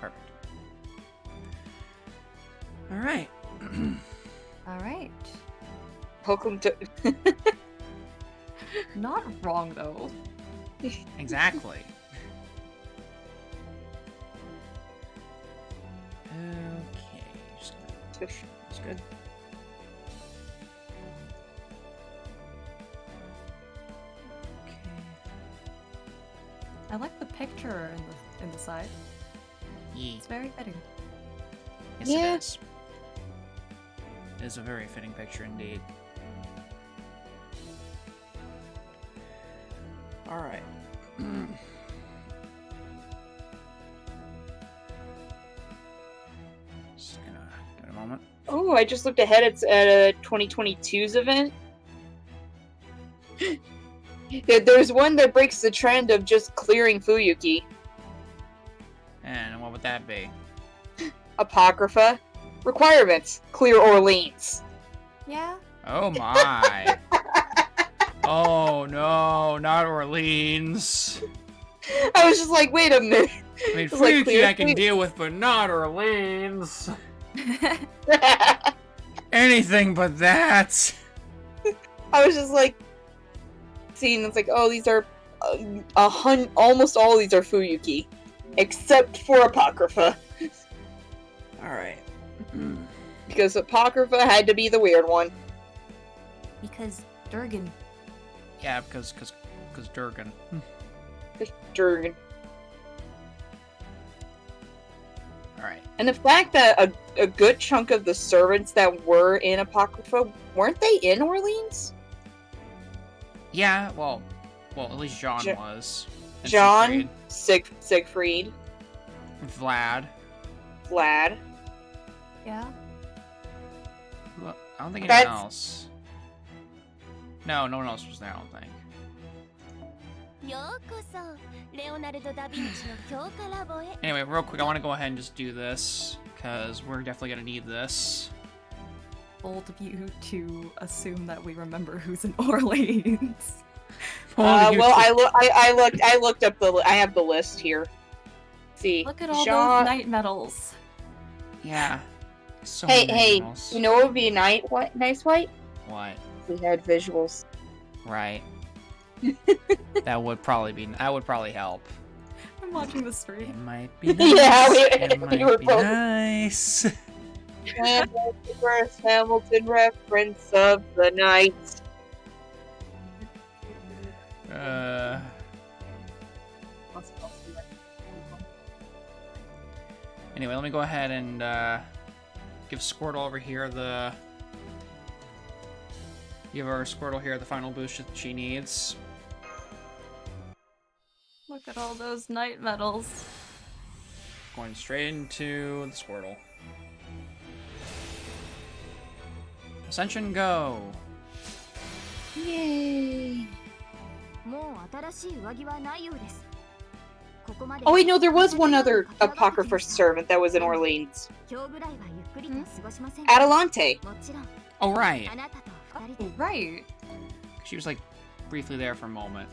Perfect. All right. All right. Welcome to. Not wrong though. Exactly. Okay. That's good. Okay. I like the picture in the side. Yeah. It's very fitting. Yes, Yeah. it is. It is a very fitting picture indeed. All right. Just gonna give it a moment. Oh, I just looked ahead. It's at a 2022's event. There's one that breaks the trend of just clearing Fuyuki. And what would that be? Apocrypha. Requirements. Clear Orleans. Yeah. Oh my. Oh no, not Orleans. I was just like, wait a minute. I mean, It's like Fuyuki clear- I can deal with, but not Orleans. Anything but that. I was just like, seeing it's like, oh, these are almost all of these are Fuyuki, except for Apocrypha, All right. because Apocrypha had to be the weird one. Because Durgan. Yeah, because Durgan. Durgan. All right. And the fact that a good chunk of the servants that were in Apocrypha, weren't they in Orleans? Yeah. Well, at least John Jo- was. And John, Siegfried. Siegfried, Vlad. Vlad. Yeah. Well, I don't think anyone That's- else. No one else was there. I don't think. ようこそレオナルド・ダ・ヴィンチの強化ラボへ Anyway, real quick, I want to go ahead and just do this because we're definitely gonna need this. Bold of you to assume that we remember who's in Orleans. Well, I looked up I have the list here. See, Look at all Jean. those night medals. Yeah. So Hey, many hey, animals. you know what would be nice white? What? If we had visuals. Right. that would probably help. I'm watching the stream. It might be nice. Yeah, it we might were be both- nice. Hamilton reference of the night. Anyway, let me go ahead and give Squirtle over here the. Give our Squirtle here the final boost that she needs. Look at all those night medals. Going straight into the Squirtle. Ascension, go! Yay! もう新しい上着はないようですここまで Oh wait, no, there was one other Apocrypha servant that was in Orleans. 今日ぐらいはゆっくりと過ごしません Adelante. もちろん Oh, right! あなたと二人 Oh, で right. She was like briefly there for a moment.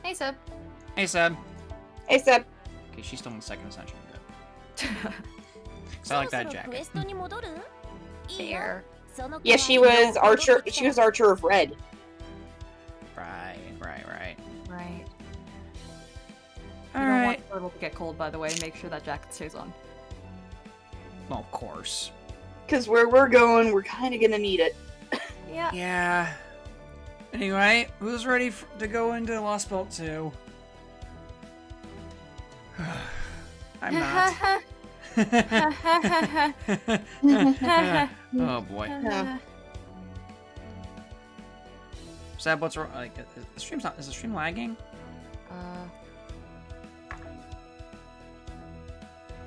Hey, Seb. Hey, Seb! Hey, Seb. Okay, she's still in the second Ascension. Good. Because I like that そろそろクエ jacket. ストに戻るいいよ There. その Yeah, she was Archer. She was Archer of Red. Right. Right. You Alright. don't want Turtle to get cold, by the way. Make sure that jacket stays on. Well, of course. Because where we're going, we're kind of gonna need it. Yeah. Yeah. Anyway, who's ready to go into Lostbelt 2? I'm not. Oh boy. Yeah. Seb, what's wrong? Like, is the stream lagging?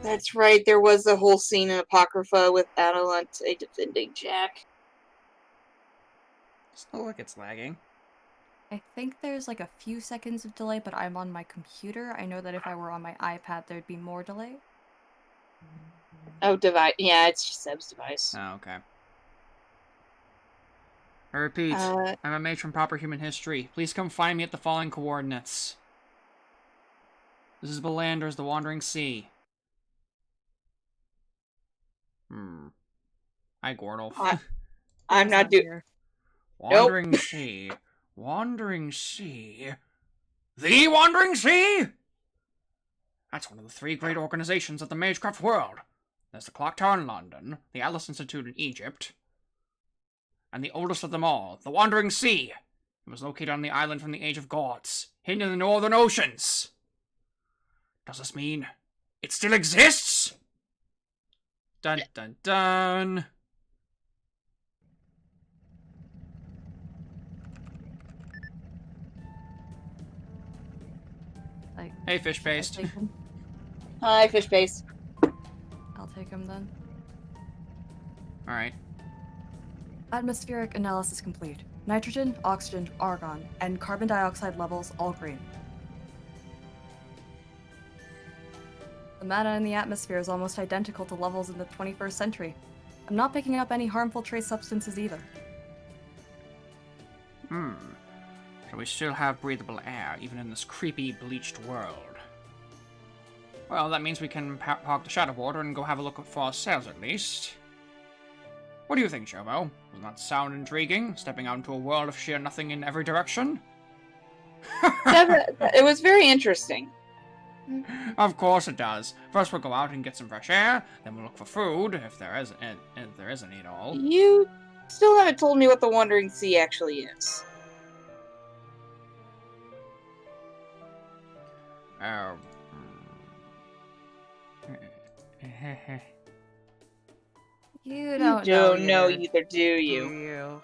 That's right. There was a whole scene in Apocrypha with Adelante defending Jack. Still like it's lagging. I think there's like a few seconds of delay, but I'm on my computer. I know that if I were on my iPad, there'd be more delay. Oh, device. Yeah, it's just Seb's device. Oh, okay. I repeat, I'm a mage from proper human history. Please come find me at the following coordinates. This is Belander's The Wandering Sea. Hi, Gordolf. I'm not doing. here. Wandering Sea. Wandering Sea. The Wandering Sea? That's one of the 3 great organizations of the Magecraft world. There's the Clock Tower in London, the Atlas Institute in Egypt, and the oldest of them all, the Wandering Sea. It was located on the island from the Age of Gods, hidden in the northern oceans. Does this mean it still exists? Dun dun dun. Hey, fish paste. Hi, fish base. I'll take him then. Alright. Atmospheric analysis complete. Nitrogen, oxygen, argon, and carbon dioxide levels all green. The matter in the atmosphere is almost identical to levels in the 21st century. I'm not picking up any harmful trace substances either. So we still have breathable air, even in this creepy, bleached world. Well, that means we can park the Shadow Water and go have a look for ourselves, at least. What do you think, Shovo? Doesn't that sound intriguing? Stepping out into a world of sheer nothing in every direction? It was very interesting. Of course it does. First we'll go out and get some fresh air, then we'll look for food, if there is any at all. You still haven't told me what the Wandering Sea actually is. Oh. You don't know either, do you? you?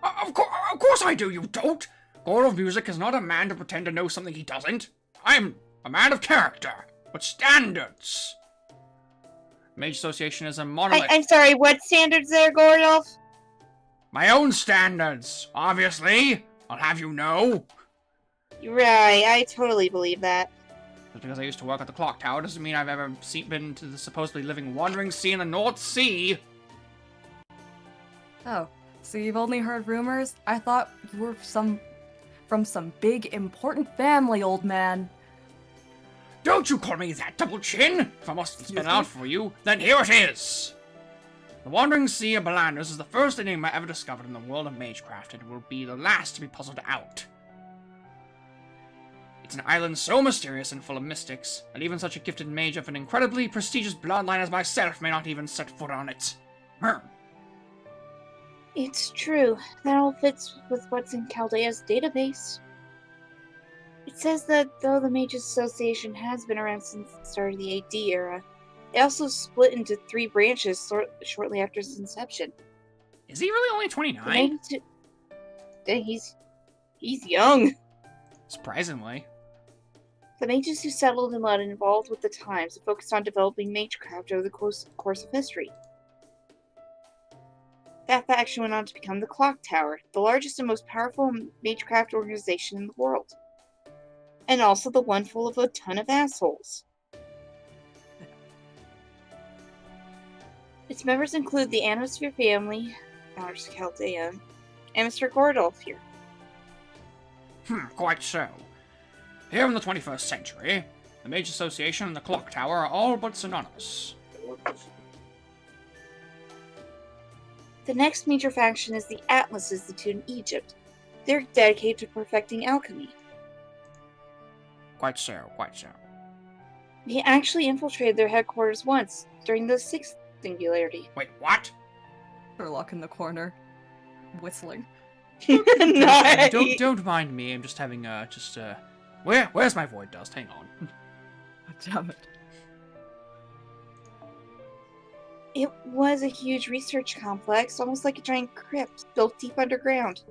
Of course I do, you don't! God of Music is not a man to pretend to know something he doesn't. I'm a man of character, with standards. Mage Association is a monolith. I'm sorry, what standards there, Gordolf? My own standards, obviously. I'll have you know. Right, I totally believe that. Just because I used to work at the clock tower doesn't mean I've ever been to the supposedly living Wandering Sea in the North Sea. Oh, so you've only heard rumors? I thought you were from some big, important family, old man. Don't you call me that, Double Chin! If I must spell it out for you, then here it is! The Wandering Sea of Belanders is the first enigma ever discovered in the world of Magecraft, and it will be the last to be puzzled out. It's an island so mysterious and full of mystics, that even such a gifted mage of an incredibly prestigious bloodline as myself may not even set foot on it. It's true. That all fits with what's in Chaldea's database. It says that though the Mages Association has been around since the start of the AD era, it also split into 3 branches shortly after its inception. Is he really only 29? He's young. Surprisingly. The mages who settled in London evolved with the times and focused on developing magecraft over the course of history. That faction went on to become the Clock Tower, the largest and most powerful magecraft organization in the world. And also the one full of a ton of assholes. Its members include the Atmosphere family, founders of Chaldea, and Mr. Gordolf here. Quite so. Here in the 21st century, the Mage Association and the Clock Tower are all but synonymous. The next major faction is the Atlas Institute in Egypt. They're dedicated to perfecting alchemy. Quite so, quite so. We actually infiltrated their headquarters once, during the 6th Singularity. Wait, what? Sherlock in the corner, whistling. Nice. Don't mind me, I'm just having, where's my void dust? Hang on. Oh, damn it. It was a huge research complex, almost like a giant crypt, built deep underground.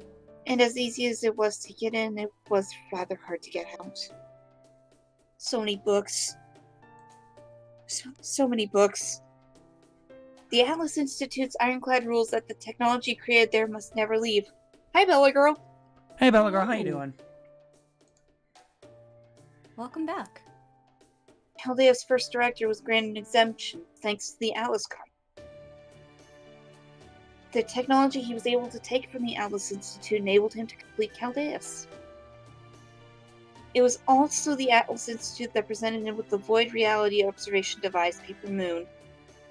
And as easy as it was to get in, it was rather hard to get out. So many books. So many books. The Atlas Institute's ironclad rules that the technology created there must never leave. Hi, Bella Girl. Hey, Bella Girl, how you doing? Welcome back. Chaldea's first director was granted an exemption, thanks to the Atlas card. The technology he was able to take from the Atlas Institute enabled him to complete Chaldeus. It was also the Atlas Institute that presented him with the Void Reality Observation Device, Paper Moon,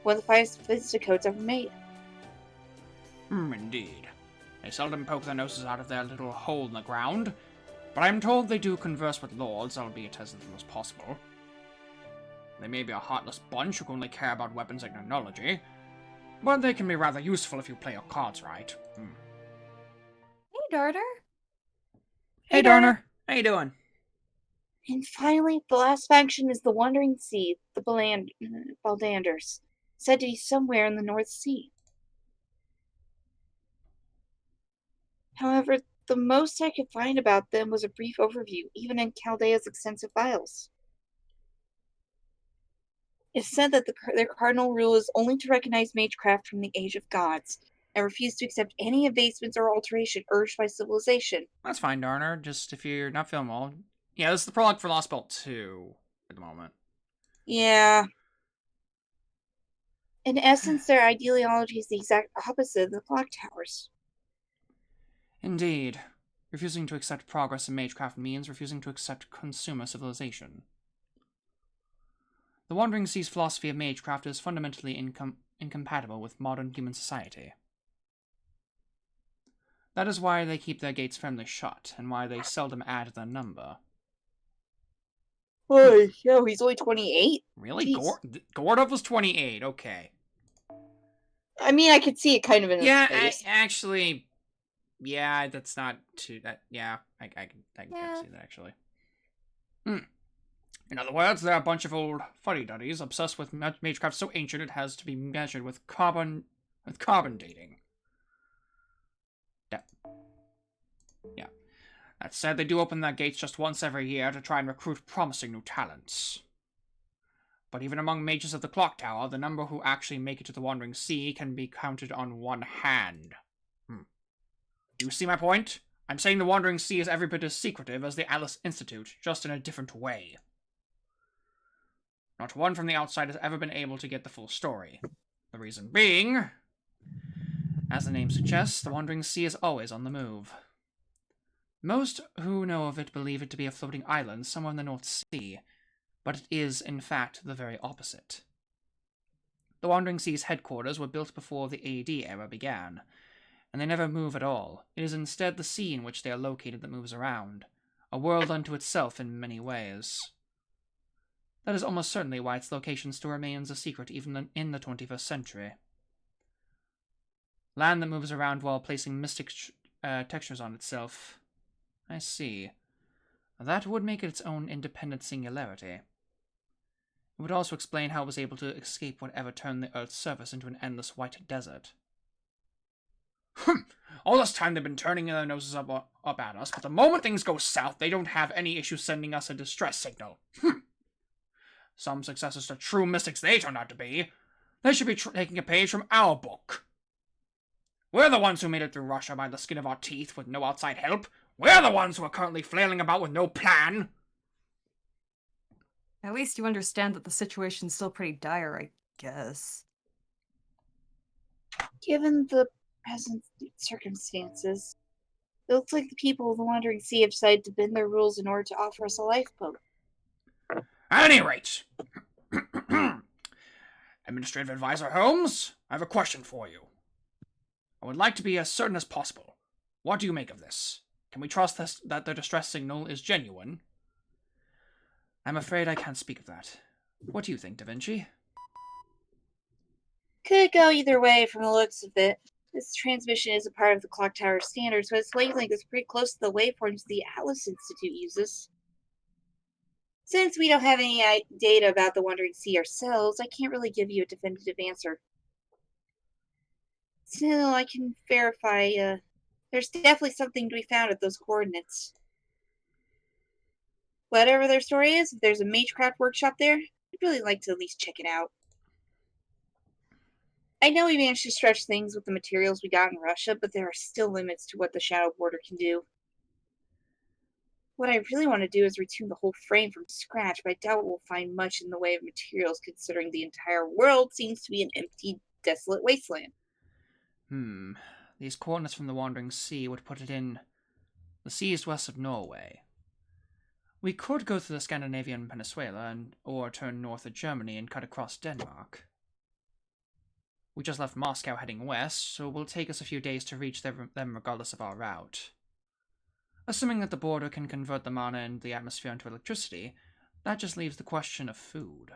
one of the finest Vistacoats ever made. Indeed. They seldom poke their noses out of their little hole in the ground, but I'm told they do converse with lords, albeit as little as possible. They may be a heartless bunch who only care about weapons and technology, but they can be rather useful if you play your cards right. Hey, Darter. Hey, Darner. How you doing? And finally, the last faction is the Wandering Sea, the Baldanders, said to be somewhere in the North Sea. However, the most I could find about them was a brief overview, even in Chaldea's extensive files. It said that their cardinal rule is only to recognize magecraft from the Age of Gods, and refuse to accept any advancements or alteration urged by civilization. That's fine, Darner. Just if you're not feeling well. Yeah, this is the prologue for Lostbelt 2 at the moment. Yeah. In essence, their ideology is the exact opposite of the clock towers. Indeed. Refusing to accept progress in magecraft means refusing to accept consumer civilization. The Wandering Sea's philosophy of magecraft is fundamentally incompatible with modern human society. That is why they keep their gates firmly shut, and why they seldom add their number. Oh, yo, he's only 28? Really? Jeez. Gordov was 28, okay. I mean, I could see it kind of in his face. Actually, yeah, that's not too, I can Yeah. see that, actually. In other words, they're a bunch of old fuddy-duddies obsessed with magecraft so ancient it has to be measured with carbon dating. Yeah. That said, they do open their gates just once every year to try and recruit promising new talents. But even among mages of the Clock Tower, the number who actually make it to the Wandering Sea can be counted on one hand. Do you see my point? I'm saying the Wandering Sea is every bit as secretive as the Atlas Institute, just in a different way. Not one from the outside has ever been able to get the full story. The reason being, as the name suggests, the Wandering Sea is always on the move. Most who know of it believe it to be a floating island somewhere in the North Sea, but it is, in fact, the very opposite. The Wandering Sea's headquarters were built before the AD era began, and they never move at all. It is instead the sea in which they are located that moves around, a world unto itself in many ways. That is almost certainly why its location still remains a secret even in the 21st century. Land that moves around while placing mystic textures on itself. I see. That would make it its own independent singularity. It would also explain how it was able to escape whatever turned the Earth's surface into an endless white desert. All this time they've been turning their noses up at us, but the moment things go south, they don't have any issue sending us a distress signal. Some successors to true mystics they turned out to be. They should be taking a page from our book. We're the ones who made it through Russia by the skin of our teeth with no outside help. We're the ones who are currently flailing about with no plan. At least you understand that the situation's still pretty dire, I guess. Given the present circumstances, it looks like the people of the Wandering Sea have decided to bend their rules in order to offer us a lifeboat. At any rate, Administrative Advisor Holmes, I have a question for you. I would like to be as certain as possible. What do you make of this? Can we trust that the distress signal is genuine? I'm afraid I can't speak of that. What do you think, Da Vinci? Could go either way from the looks of it. This transmission is a part of the clock tower standards, but its wavelength is pretty close to the waveforms the Atlas Institute uses. Since we don't have any data about the Wandering Sea ourselves, I can't really give you a definitive answer. Still, I can verify, there's definitely something to be found at those coordinates. Whatever their story is, if there's a magecraft workshop there, I'd really like to at least check it out. I know we managed to stretch things with the materials we got in Russia, but there are still limits to what the Shadow Border can do. What I really want to do is retune the whole frame from scratch, but I doubt we'll find much in the way of materials considering the entire world seems to be an empty, desolate wasteland. These coordinates from the Wandering Sea would put it in the seas west of Norway. We could go through the Scandinavian peninsula or turn north of Germany and cut across Denmark. We just left Moscow heading west, so it will take us a few days to reach them regardless of our route. Assuming that the border can convert the mana and the atmosphere into electricity, that just leaves the question of food.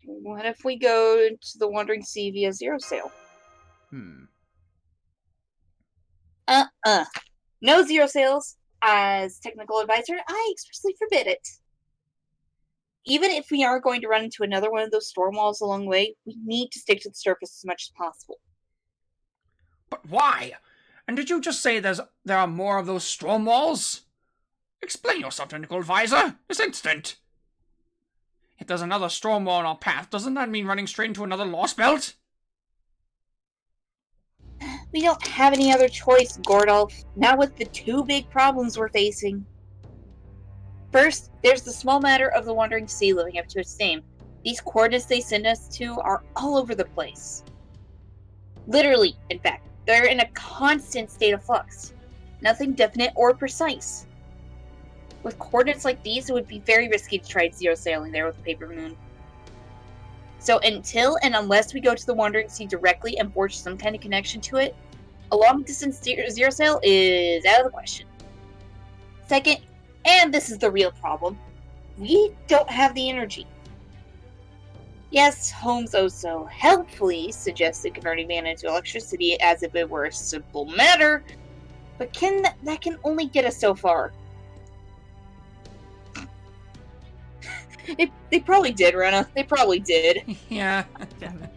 What if we go to the Wandering Sea via Zero Sail? No Zero Sails. As technical advisor, I expressly forbid it. Even if we are going to run into another one of those storm walls along the way, we need to stick to the surface as much as possible. But why? And did you just say there are more of those storm walls? Explain yourself, technical advisor, this instant. If there's another storm wall on our path, doesn't that mean running straight into another Lostbelt? We don't have any other choice, Gordolf. Not with the two big problems we're facing. First, there's the small matter of the Wandering Sea living up to its name. These coordinates they send us to are all over the place. Literally, in fact, they're in a constant state of flux. Nothing definite or precise. With coordinates like these, it would be very risky to try zero sailing there with the paper moon. So until and unless we go to the Wandering Sea directly and forge some kind of connection to it, a long-distance zero sail is out of the question. Second, and this is the real problem, we don't have the energy. Yes, Holmes also helpfully suggested converting mana into electricity as if it were a simple matter, but that can only get us so far. They probably did, Rena. They probably did. Yeah. Damn it.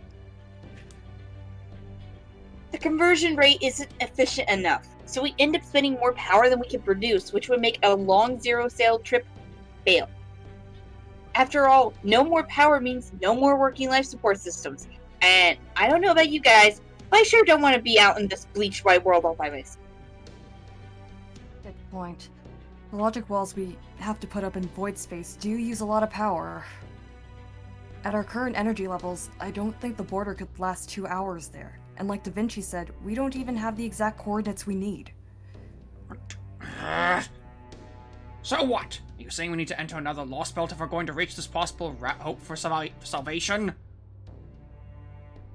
The conversion rate isn't efficient enough, so we end up spending more power than we can produce, which would make a long zero sail trip fail. After all, no more power means no more working life support systems. And I don't know about you guys, but I sure don't want to be out in this bleached white world all by myself. Good point. The logic walls we have to put up in void space do use a lot of power. At our current energy levels, I don't think the border could last 2 hours there. And like Da Vinci said, we don't even have the exact coordinates we need. So what? Are you saying we need to enter another Lostbelt if we're going to reach this possible hope for salvation?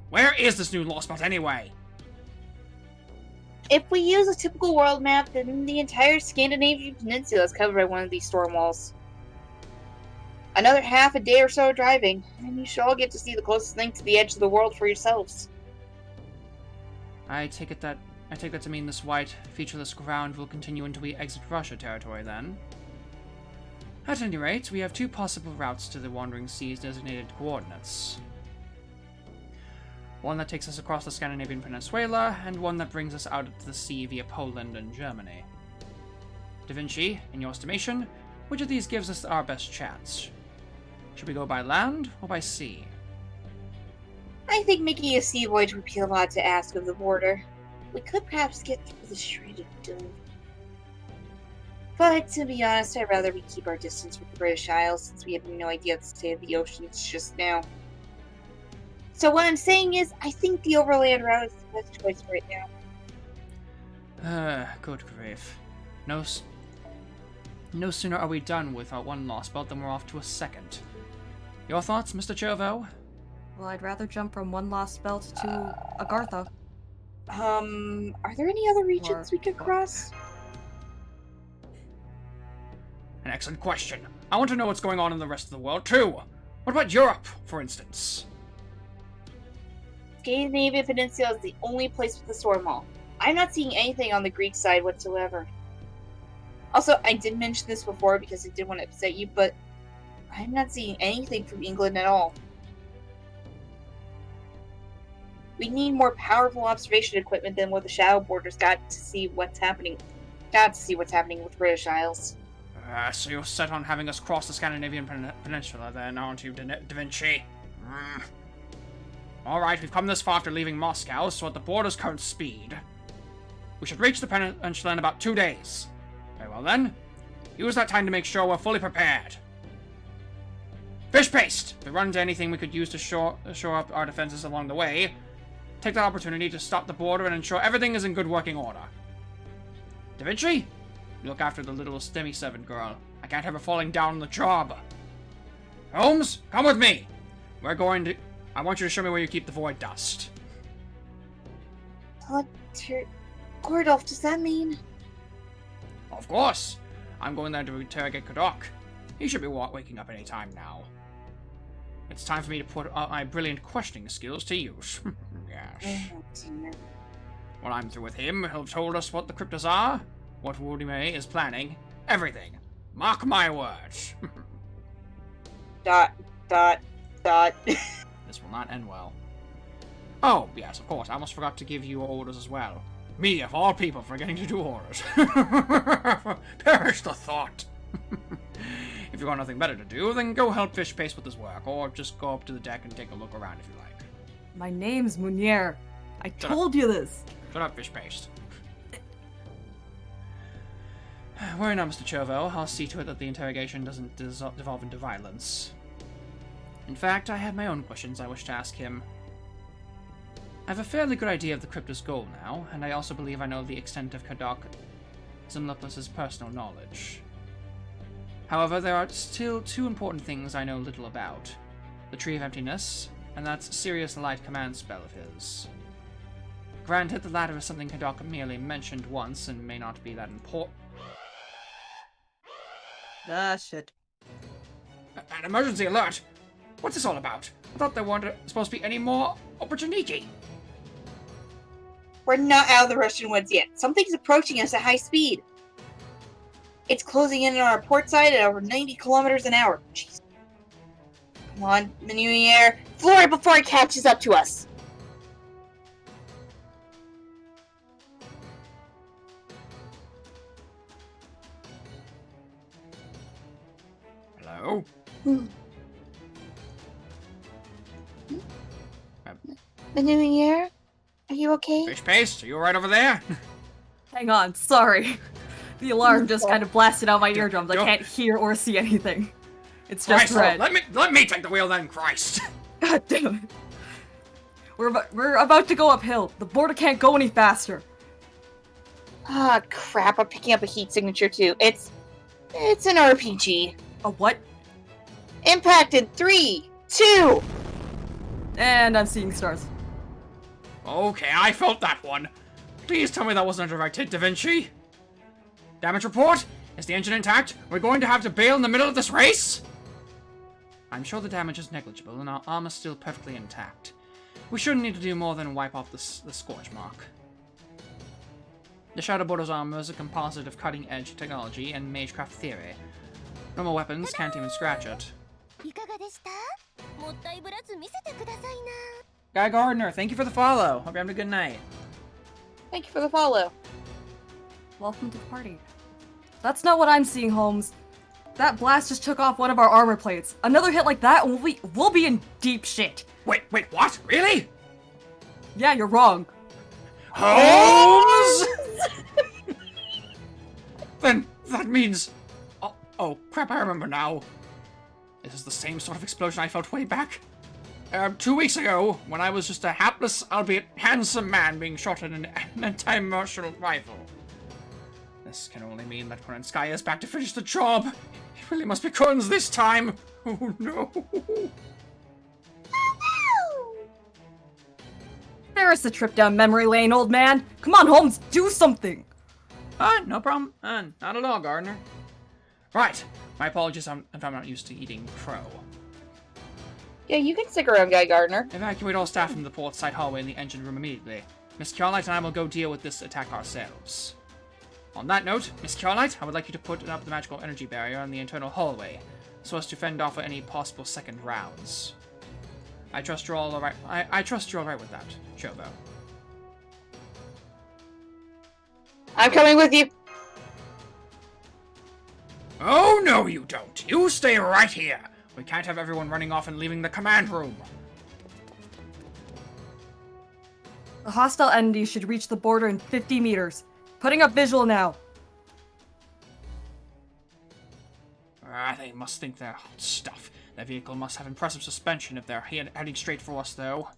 Where is this new Lostbelt anyway? If we use a typical world map, then the entire Scandinavian peninsula is covered by one of these storm walls. Another half a day or so of driving, and you should all get to see the closest thing to the edge of the world for yourselves. I take it that to mean this white, featureless ground will continue until we exit Russia territory, then. At any rate, we have two possible routes to the Wandering Sea's designated coordinates. One that takes us across the Scandinavian peninsula, and one that brings us out to the sea via Poland and Germany. Da Vinci, in your estimation, which of these gives us our best chance? Should we go by land or by sea? I think making a sea voyage would be a lot to ask of the border. We could perhaps get through the Strait of Doom. But to be honest, I'd rather we keep our distance from the British Isles since we have no idea the state of the oceans just now. So what I'm saying is, I think the overland route is the best choice right now. Good grief. No sooner are we done with our one Lostbelt than we're off to a second. Your thoughts, Mr. Chervo? Well, I'd rather jump from one Lostbelt to Agartha. Are there any other regions we could cross? An excellent question. I want to know what's going on in the rest of the world, too. What about Europe, for instance? Scandinavian Peninsula is the only place with the storm wall. I'm not seeing anything on the Greek side whatsoever. Also, I did mention this before because I didn't want to upset you, but I'm not seeing anything from England at all. We need more powerful observation equipment than what the Shadow Borders got to see what's happening. With British Isles. So you're set on having us cross the Scandinavian peninsula then, aren't you, Da Vinci? Alright, we've come this far after leaving Moscow, so at the border's current speed, we should reach the peninsula in about 2 days. Very well then. Use that time to make sure we're fully prepared. Fish paste! If we run into anything we could use to shore up our defenses along the way, take that opportunity to stop the border and ensure everything is in good working order. Da Vinci? You look after the little STEMI servant girl. I can't have her falling down on the job. Holmes, come with me! We're going I want you to show me where you keep the void dust. Gordolf, does that mean? Of course! I'm going there to interrogate Kadok. He should be waking up any time now. It's time for me to put my brilliant questioning skills to use. Yes. Oh, dear. When I'm through with him, he'll have told us what the cryptos are, what Woody May is planning, everything. Mark my words. This will not end well. Oh, yes, of course, I almost forgot to give you orders as well. Me, of all people, forgetting to do orders. Perish the thought. If you've got nothing better to do, then go help Fish Paste with his work, or just go up to the deck and take a look around if you like. My name's Munier. I told you this. Shut up, Fish Paste. Worry not, Mr. Chovo. I'll see to it that the interrogation doesn't devolve into violence. In fact, I have my own questions I wish to ask him. I have a fairly good idea of the crypto's goal now, and I also believe I know the extent of Kadok Zimlopus's personal knowledge. However, there are still two important things I know little about. The Tree of Emptiness, and that Sirius Light command spell of his. Granted, the latter is something Kadok merely mentioned once, and may not be that important. Ah, shit. An emergency alert! What's this all about? I thought there weren't supposed to be any more opportunity. We're not out of the Russian woods yet. Something's approaching us at high speed. It's closing in on our port side at over 90 kilometers an hour. Jeez. Come on, the new air. Floor it before it catches up to us. Hello? The new air? Are you okay? Fish Paste, are you alright over there? Hang on, sorry. The alarm just kind of blasted out my eardrums. I Don't- can't hear or see anything. It's just Christ, red. let me take the wheel then, Christ! God damn it. We're about to go uphill. The border can't go any faster. Ah, crap. I'm picking up a heat signature too. It's an RPG. A what? Impacted 3, 2. And I'm seeing stars. Okay, I felt that one. Please tell me that wasn't a direct hit, Da Vinci. Damage report? Is the engine intact? We're going to have to bail in the middle of this race? I'm sure the damage is negligible and our armor's still perfectly intact. We shouldn't need to do more than wipe off the scorch mark. The Shadowboarder's armor is a composite of cutting-edge technology and magecraft theory. Normal weapons can't even scratch it. いかがでした？もったいぶらず見せてくださいな。 Guy Gardner, thank you for the follow. Hope you're having a good night. Thank you for the follow. Welcome to the party. That's not what I'm seeing, Holmes. That blast just took off one of our armor plates. Another hit like that and we'll be in deep shit. Wait, what? Really? Yeah, you're wrong. Holmes? Then that means... Oh, crap, I remember now. This is the same sort of explosion I felt way back. 2 weeks ago, when I was just a hapless, albeit handsome man being shot at an anti-martial rifle. This can only mean that Korenskaya is back to finish the job. It really must be Koren's this time. Oh no. There's the trip down memory lane, old man. Come on, Holmes, do something. No problem. Not at all, Gardner. Right. My apologies if I'm not used to eating crow. Yeah, you can stick around, Guy Gardner. Evacuate all staff from the port side hallway in the engine room immediately. Miss Carlight and I will go deal with this attack ourselves. On that note, Miss Carlight, I would like you to put up the magical energy barrier in the internal hallway, so as to fend off any possible second rounds. I trust you're all alright. I trust you're alright with that, Chovo. I'm coming with you. Oh no, you don't. You stay right here. We can't have everyone running off and leaving the command room. The hostile entity should reach the border in 50 meters. Putting up visual now. They must think they're hot stuff. Their vehicle must have impressive suspension if they're heading straight for us, though.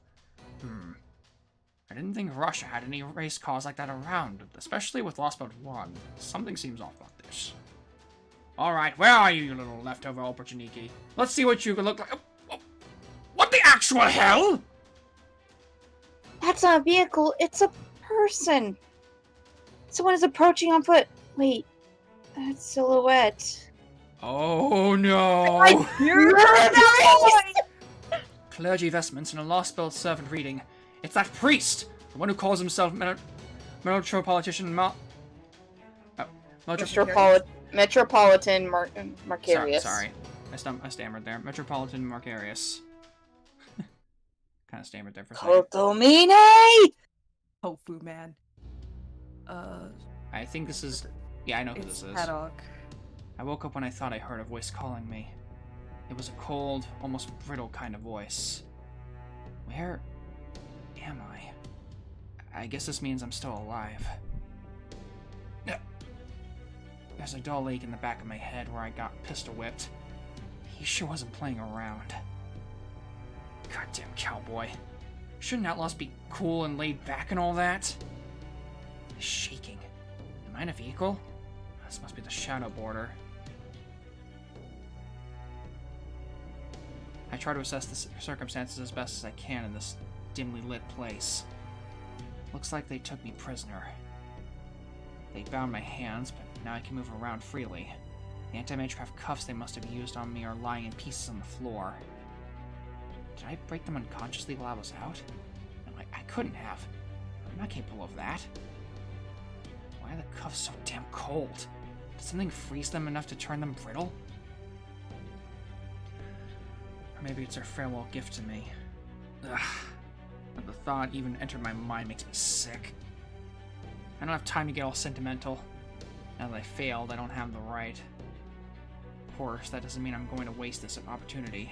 I didn't think Russia had any race cars like that around, especially with Lostbelt 1. Something seems off about this. Alright, where are you, you little leftover opportunity? Let's see what you can look like. What the actual actual hell? That's not a vehicle, it's a person. Someone is approaching on foot. Wait, that silhouette. Oh no! Clergy vestments and a Lostbelt servant reading. It's that priest! The one who calls himself Metropolitan Metropolitan Marcarius. Sorry. I stammered there. Metropolitan Marcarius. Kind of stammered there for a second. Kotomine! Tofu man. I think this is... Yeah, I know who this is. Haddock. I woke up when I thought I heard a voice calling me. It was a cold, almost brittle kind of voice. Where am I? I guess this means I'm still alive. There's a dull ache in the back of my head where I got pistol whipped. He sure wasn't playing around. Goddamn cowboy. Shouldn't outlaws be cool and laid back and all that? Shaking. Am I in a vehicle? This must be the shadow border. I try to assess the circumstances as best as I can in this dimly lit place. Looks like they took me prisoner. They bound my hands, but now I can move around freely. The anti-magecraft cuffs they must have used on me are lying in pieces on the floor. Did I break them unconsciously while I was out? No, I couldn't have. I'm not capable of that. Why are the cuffs so damn cold? Did something freeze them enough to turn them brittle? Or maybe it's their farewell gift to me. Ugh. But the thought even entered my mind makes me sick. I don't have time to get all sentimental. Now that I failed, I don't have the right. Of course, that doesn't mean I'm going to waste this opportunity.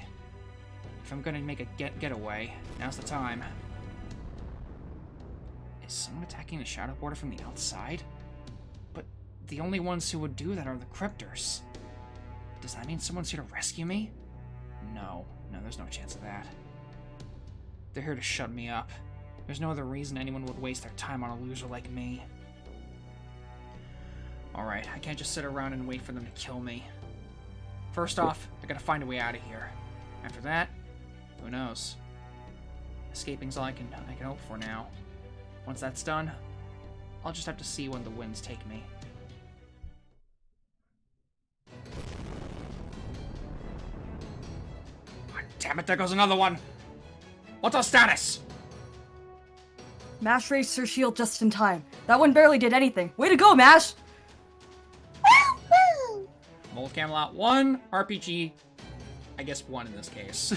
If I'm going to make a getaway, now's the time. Is someone attacking the shadow border from the outside? But the only ones who would do that are the cryptors. Does that mean someone's here to rescue me? No, there's no chance of that. They're here to shut me up. There's no other reason anyone would waste their time on a loser like me. Alright, I can't just sit around and wait for them to kill me. First off, I gotta find a way out of here. After that, who knows? Escaping's all I can hope for now. Once that's done, I'll just have to see when the winds take me. God damn it, there goes another one! What's our status? Mash raised her shield just in time. That one barely did anything. Way to go, Mash! Mold Camelot 1, RPG, I guess 1 in this case.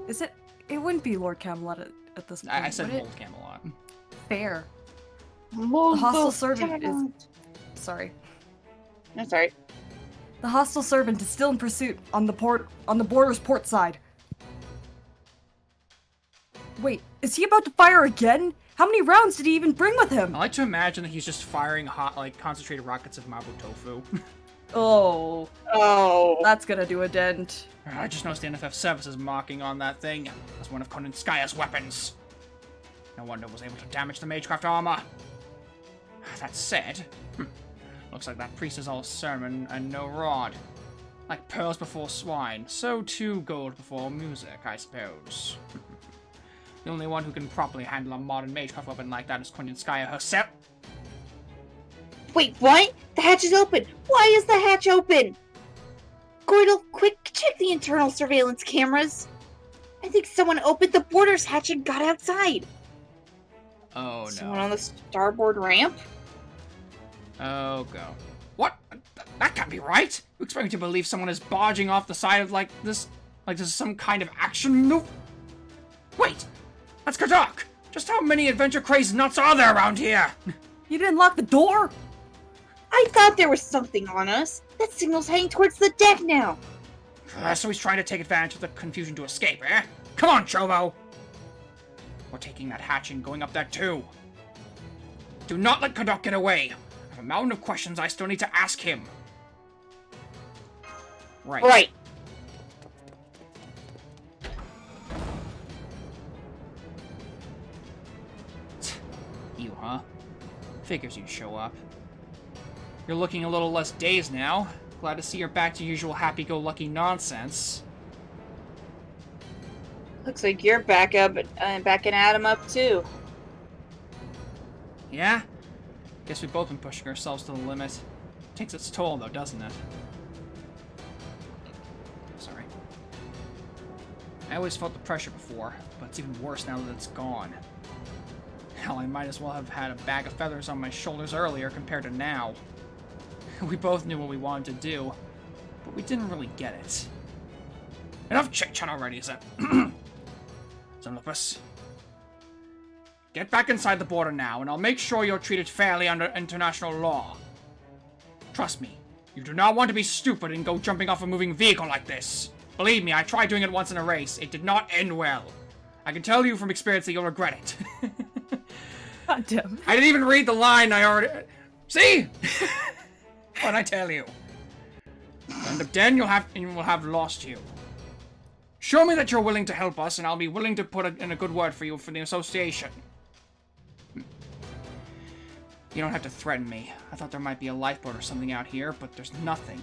Is it? It wouldn't be Lord Camelot at this point. I said would it? Mold Camelot. Fair. The hostile servant is... Sorry. I'm sorry. The hostile servant is still in pursuit on the border's port side. Wait, is he about to fire again? How many rounds did he even bring with him? I like to imagine that he's just firing hot, concentrated rockets of Mabu Tofu. Oh, that's gonna do a dent. I just noticed the NFF service is marking on that thing as one of Konenskaya's weapons. No wonder it was able to damage the magecraft armor. That said, looks like that priest is all sermon and no rod. Like pearls before swine, so too gold before music, I suppose. The only one who can properly handle a modern magecraft weapon like that is Konenskaya herself. Wait, what? The hatch is open! Why is the hatch open? Gordel, quick, check the internal surveillance cameras. I think someone opened the border's hatch and got outside. Oh no. Someone on the starboard ramp? Oh go. What? That can't be right! You expect me to believe someone is barging off the side of like this is some kind of action move? Wait! That's Kadak! Just how many adventure-crazed nuts are there around here? You didn't lock the door? I thought there was something on us. That signal's heading towards the deck now. So he's trying to take advantage of the confusion to escape, eh? Come on, Chovo! We're taking that hatch and going up there too. Do not let Kadak get away. I have a mountain of questions I still need to ask him. Right. You, huh? Figures you'd show up. You're looking a little less dazed now. Glad to see you're back to your usual happy-go-lucky nonsense. Looks like you're backing Adam up too. Yeah? Guess we've both been pushing ourselves to the limit. Takes its toll, though, doesn't it? Sorry. I always felt the pressure before, but it's even worse now that it's gone. Hell, I might as well have had a bag of feathers on my shoulders earlier compared to now. We both knew what we wanted to do, but we didn't really get it. Enough chit-chat already, is it? Xenopus. Get back inside the border now, and I'll make sure you're treated fairly under international law. Trust me, you do not want to be stupid and go jumping off a moving vehicle like this. Believe me, I tried doing it once in a race. It did not end well. I can tell you from experience that you'll regret it. God damn. I didn't even read the line I already... See? What'd I tell you? End up dead, and we'll have lost you. Show me that you're willing to help us, and I'll be willing to put in a good word for you for the association. You don't have to threaten me. I thought there might be a lifeboat or something out here, but there's nothing.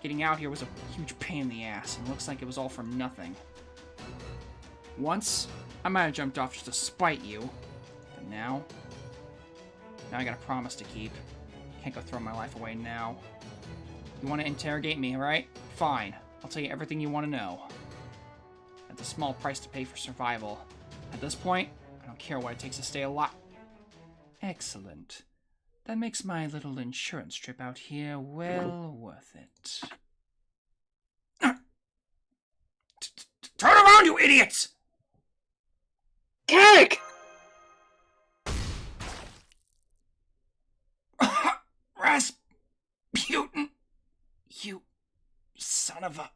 Getting out here was a huge pain in the ass, and looks like it was all for nothing. Once, I might have jumped off just to spite you, but now I got a promise to keep. Can't go throw my life away now. You want to interrogate me, right? Fine. I'll tell you everything you want to know. That's a small price to pay for survival. At this point, I don't care what it takes to stay alive. Excellent. That makes my little insurance trip out here well worth it. Turn around, you idiots! Kaddock! Rasputin! You son of a...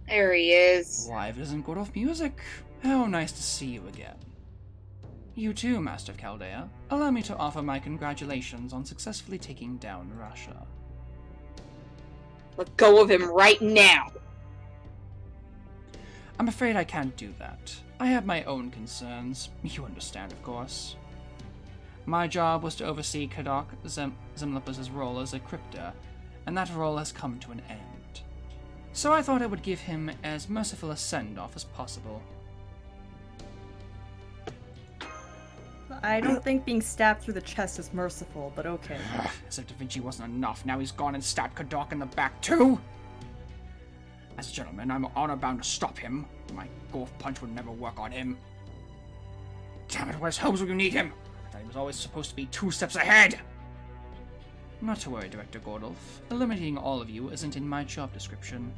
There he is. Life isn't good off music. How nice to see you again. You too, Master of Chaldea. Allow me to offer my congratulations on successfully taking down Russia. Let go of him right now. I'm afraid I can't do that. I have my own concerns. You understand, of course. My job was to oversee Kadok Zemlopus's role as a cryptor, and that role has come to an end. So I thought I would give him as merciful a send-off as possible. I don't think being stabbed through the chest is merciful, but okay. As if Da Vinci wasn't enough, now he's gone and stabbed Kadok in the back too! As a gentleman, I'm honor-bound to stop him. My golf punch would never work on him. Damn it, where's Holmes when you need him? I thought he was always supposed to be 2 steps ahead! Not to worry, Director Gordolf. Eliminating all of you isn't in my job description.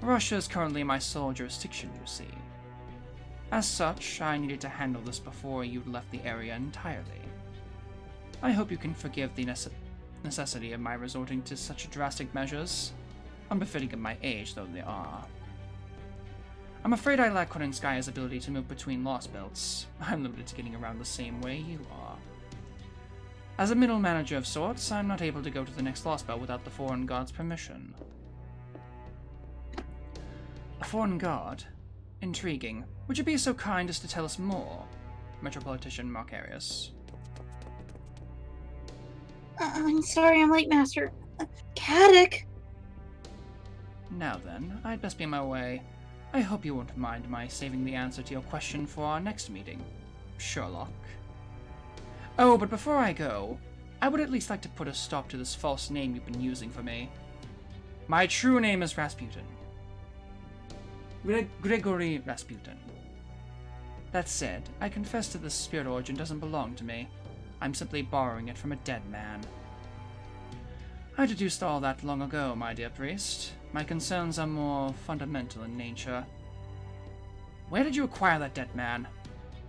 Russia is currently my sole jurisdiction, you see. As such, I needed to handle this before you left the area entirely. I hope you can forgive the necessity of my resorting to such drastic measures, unbefitting of my age though they are. I'm afraid I lack Koninskaya's ability to move between Lostbelts. I'm limited to getting around the same way you are. As a middle manager of sorts, I'm not able to go to the next Lostbelt without the foreign guard's permission. A foreign guard? Intriguing. Would you be so kind as to tell us more, Metropolitan Marcarius? I'm sorry I'm late, Master. Kaddock! Now then, I'd best be on my way. I hope you won't mind my saving the answer to your question for our next meeting, Sherlock. Oh, but before I go, I would at least like to put a stop to this false name you've been using for me. My true name is Rasputin. Gregory Rasputin. That said, I confess that this spirit origin doesn't belong to me. I'm simply borrowing it from a dead man. I deduced all that long ago, my dear priest. My concerns are more fundamental in nature. Where did you acquire that dead man?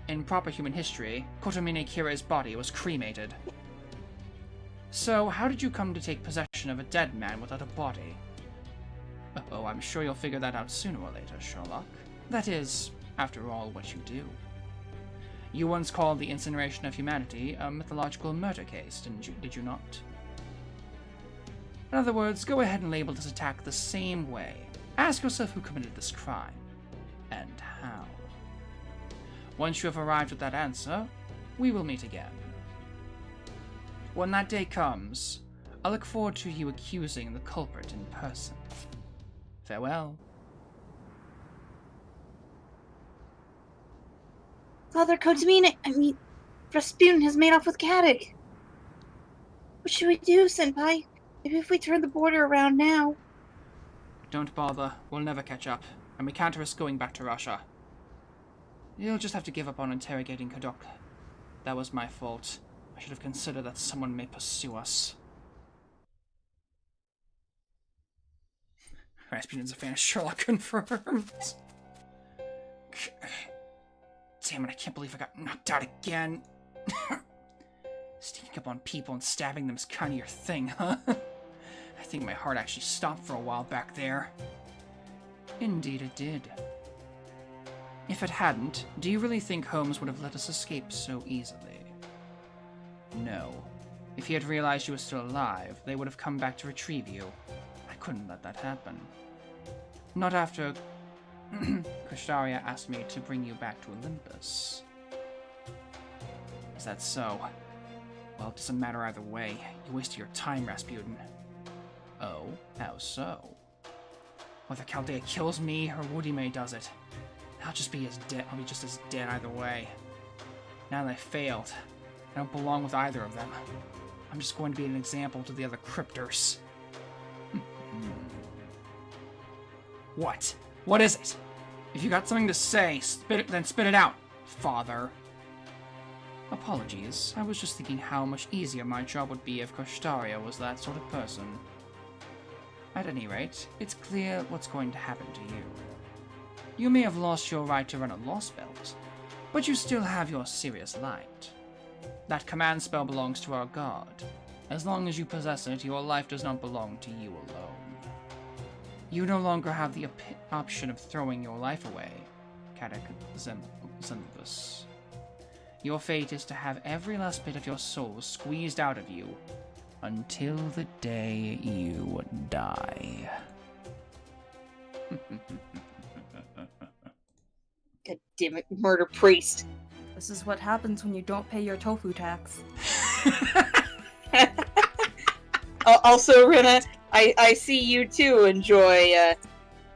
In proper human history, Kotomine Kira's body was cremated. So, how did you come to take possession of a dead man without a body? Oh, I'm sure you'll figure that out sooner or later, Sherlock. That is, after all, what you do. You once called the incineration of humanity a mythological murder case, did you not? In other words, go ahead and label this attack the same way. Ask yourself who committed this crime, and how. Once you have arrived at that answer, we will meet again. When that day comes, I look forward to you accusing the culprit in person. Farewell. Father Kotamine, Rasputin has made off with Kadik. What should we do, Senpai? Maybe if we turn the border around now. Don't bother. We'll never catch up. And we can't risk going back to Russia. You'll just have to give up on interrogating Kadok. That was my fault. I should have considered that someone may pursue us. Rasputin's a fan of Sherlock confirmed. Damn it, I can't believe I got knocked out again. Sneaking up on people and stabbing them is kind of your thing, huh? I think my heart actually stopped for a while back there. Indeed it did. If it hadn't, do you really think Holmes would have let us escape so easily? No. If he had realized you were still alive, they would have come back to retrieve you. I couldn't let that happen. Not after Kristaria asked me to bring you back to Olympus. Is that so? Well, it doesn't matter either way. You wasted your time, Rasputin. Oh? How so? Whether Chaldea kills me or Woody-May does it, I'll just be as dead either way. Now that I failed, I don't belong with either of them. I'm just going to be an example to the other cryptors. What? What is it? If you got something to say, then spit it out, Father. Apologies. I was just thinking how much easier my job would be if Kostaria was that sort of person. At any rate, it's clear what's going to happen to you. You may have lost your right to run a Lostbelt, but you still have your Serious Light. That command spell belongs to our god. As long as you possess it, your life does not belong to you alone. You no longer have the option of throwing your life away, Cataclysmus. Your fate is to have every last bit of your soul squeezed out of you until the day you die. God damn it, murder priest. This is what happens when you don't pay your tofu tax. Also, Rena, I see you too enjoy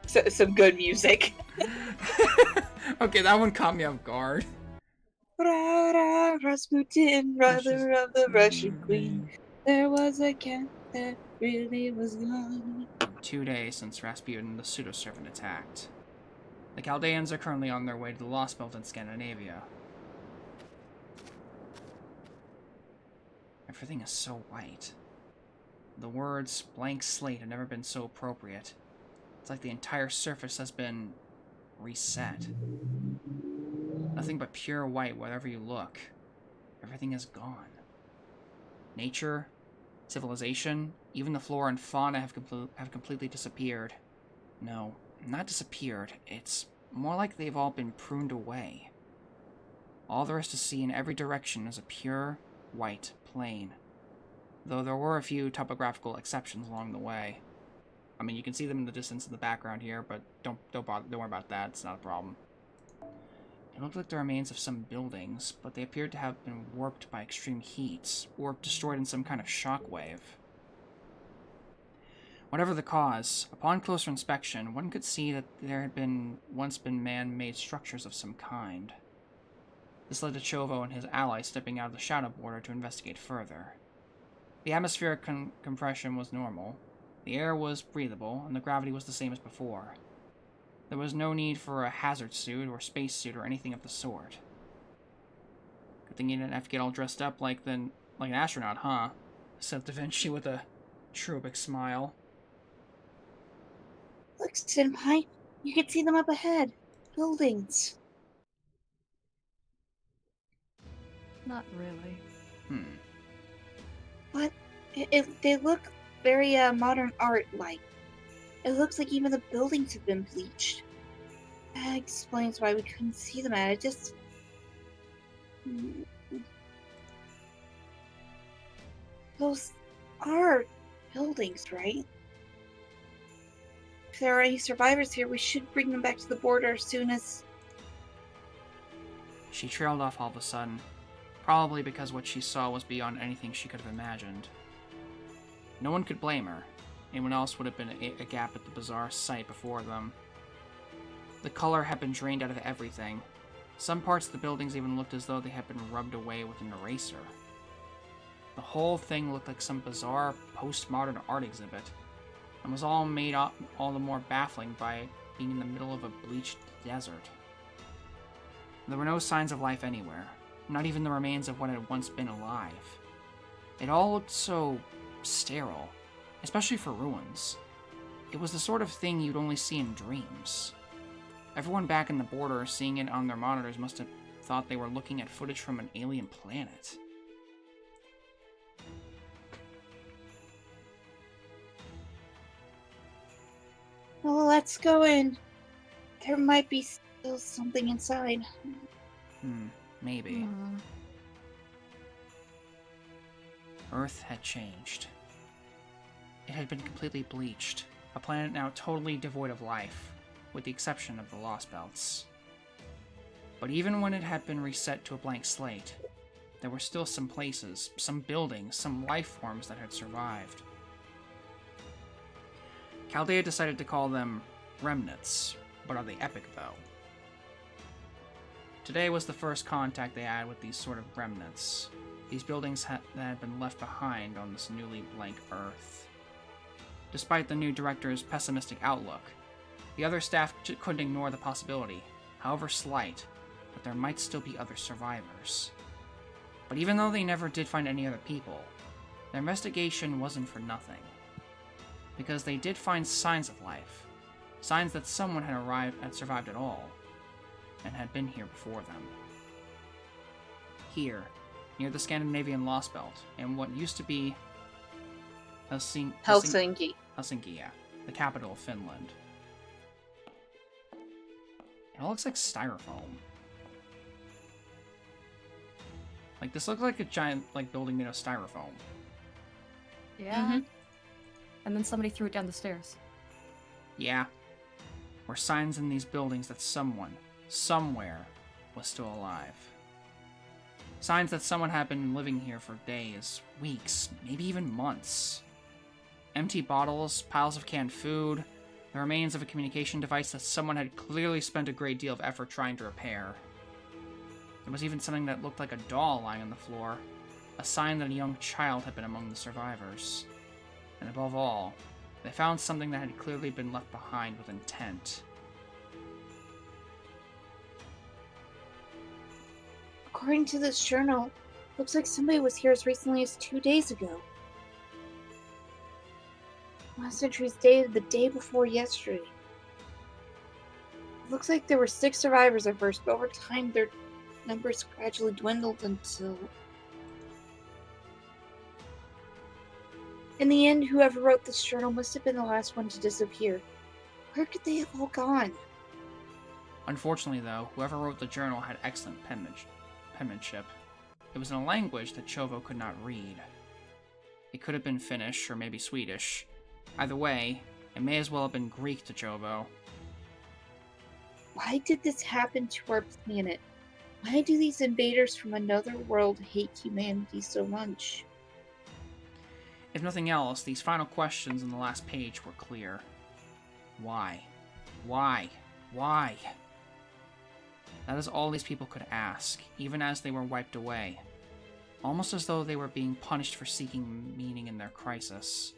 some good music. Okay, that one caught me off guard. Rasputin, brother of the Russian queen. There was a cat that really was gone. 2 days since Rasputin the pseudo-servant attacked. The Chaldeans are currently on their way to the Lostbelt in Scandinavia. Everything is so white. The words blank slate have never been so appropriate. It's like the entire surface has been reset. Nothing but pure white wherever you look. Everything is gone. Nature, civilization, even the flora and fauna have completely disappeared. No, not disappeared. It's more like they've all been pruned away. All there is to see in every direction is a pure, white plain. Though there were a few topographical exceptions along the way. I mean, you can see them in the distance in the background here, but don't worry about that. It's not a problem. It looked like the remains of some buildings, but they appeared to have been warped by extreme heat, or destroyed in some kind of shockwave. Whatever the cause, upon closer inspection, one could see that there had once been man-made structures of some kind. This led to Chovo and his allies stepping out of the shadow border to investigate further. The atmospheric compression was normal, the air was breathable, and the gravity was the same as before. There was no need for a hazard suit or spacesuit or anything of the sort. Good thing you didn't have to get all dressed up like an astronaut, huh? Said Da Vinci with a cherubic smile. Look, Senpai, you can see them up ahead. Buildings. Not really. But they look very modern art-like. It looks like even the buildings have been bleached. That explains why we couldn't see them at it. Just... Those are buildings, right? If there are any survivors here, we should bring them back to the border as soon as... She trailed off all of a sudden, probably because what she saw was beyond anything she could have imagined. No one could blame her. Anyone else would have been a gap at the bizarre sight before them. The color had been drained out of everything. Some parts of the buildings even looked as though they had been rubbed away with an eraser. The whole thing looked like some bizarre postmodern art exhibit, and was all made up all the more baffling by being in the middle of a bleached desert. There were no signs of life anywhere, not even the remains of what had once been alive. It all looked so sterile, especially for ruins. It was the sort of thing you'd only see in dreams. Everyone back in the border, seeing it on their monitors, must have thought they were looking at footage from an alien planet. Well, let's go in. There might be still something inside. Maybe. Hmm. Earth had changed. It had been completely bleached, a planet now totally devoid of life, with the exception of the Lostbelts. But even when it had been reset to a blank slate, there were still some places, some buildings, some life forms that had survived. Chaldea decided to call them remnants, but are they epic though? Today was the first contact they had with these sort of remnants, these buildings that had been left behind on this newly blank Earth. Despite the new director's pessimistic outlook, the other staff couldn't ignore the possibility, however slight, that there might still be other survivors. But even though they never did find any other people, their investigation wasn't for nothing. Because they did find signs of life, signs that someone had survived at all, and had been here before them. Here, near the Scandinavian Lostbelt, and what used to be Helsinki. Helsinki, yeah, the capital of Finland. It all looks like styrofoam. Like, this looked like a giant, building made of styrofoam. Yeah. Mhm. And then somebody threw it down the stairs. Yeah. Were signs in these buildings that someone, somewhere, was still alive. Signs that someone had been living here for days, weeks, maybe even months. Empty bottles, piles of canned food, the remains of a communication device that someone had clearly spent a great deal of effort trying to repair. There was even something that looked like a doll lying on the floor, a sign that a young child had been among the survivors. And above all, they found something that had clearly been left behind with intent. According to this journal, looks like somebody was here as recently as 2 days ago. Last entry's dated the day before yesterday. It looks like there were 6 survivors at first, but over time their numbers gradually dwindled until... In the end, whoever wrote this journal must have been the last one to disappear. Where could they have all gone? Unfortunately, though, whoever wrote the journal had excellent penmanship. It was in a language that Chovo could not read. It could have been Finnish or maybe Swedish. Either way, it may as well have been Greek to Chovo. Why did this happen to our planet? Why do these invaders from another world hate humanity so much? If nothing else, these final questions in the last page were clear. Why? Why? Why? That is all these people could ask, even as they were wiped away. Almost as though they were being punished for seeking meaning in their crisis.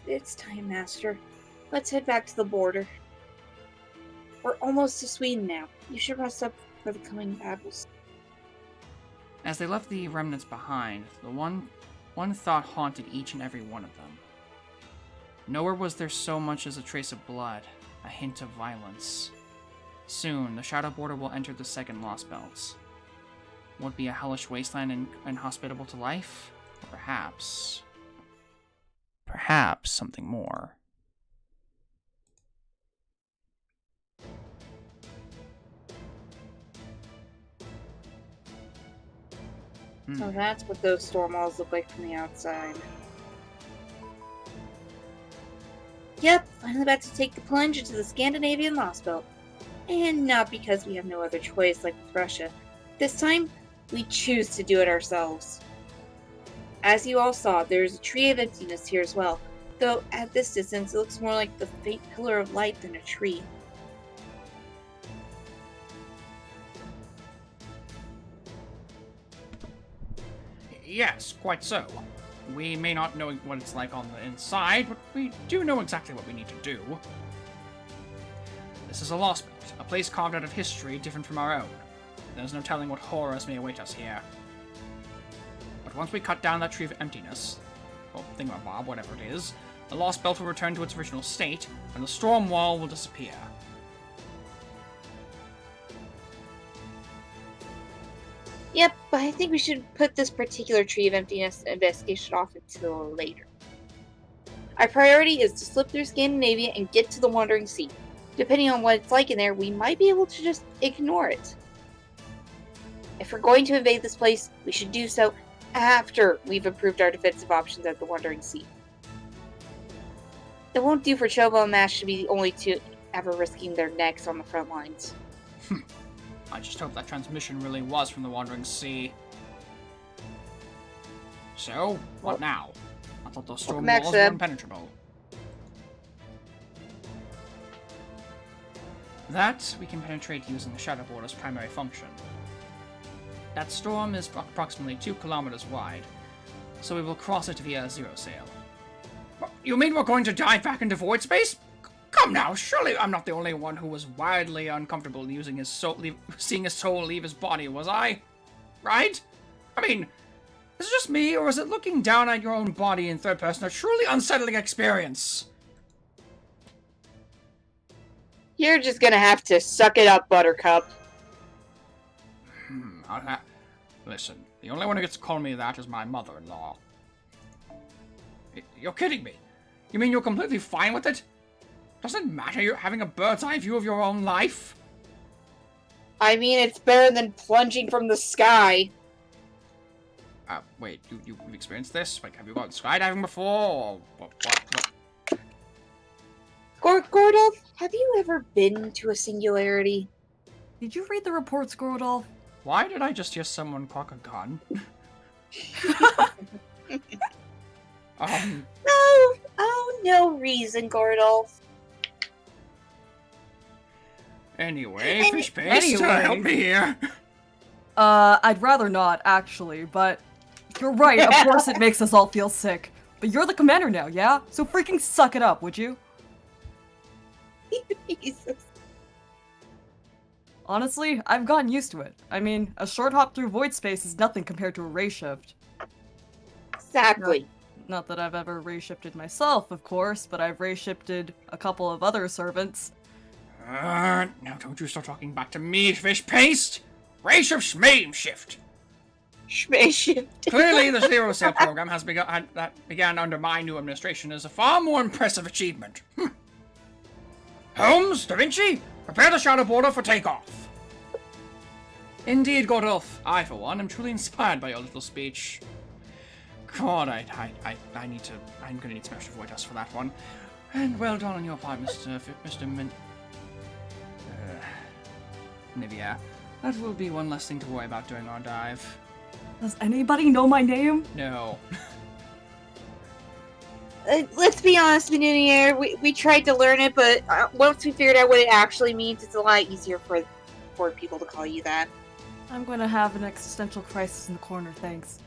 It's time, Master. Let's head back to the border. We're almost to Sweden now. You should rest up for the coming battles. As they left the remnants behind, the one thought haunted each and every one of them. Nowhere was there so much as a trace of blood, a hint of violence. Soon, the Shadow Border will enter the second Lostbelt. Will it be a hellish wasteland and inhospitable to life? Or perhaps something more. So that's what those storm walls look like from the outside. Yep, finally about to take the plunge into the Scandinavian Lostbelt. And not because we have no other choice like with Russia. This time, we choose to do it ourselves. As you all saw, there's a tree of emptiness here as well, though at this distance it looks more like the faint pillar of light than a tree. Yes, quite so. We may not know what it's like on the inside, but we do know exactly what we need to do. This is a Lostbelt, a place carved out of history different from our own. There's no telling what horrors may await us here. But once we cut down that tree of emptiness, or thingamabob, whatever it is, the Lostbelt will return to its original state, and the storm wall will disappear. Yep, but I think we should put this particular tree of emptiness investigation off until later. Our priority is to slip through Scandinavia and get to the Wandering Sea. Depending on what it's like in there, we might be able to just ignore it. If we're going to invade this place, we should do so after we've improved our defensive options at the Wandering Sea. It won't do for Chobo and Mash to be the only two ever risking their necks on the front lines. I just hope that transmission really was from the Wandering Sea. So, what now? I thought those storm walls were impenetrable. That we can penetrate using the Shadow Border's primary function. That storm is approximately 2 kilometers wide, so we will cross it via a zero sail. You mean we're going to dive back into void space? Come now, surely I'm not the only one who was wildly uncomfortable using his soul, seeing his soul leave his body, was I? Right? I mean, is it just me, or is it looking down at your own body in third person a truly unsettling experience? You're just gonna have to suck it up, Buttercup. Listen, the only one who gets to call me that is my mother-in-law. You're kidding me. You mean you're completely fine with it? Doesn't it matter you're having a bird's eye view of your own life? I mean, it's better than plunging from the sky. Wait, you've experienced this? Like, have you gone skydiving before, or what? Gordolf, have you ever been to a singularity? Did you read the reports, Gordolf? Why did I just hear someone cock a gun? No reason, Gordolf. Anyway, fish paste, help me here. I'd rather not, actually, but you're right, of course it makes us all feel sick. But you're the commander now, yeah? So freaking suck it up, would you? Jesus. Honestly, I've gotten used to it. I mean, a short hop through void space is nothing compared to a ray shift. Exactly. Not that I've ever ray shifted myself, of course, but I've ray shifted a couple of other servants. Now don't you start talking back to me, fish paste! Ray shift, schmame shift! Shift. Clearly, the Zero Sail program that began under my new administration is a far more impressive achievement. Holmes, Da Vinci, prepare the Shadow Border for takeoff. Indeed, Gordolf. I, for one, am truly inspired by your little speech. God, I'm gonna need Smash Void Dust for that one. And well done on your part, Mr. Nivea. That will be one less thing to worry about during our dive. Does anybody know my name? No. Let's be honest, Minunier, we tried to learn it, but once we figured out what it actually means, it's a lot easier for people to call you that. I'm gonna have an existential crisis in the corner, thanks.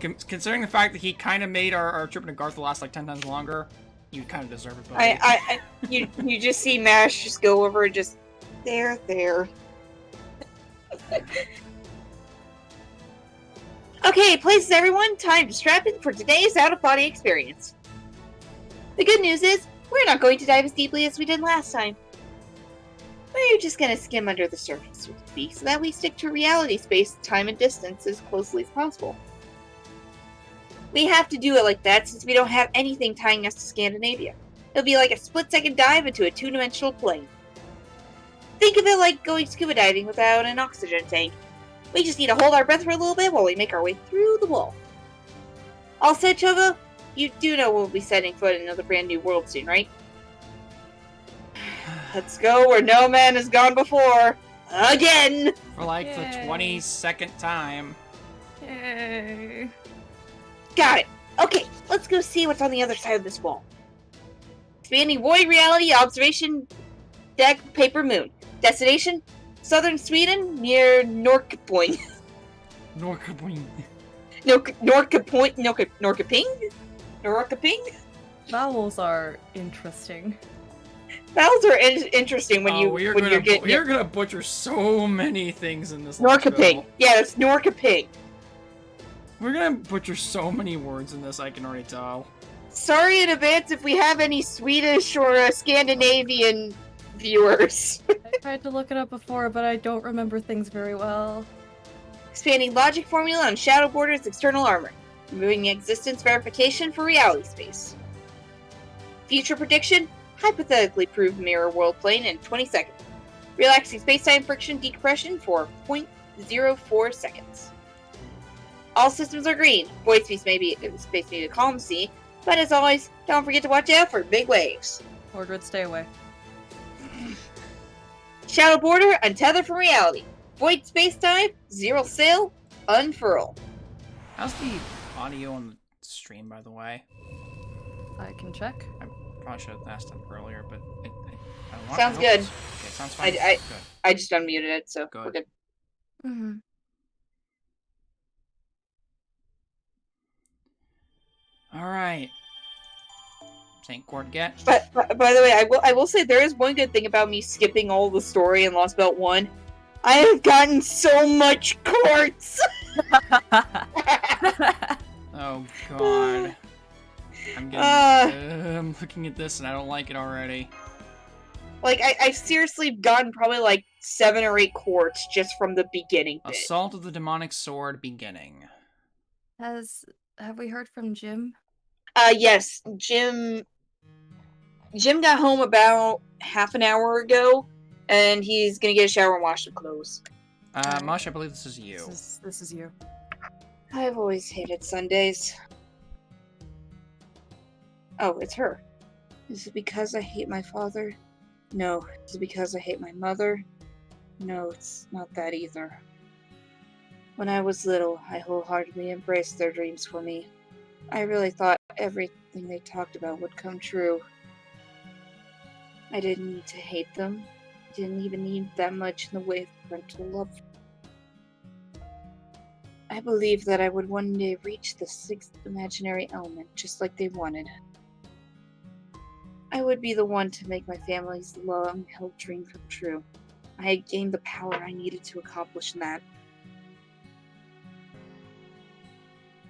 Considering the fact that he kind of made our trip to Garth last like 10 times longer, you kind of deserve it, buddy. You just see Mash just go over and just, there. Okay, places everyone, time to strap in for today's out-of-body experience. The good news is, we're not going to dive as deeply as we did last time. We're just gonna skim under the surface, so to speak, so that we stick to reality space, time, and distance as closely as possible. We have to do it like that since we don't have anything tying us to Scandinavia. It'll be like a split-second dive into a two-dimensional plane. Think of it like going scuba diving without an oxygen tank. We just need to hold our breath for a little bit while we make our way through the wall. All said, Chogo? You do know we'll be setting foot in another brand new world soon, right? Let's go where no man has gone before. Again! For like the 22nd time. Yay. Got it. Okay, let's go see what's on the other side of this wall. Expanding void reality observation deck paper moon. Destination: southern Sweden near Norrköping. Norrköping. Norrköping? Vowels are interesting. Vowels are interesting when you're gonna butcher so many things in this. Norrköping. Yeah, it's Norrköping. We're gonna butcher so many words in this. I can already tell. Sorry in advance if we have any Swedish or Scandinavian viewers. I tried to look it up before, but I don't remember things very well. Expanding logic formula on Shadow Border's external armor. Removing existence verification for reality space. Future prediction: hypothetically proved mirror world plane in 20 seconds. Relaxing space-time friction decompression for 0.04 seconds. All systems are green. Void space may be a calm sea, but as always, don't forget to watch out for big waves. Mordred, stay away. Shadow Border, untethered from reality. Void space-time, zero sail, unfurl. How's the audio on the stream, by the way? I can check. I probably should have asked them earlier, but Sounds good. Okay, sounds fine. I just unmuted it, so Good. we're good. Mm-hmm. All right. Saint Court get. But by the way, I will say there is one good thing about me skipping all the story in Lostbelt 1. I have gotten so much quartz. Oh god. I'm looking at this and I don't like it already. Like I've seriously gotten probably like 7 or 8 quartz just from the beginning bit. Assault of the Demonic Sword beginning. Have we heard from Jim? Yes, Jim got home about half an hour ago, and he's gonna get a shower and wash some clothes. Mosh, I believe this is you. This is you. I've always hated Sundays. Oh, it's her. Is it because I hate my father? No. Is it because I hate my mother? No, it's not that either. When I was little, I wholeheartedly embraced their dreams for me. I really thought everything they talked about would come true. I didn't need to hate them. Didn't even need that much in the way of parental love. I believed that I would one day reach the 6th imaginary element, just like they wanted. I would be the one to make my family's long-held dream come true. I had gained the power I needed to accomplish that.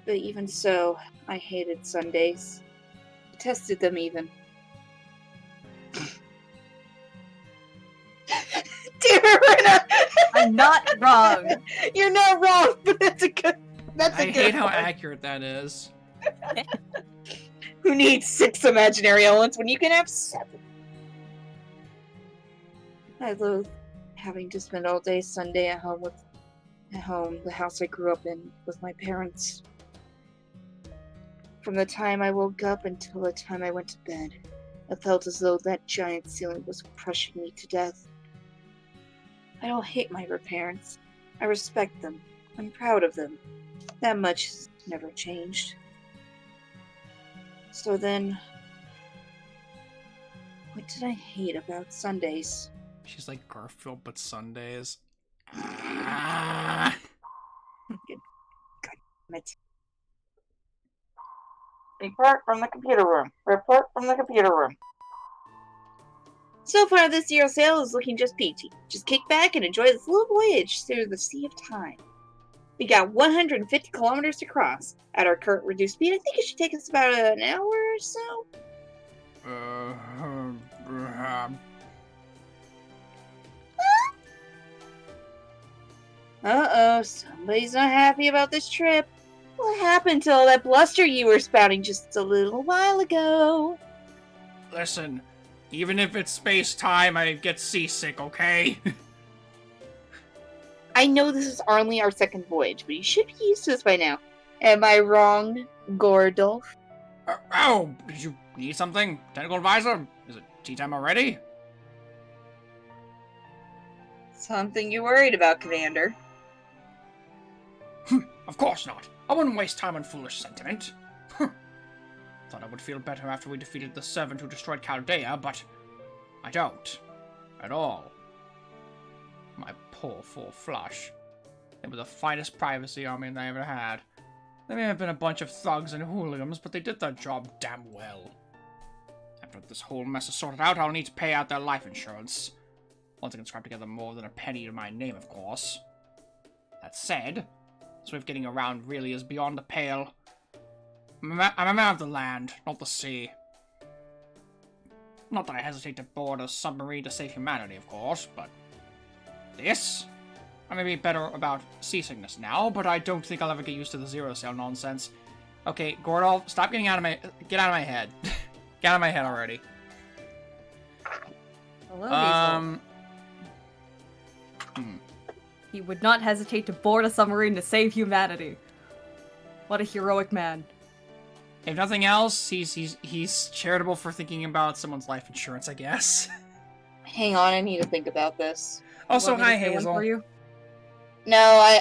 But even so, I hated Sundays. Detested them even. Damn it, Rena! I'm not wrong. You're not wrong, but that's a good. I hate how accurate that is. Who needs 6 imaginary elements when you can have 7? I loathe having to spend all day Sunday at home, the house I grew up in, with my parents. From the time I woke up until the time I went to bed, I felt as though that giant ceiling was crushing me to death. I don't hate my parents. I respect them. I'm proud of them. That much has never changed. So then, what did I hate about Sundays? She's like Garfield, but Sundays. Ah. God damn it. Report from the computer room. Report from the computer room. So far, this Zero Sail is looking just peachy. Just kick back and enjoy this little voyage through the Sea of Time. We got 150 kilometers to cross. At our current reduced speed, I think it should take us about an hour or so. Uh-oh, somebody's not happy about this trip. What happened to all that bluster you were spouting just a little while ago? Listen, even if it's space-time, I get seasick, okay? I know this is only our second voyage, but you should be used to this by now. Am I wrong, Gordolf? Oh, did you need something? Technical advisor? Is it tea time already? Something you're worried about, Commander. Of course not. I wouldn't waste time on foolish sentiment. Thought I would feel better after we defeated the servant who destroyed Chaldea, but I don't. At all. My poor full flush. They were the finest privacy army I ever had. They may have been a bunch of thugs and hooligans, but they did their job damn well. After this whole mess is sorted out, I'll need to pay out their life insurance. Once I can scrap together more than a penny to my name, of course. That said, this way of getting around really is beyond the pale. I'm a man of the land, not the sea. Not that I hesitate to board a submarine to save humanity, of course, but... this? I may be better about seasickness now, but I don't think I'll ever get used to the zero sail nonsense. Okay, Gordolf, stop getting out of my... get out of my head. Get out of my head already. Hello, Diesel. He would not hesitate to board a submarine to save humanity. What a heroic man. If nothing else, he's charitable for thinking about someone's life insurance, I guess. Hang on, I need to think about this. Also, Want me hi to say one Hazel. for you? No,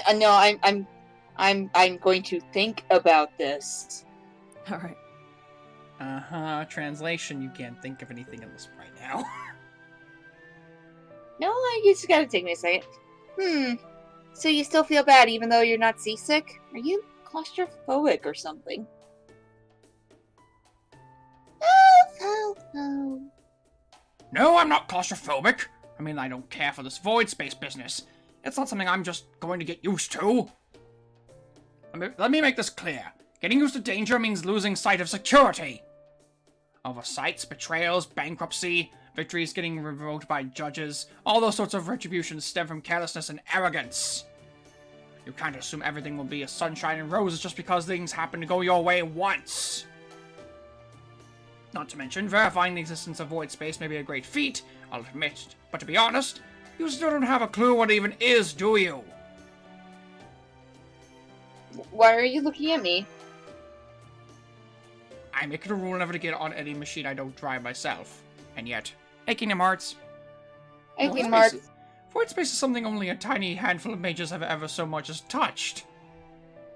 I'm going to think about this. All right. Translation, you can't think of anything in this right now. No, I just gotta take me a second. So you still feel bad even though you're not seasick? Are you claustrophobic or something? Oh. No, I'm not claustrophobic. I mean, I don't care for this void space business. It's not something I'm just going to get used to. Let me make this clear. Getting used to danger means losing sight of security. Oversights, betrayals, bankruptcy, victories getting revoked by judges, all those sorts of retributions stem from carelessness and arrogance. You can't assume everything will be a sunshine and roses just because things happen to go your way once. Not to mention, verifying the existence of void space may be a great feat, I'll admit, but to be honest, you still don't have a clue what it even is, do you? Why are you looking at me? I make it a rule never to get on any machine I don't drive myself. And yet, hey Kingdom Hearts. Void space is something only a tiny handful of mages have ever so much as touched.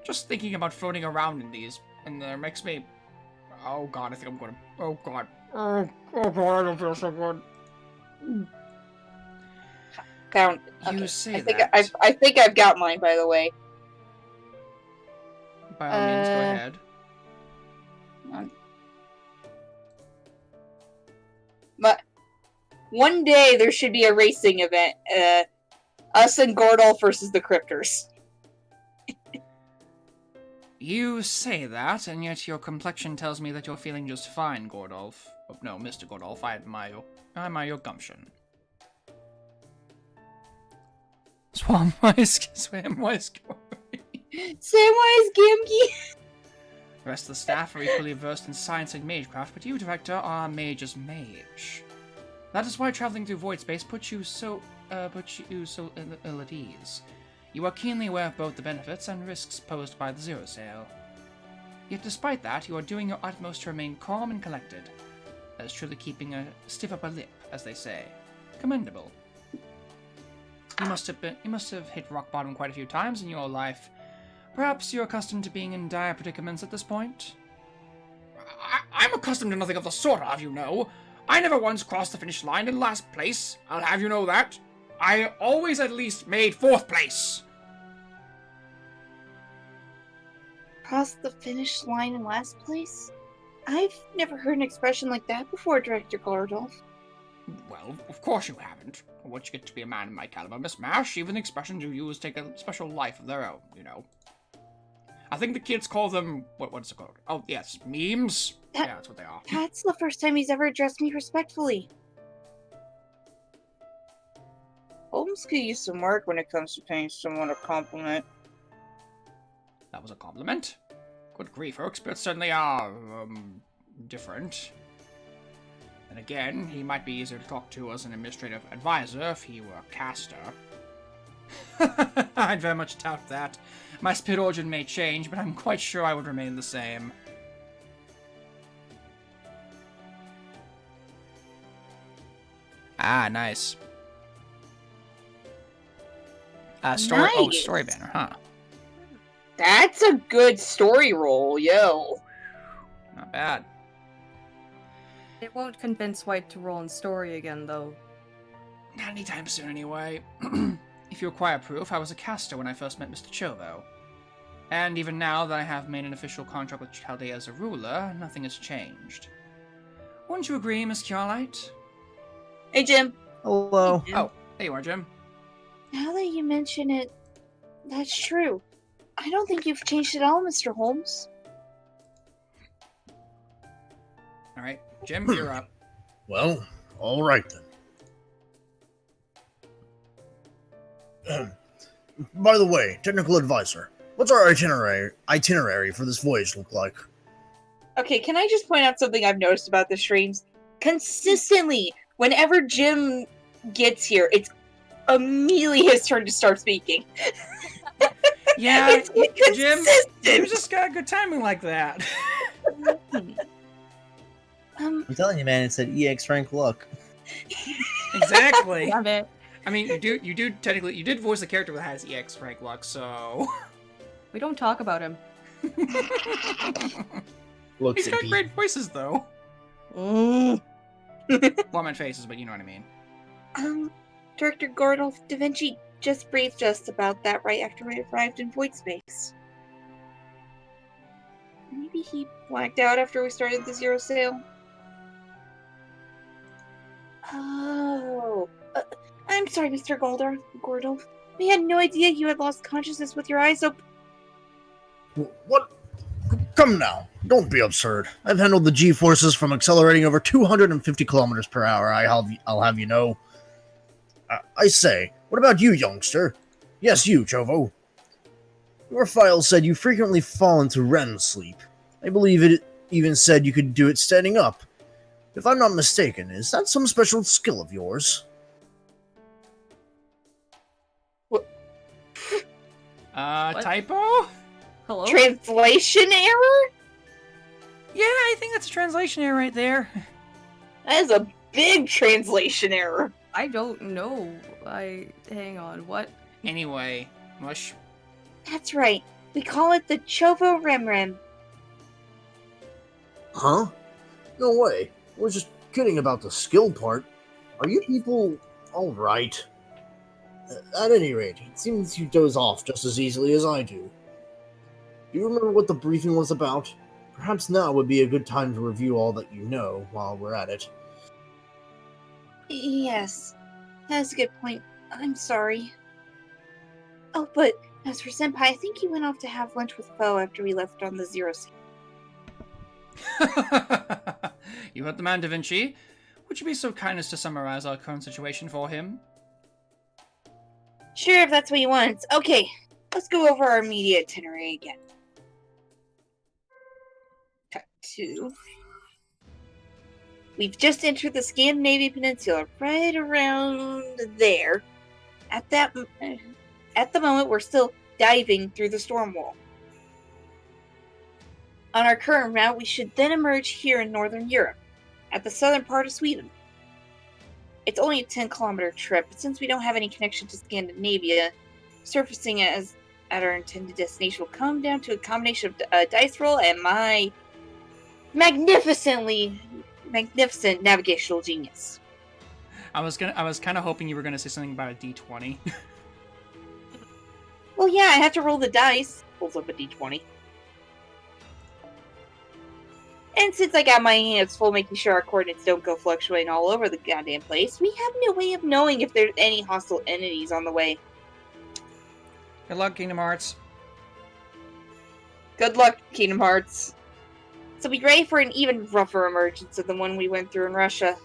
Just thinking about floating around in there makes me... oh god, I think I'm gonna... oh god. Oh god, I don't feel so good. Found. You Okay. say I think I've got mine, by the way. By all means, go ahead. But one day there should be a racing event. Us and Gordolf versus the Cryptors. You say that, and yet your complexion tells me that you're feeling just fine, Gordolf. Oh, no, Mr. Gordolf, I admire your gumption. Samwise Gamgee. The rest of the staff are equally versed in science and magecraft, but you, Director, are mage's mage. That is why traveling through void space puts you so ill at ease. You are keenly aware of both the benefits and risks posed by the zero sail. Yet despite that, you are doing your utmost to remain calm and collected. That is truly keeping a stiff upper lip, as they say. Commendable. You must have hit rock bottom quite a few times in your life. Perhaps you're accustomed to being in dire predicaments at this point? I'm accustomed to nothing of the sort, I'll have you know. I never once crossed the finish line in last place, I'll have you know that. I always at least made 4th place. Crossed the finish line in last place? I've never heard an expression like that before, Director Gordolf. Well, of course you haven't. Once you get to be a man of my caliber, Miss Mash, even the expressions you use take a special life of their own, you know. I think the kids call them... what's it called? Oh, yes, memes? Yeah, that's what they are. That's the first time he's ever addressed me respectfully. Holmes could use some work when it comes to paying someone a compliment. That was a compliment? Good grief, her experts certainly are, different. And again, he might be easier to talk to as an administrative advisor if he were a caster. I'd very much doubt that. My spirit origin may change, but I'm quite sure I would remain the same. Ah, nice. Story Nice. story banner, huh? That's a good story roll, yo. Not bad. It won't convince White to roll in story again, though. Not anytime soon, anyway. If you require proof, I was a caster when I first met Mr. Chovo. And even now that I have made an official contract with Chaldea as a ruler, nothing has changed. Wouldn't you agree, Miss Curelight? Hey, Jim. Hello. Hey, Jim. Oh, there you are, Jim. Now that you mention it, that's true. I don't think you've changed at all, Mr. Holmes. Alright, Jim, you're up. Well, all right then. By the way, technical advisor, what's our itinerary for this voyage look like? Okay, can I just point out something I've noticed about the streams? Consistently, whenever Jim gets here, it's immediately his turn to start speaking. Yeah, It's Jim, consistent. you just got good timing like that. I'm telling you, man, it's an EX rank luck. Exactly. Love it. I mean, you do technically, you did voice a character that has EX rank luck, so. We don't talk about him. Looks He's got great voices, though. Mm. Well, I meant faces, but you know what I mean. Director Gordolf Da Vinci just briefed us about that right after we arrived in Void Space. Maybe he blacked out after we started the Zero Sale. Oh. I'm sorry, Mr. Gordolf. We had no idea you had lost consciousness with your eyes open. What? Come now, don't be absurd. I've handled the G-forces from accelerating over 250 kilometers per hour, I'll have you know. I say, what about you, youngster? Yes, you, Chovo. Your file said you frequently fall into REM sleep. I believe it even said you could do it standing up. If I'm not mistaken, is that some special skill of yours? What? Typo? Hello? Translation error? Yeah, I think that's a translation error right there. That is a big translation error. I don't know. Hang on, what? Anyway, Mush. That's right. We call it the Chovo Remrem. Huh? No way. I was just kidding about the skill part. Are you people alright? At any rate, it seems you doze off just as easily as I do. Do you remember what the briefing was about? Perhaps now would be a good time to review all that you know while we're at it. Yes, that's a good point. I'm sorry. Oh, but as for Senpai, I think he went off to have lunch with Fo after we left on the Zero Sale. You heard the man, Da Vinci. Would you be so kind as to summarize our current situation for him? Sure, if that's what you want. Okay, let's go over our immediate itinerary again. Cut to... We've just entered the Scandinavian Peninsula, right around there. At the moment, we're still diving through the storm wall. On our current route, we should then emerge here in Northern Europe, at the southern part of Sweden. It's only a 10-kilometer trip, but since we don't have any connection to Scandinavia, surfacing at our intended destination will come down to a combination of a dice roll and my magnificent navigational genius. I was kind of hoping you were gonna say something about a D20. Well, yeah, I have to roll the dice. Pulls up a d20. And since I got my hands full making sure our coordinates don't go fluctuating all over the goddamn place, we have no way of knowing if there's any hostile entities on the way. Good luck, Kingdom Hearts. Good luck, Kingdom Hearts. So be ready for an even rougher emergence than the one we went through in Russia.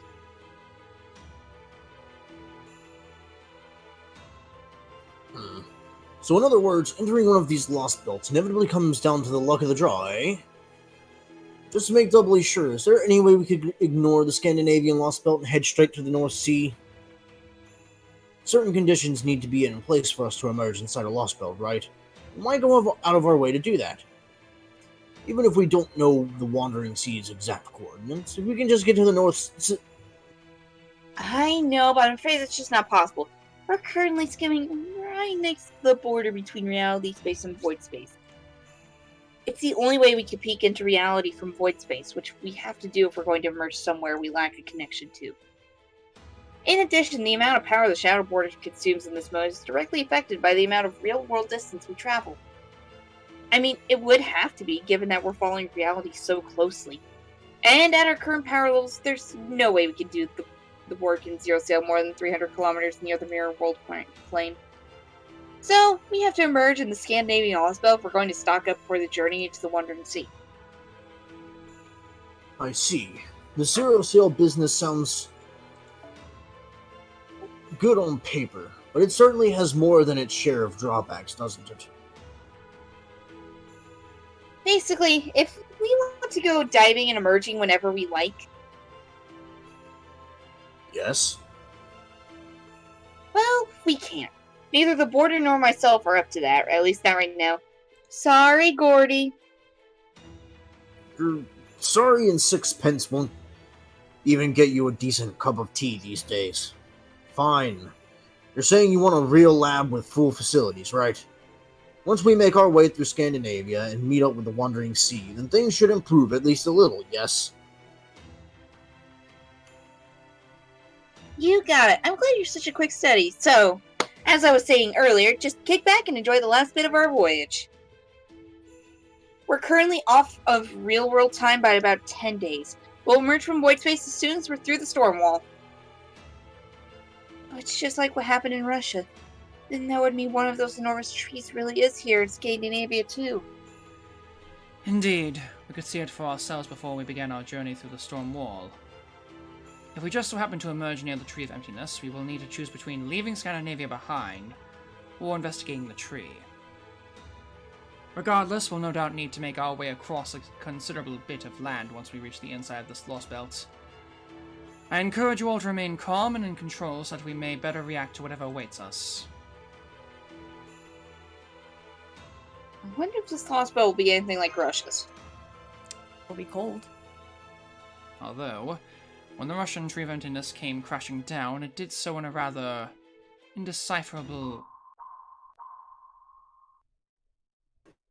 So in other words, entering one of these lost belts inevitably comes down to the luck of the draw, eh? Just to make doubly sure, is there any way we could ignore the Scandinavian Lost Belt and head straight to the North Sea? Certain conditions need to be in place for us to emerge inside a Lost Belt, right? Why go out of our way to do that? Even if we don't know the Wandering Sea's exact coordinates, if we can just get to the North Sea... I know, but I'm afraid it's just not possible. We're currently skimming right next to the border between reality space and void space. It's the only way we can peek into reality from void space, which we have to do if we're going to emerge somewhere we lack a connection to. In addition, the amount of power the Shadow Border consumes in this mode is directly affected by the amount of real-world distance we travel. I mean, it would have to be, given that we're following reality so closely. And at our current power levels, there's no way we can do the work in Zero Sail more than 300 kilometers near the mirror world plane. So, we have to emerge in the Scandinavian Lostbelt if we're going to stock up for the journey into the Wandering Sea. I see. The Zero Sail business sounds good on paper, but it certainly has more than its share of drawbacks, doesn't it? Basically, if we want to go diving and emerging whenever we like, Yes. well, we can't. Neither the border nor myself are up to that, or at least not right now. Sorry, Gordy. Sorry and sixpence won't even get you a decent cup of tea these days. Fine. You're saying you want a real lab with full facilities, right? Once we make our way through Scandinavia and meet up with the Wandering Sea, then things should improve at least a little, yes? You got it. I'm glad you're such a quick study. So, as I was saying earlier, just kick back and enjoy the last bit of our voyage. We're currently off of real-world time by about 10 days. We'll emerge from void space as soon as we're through the storm wall. Oh, it's just like what happened in Russia. Then that would mean one of those enormous trees really is here in Scandinavia too. Indeed, we could see it for ourselves before we began our journey through the storm wall. If we just so happen to emerge near the Tree of Emptiness, we will need to choose between leaving Scandinavia behind or investigating the tree. Regardless, we'll no doubt need to make our way across a considerable bit of land once we reach the inside of this Lostbelt. I encourage you all to remain calm and in control so that we may better react to whatever awaits us. I wonder if this Lostbelt will be anything like Russia's. It'll be cold. Although, when the Russian Tree of Emptiness came crashing down, it did so in a rather indecipherable...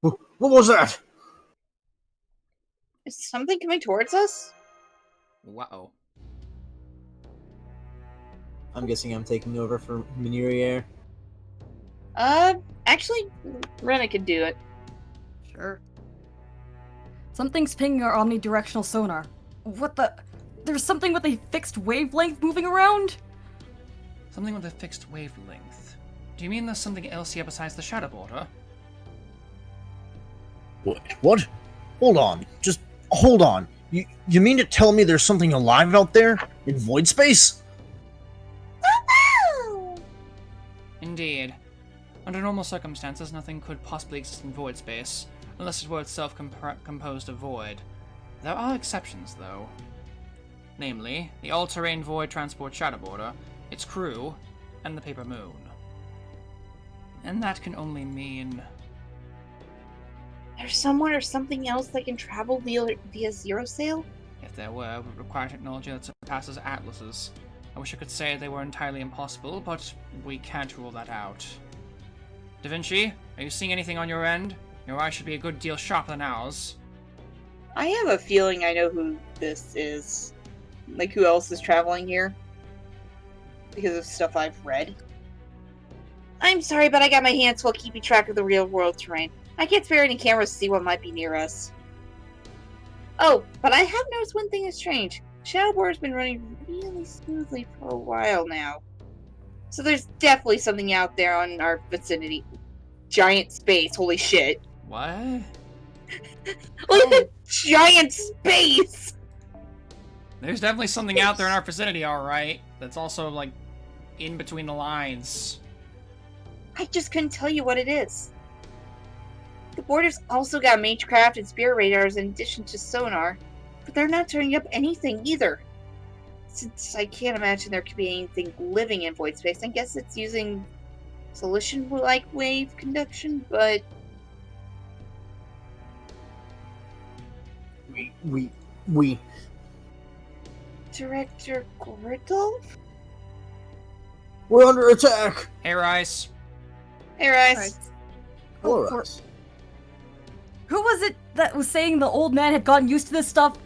What was that? Is something coming towards us? Wow. I'm guessing I'm taking over for Minurier. Actually, Rena could do it. Sure. Something's pinging our omnidirectional sonar. What the? There's something with a fixed wavelength moving around? Something with a fixed wavelength. Do you mean there's something else here besides the shadow border? What? Hold on. Just hold on. You mean to tell me there's something alive out there? In void space? Indeed. Under normal circumstances, nothing could possibly exist in void space, unless it were itself composed of void. There are exceptions, though. Namely, the all-terrain void transport shadow border, its crew, and the paper moon. And that can only mean... There's someone or something else that can travel via Zero Sail? If there were, it would require technology that surpasses Atlas's. I wish I could say they were entirely impossible, but we can't rule that out. Da Vinci, are you seeing anything on your end? Your eyes should be a good deal sharper than ours. I have a feeling I know who this is. Like, who else is traveling here? Because of stuff I've read. I'm sorry, but I got my hands full keeping track of the real-world terrain. I can't spare any cameras to see what might be near us. Oh, but I have noticed one thing is strange. Shadowboard's been running really smoothly for a while now. So there's definitely something out there on our vicinity. Giant space, holy shit. What? Look at the giant space! There's definitely something out there in our vicinity, alright. That's also, like, in between the lines. I just couldn't tell you what it is. The border's also got Magecraft and Spirit radars in addition to sonar, but they're not turning up anything either. Since I can't imagine there could be anything living in void space, I guess it's using solution-like wave conduction, but... We... Director Gordolf? We're under attack! Hey, Rice. Hey, Rice. Hello, for- Rice. Who was it that was saying the old man had gotten used to this stuff?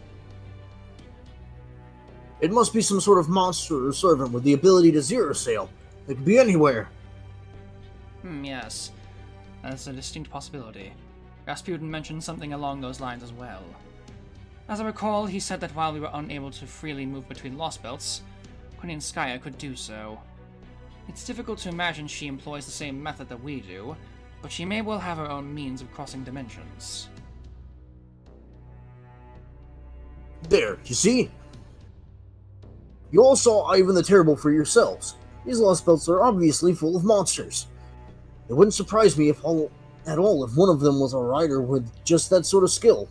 It must be some sort of monster or servant with the ability to zero sail. It could be anywhere. Yes. That's a distinct possibility. Rasputin mentioned something along those lines as well. As I recall, he said that while we were unable to freely move between Lostbelts, Koninskaya could do so. It's difficult to imagine she employs the same method that we do, but she may well have her own means of crossing dimensions. There, you see? You all saw Ivan the Terrible for yourselves. These Lostbelts are obviously full of monsters. It wouldn't surprise me if one of them was a rider with just that sort of skill.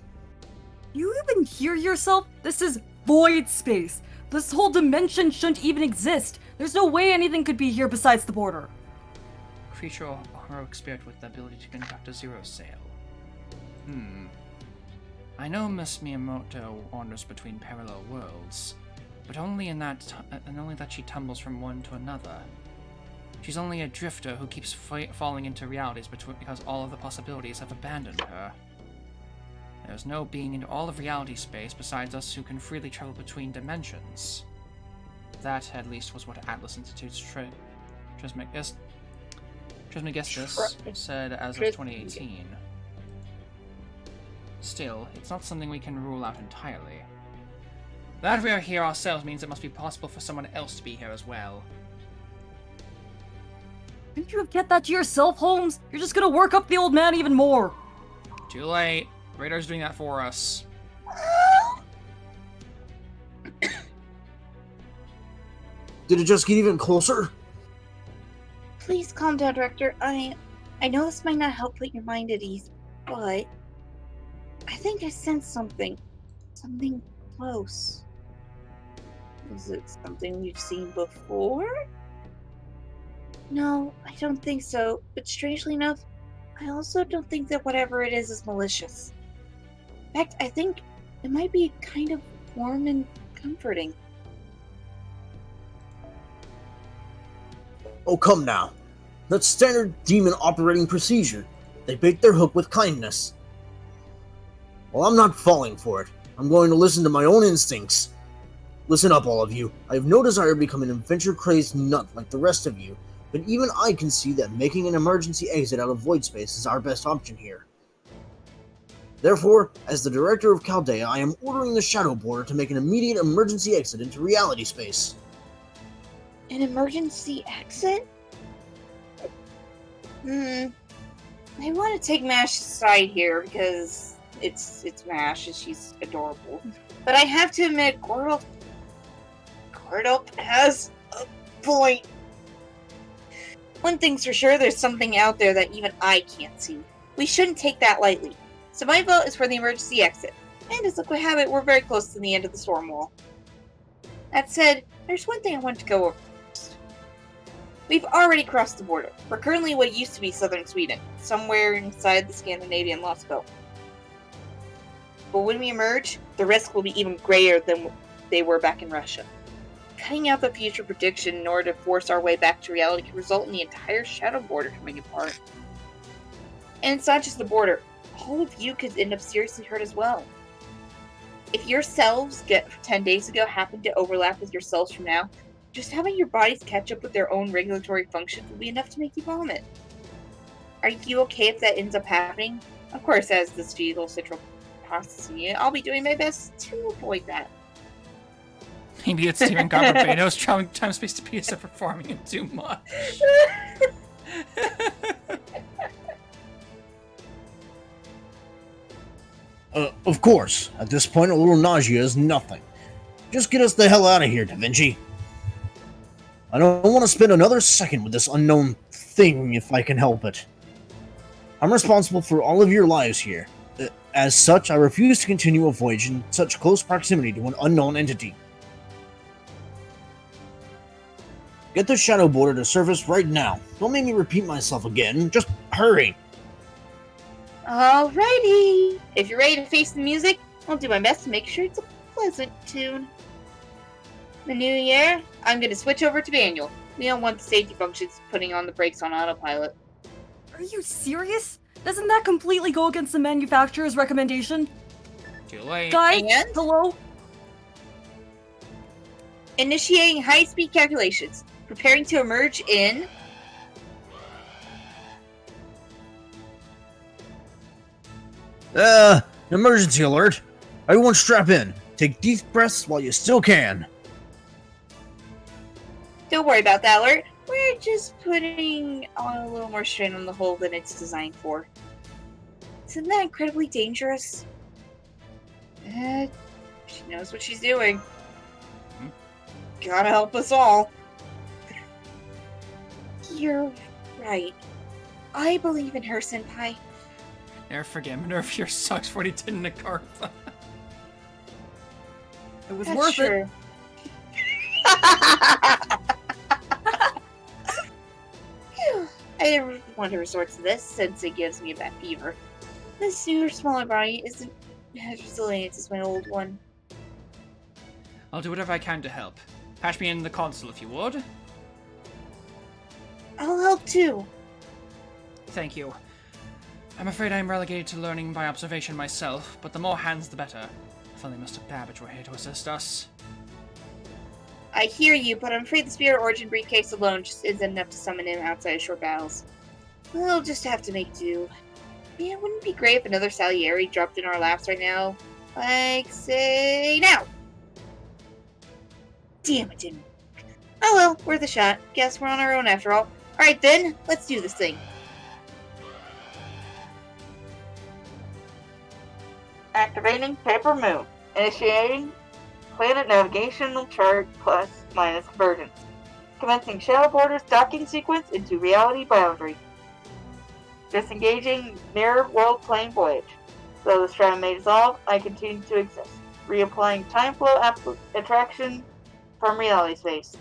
You even hear yourself? This is void space. This whole dimension shouldn't even exist. There's no way anything could be here besides the border. Creature or heroic spirit with the ability to conduct a zero sail. I know Miss Miyamoto wanders between parallel worlds, but only that she tumbles from one to another. She's only a drifter who keeps falling into realities because all of the possibilities have abandoned her. There's no being in all of reality space besides us who can freely travel between dimensions. That, at least, was what Atlas Institute's Trismegistus said as of 2018. Still, it's not something we can rule out entirely. That we are here ourselves means it must be possible for someone else to be here as well. Didn't you get that to yourself, Holmes? You're just gonna work up the old man even more. Too late. Radar's doing that for us. Did it just get even closer? Please calm down, Director. I know this might not help put your mind at ease, but I think I sense something. Something close. Is it something we've seen before? No, I don't think so. But strangely enough, I also don't think that whatever it is malicious. In fact, I think it might be kind of warm and comforting. Oh, come now. That's standard demon operating procedure. They bait their hook with kindness. Well, I'm not falling for it. I'm going to listen to my own instincts. Listen up, all of you. I have no desire to become an adventure-crazed nut like the rest of you, but even I can see that making an emergency exit out of void space is our best option here. Therefore, as the director of Chaldea, I am ordering the Shadow Border to make an immediate emergency exit into reality space. An emergency exit? I want to take Mash's side here because it's Mash and she's adorable. But I have to admit, Gordo has a point. One thing's for sure, there's something out there that even I can't see. We shouldn't take that lightly. So my vote is for the emergency exit. And as luck would have it, we're very close to the end of the storm wall. That said, there's one thing I want to go over first. We've already crossed the border. We're currently what used to be southern Sweden, somewhere inside the Scandinavian Lostbelt. But when we emerge, the risk will be even greater than they were back in Russia. Cutting out the future prediction in order to force our way back to reality could result in the entire Shadow Border coming apart. And it's not just the border. All of you could end up seriously hurt as well. If your selves get 10 days ago happened to overlap with your selves from now, just having your bodies catch up with their own regulatory functions will be enough to make you vomit. Are you okay if that ends up happening? Of course, as this fetal central processing, I'll be doing my best to avoid that. Maybe it's Stephen Barbados traveling time space to Pisa performing it too much. Of course. At this point, a little nausea is nothing. Just get us the hell out of here, Da Vinci. I don't want to spend another second with this unknown thing if I can help it. I'm responsible for all of your lives here. As such, I refuse to continue a voyage in such close proximity to an unknown entity. Get the Shadow Border to surface right now. Don't make me repeat myself again. Just hurry. Alrighty. If you're ready to face the music, I'll do my best to make sure it's a pleasant tune. The new year, I'm going to switch over to manual. We don't want the safety functions putting on the brakes on autopilot. Are you serious? Doesn't that completely go against the manufacturer's recommendation? Too late. Guys, And? hello? Initiating high-speed calculations. Preparing to emerge in... Emergency alert. Everyone strap in. Take deep breaths while you still can. Don't worry about that alert. We're just putting on a little more strain on the hull than it's designed for. Isn't that incredibly dangerous? She knows what she's doing. Gotta help us all. You're right. I believe in her, Senpai. Never forget, Minerva sucks for what he did in Nakartha. It was That's worth it. true. I never want to resort to this since it gives me a bad fever. This newer, smaller body isn't as resilient as my old one. I'll do whatever I can to help. Patch me in the console if you would. I'll help too. Thank you. I'm afraid I'm relegated to learning by observation myself, but the more hands the better. If only Mr. Babbage were here to assist us. I hear you, but I'm afraid the Spirit Origin briefcase alone just isn't enough to summon him outside of short battles. We'll just have to make do. Yeah, wouldn't it be great if another Salieri dropped in our laps right now? Like, say, now! Damn, it didn't. Oh well, worth a shot. Guess we're on our own after all. Alright then, let's do this thing. Activating Paper Moon. Initiating Planet Navigational Chart plus minus convergence. Commencing Shadow Borders docking sequence into reality boundary. Disengaging Mirror World Plane Voyage. Though the strand may dissolve, I continue to exist. Reapplying Time Flow attraction from reality space.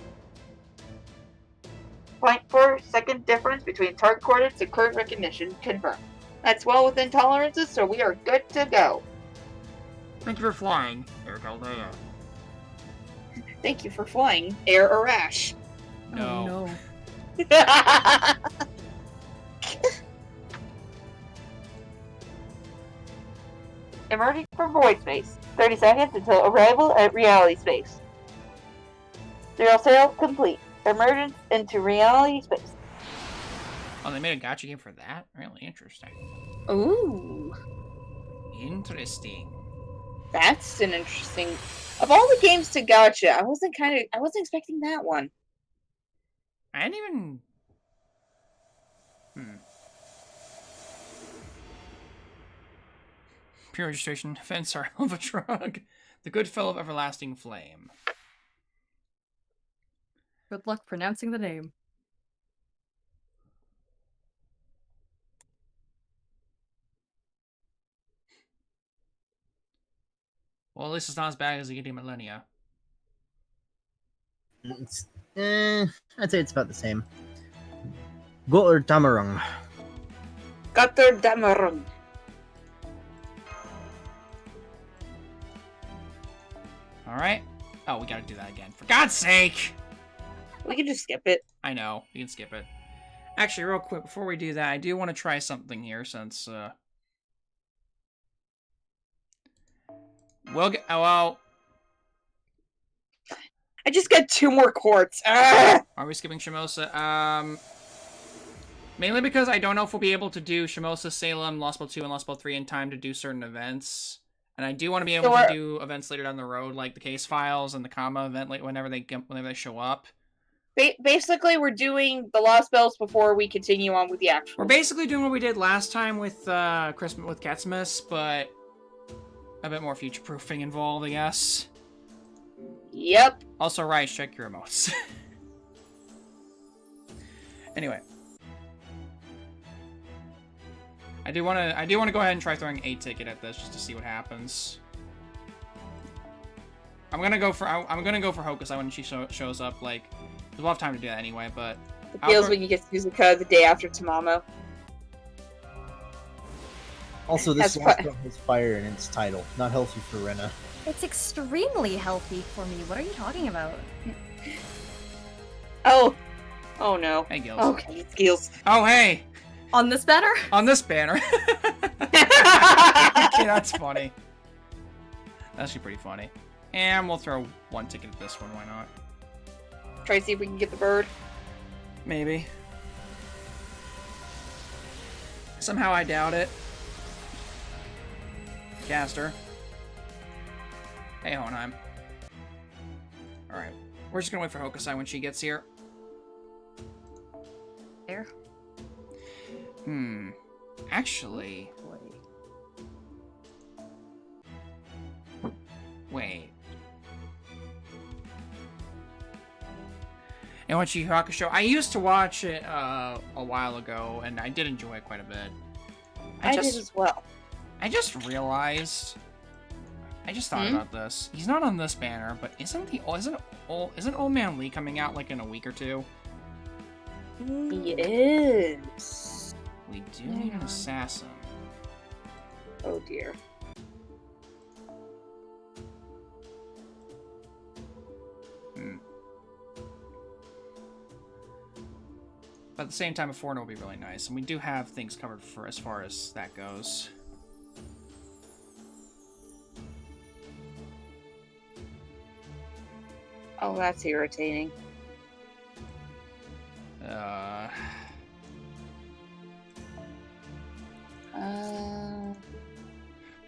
0.4 second difference between target coordinates and current recognition confirmed. That's well within tolerances, so we are good to go. Thank you for flying, Air Caldea. Thank you for flying, Air Arash. No. Oh, no. Emerging from void space. 30 seconds until arrival at reality space. Zero sail complete. Emergence into reality space. Oh, they made a gacha game for that? Really interesting. Ooh. Interesting. That's an interesting... Of all the games to gacha, I wasn't expecting that one. I didn't even... Pure registration defense are of a shrug. The good fellow of everlasting flame. Good luck pronouncing the name. Well, at least it's not as bad as the Gideon Millennia. I'd say it's about the same. Gotter Tamarung. Gutter Damarun. Alright. Oh, we gotta do that again. For God's sake! We can just skip it. I know. We can skip it. Actually, real quick, before we do that, I do want to try something here, since, we'll get... Oh, well... I just got 2 more quartz. Ah! Are we skipping Shimosa? Mainly because I don't know if we'll be able to do Shimosa, Salem, Lostbelt 2, and Lostbelt 3 in time to do certain events. And I do want to be able to do events later down the road, like the case files and the comma event, like whenever they show up. Basically, we're doing the Lostbelts before we continue on with the actual. We're basically doing what we did last time with Christmas with Katsmas, but a bit more future proofing involved, I guess. Yep. Also, Rise, check your emotes. Anyway, I do want to go ahead and try throwing a ticket at this just to see what happens. I'm gonna go for Hokusai when she shows up. Like, we'll have time to do that anyway. But It feels when you get Suzuka the day after Tamamo. Also, this That's last one has fire in its title. Not healthy for Rena. It's extremely healthy for me. What are you talking about? Oh. Oh no. Hey, Gills. Okay, it's Gills. Oh, hey! On this banner? On this banner. Okay, that's funny. That's actually pretty funny. And we'll throw one ticket at this one, why not? Try to see if we can get the bird. Maybe. Somehow I doubt it. Caster. Hey, Hohenheim. Alright. We're just gonna wait for Hokusai when she gets here. There. Actually... Wait. And when Yu Yu Hakusho, I used to watch it a while ago, and I did enjoy it quite a bit. I did as well. I just realized. I just thought about this. He's not on this banner, but isn't Old Man Lee coming out like in a week or two? He is. We do need an assassin. Oh dear. But at the same time, a foreigner will be really nice, and we do have things covered for as far as that goes. Oh, that's irritating.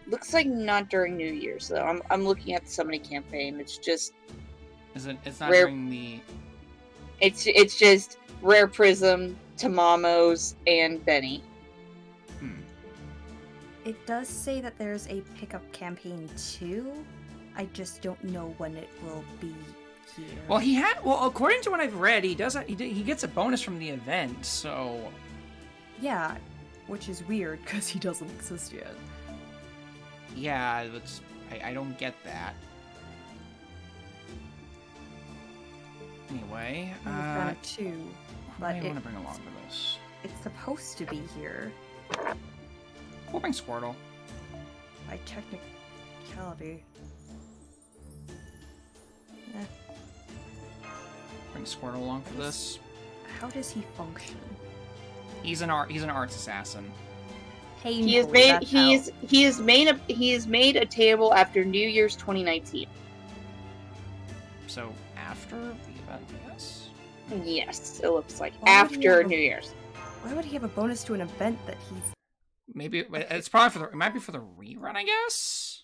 Looks like not during New Year's though. I'm looking at the summoning campaign. It's just. It's not rare, during the. It's just Rare Prism, Tamamos, and Benny. It does say that there's a pickup campaign too. I just don't know when it will be here. Well, according to what I've read, he gets a bonus from the event, so. Yeah, which is weird because he doesn't exist yet. Yeah, I don't get that. Anyway, We've done it too, but I want to bring along for this. It's supposed to be here We'll bring Squirtle. by technicality. Bring Squirtle along for this. How does he function? He's an arts assassin. He has made a table after New Year's 2019. So after the event, yes. Yes, it looks like Why would he after have a- New Year's. Why would he have a bonus to an event that he's... Maybe it's probably it might be for the rerun, I guess.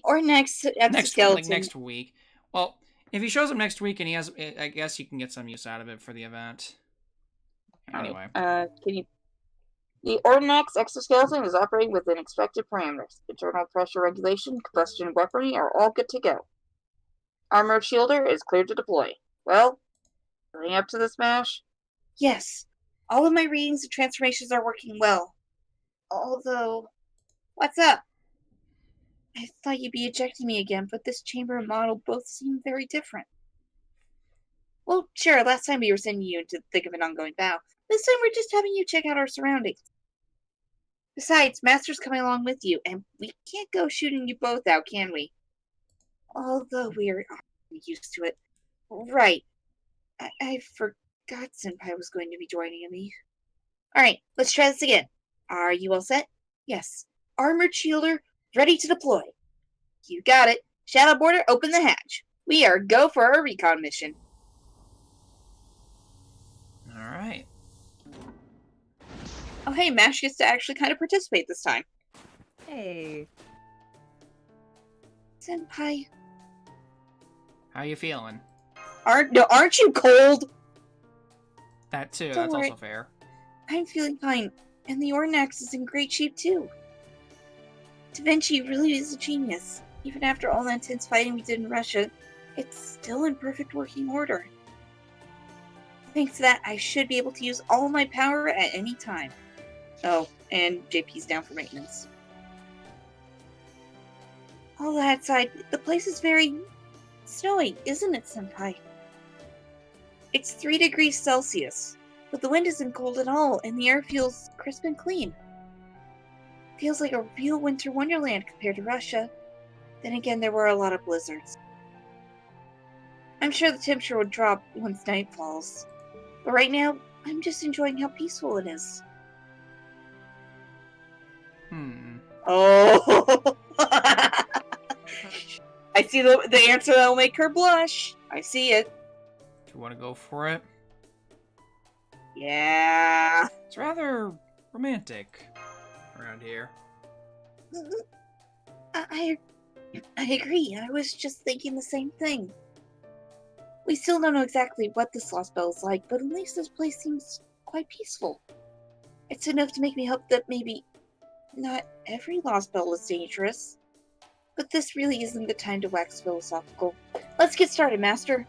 Or next exoskeleton. Next week. Well, if he shows up next week and he has, I guess you can get some use out of it for the event. Anyway. Can you? The Ordinax exoskeleton is operating within expected parameters. Internal pressure regulation, combustion, and weaponry are all good to go. Armor shielder is cleared to deploy. Well, living up to the smash? Yes. All of my readings and transformations are working well. Although, what's up? I thought you'd be ejecting me again, but this chamber and model both seem very different. Well, sure, last time we were sending you into the thick of an ongoing battle. This time we're just having you check out our surroundings. Besides, Master's coming along with you, and we can't go shooting you both out, can we? Although we're used to it. Right. I forgot Senpai was going to be joining me. Alright, let's try this again. Are you all set? Yes. Armored shielder, ready to deploy. You got it. Shadow Border, open the hatch. We are go for our recon mission. Alright. Oh hey, Mash gets to actually kind of participate this time. Hey. Senpai. How you feeling? Aren't you cold? That too, Don't that's worry. also fair. I'm feeling fine, and the Ornax is in great shape too. Da Vinci really is a genius. Even after all the intense fighting we did in Russia, it's still in perfect working order. Thanks to that, I should be able to use all my power at any time. Oh, and JP's down for maintenance. All that aside, the place is very snowy, isn't it, Senpai? It's 3 degrees Celsius, but the wind isn't cold at all, and the air feels crisp and clean. Feels like a real winter wonderland compared to Russia. Then again, there were a lot of blizzards. I'm sure the temperature would drop once night falls. But right now, I'm just enjoying how peaceful it is. Oh! I see the answer that will make her blush. I see it. Do you want to go for it? Yeah. It's rather romantic around here. I agree. I was just thinking the same thing. We still don't know exactly what this Lostbelt is like, but at least this place seems quite peaceful. It's enough to make me hope that maybe not every Lostbelt is dangerous. But this really isn't the time to wax philosophical. Let's get started, Master.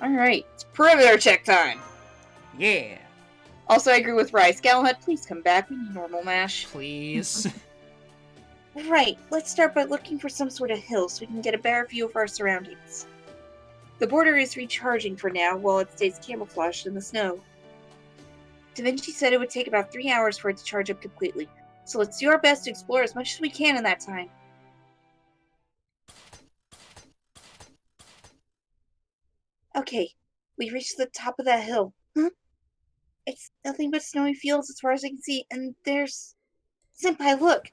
Alright, it's perimeter check time. Yeah. Also, I agree with Rice. Galahad, please come back. We need normal mash. Please. Right, let's start by looking for some sort of hill so we can get a better view of our surroundings. The border is recharging for now while it stays camouflaged in the snow. Da Vinci said it would take about 3 hours for it to charge up completely, so let's do our best to explore as much as we can in that time. Okay, we reached the top of that hill. Huh? It's nothing but snowy fields as far as I can see, and there's... Senpai, look!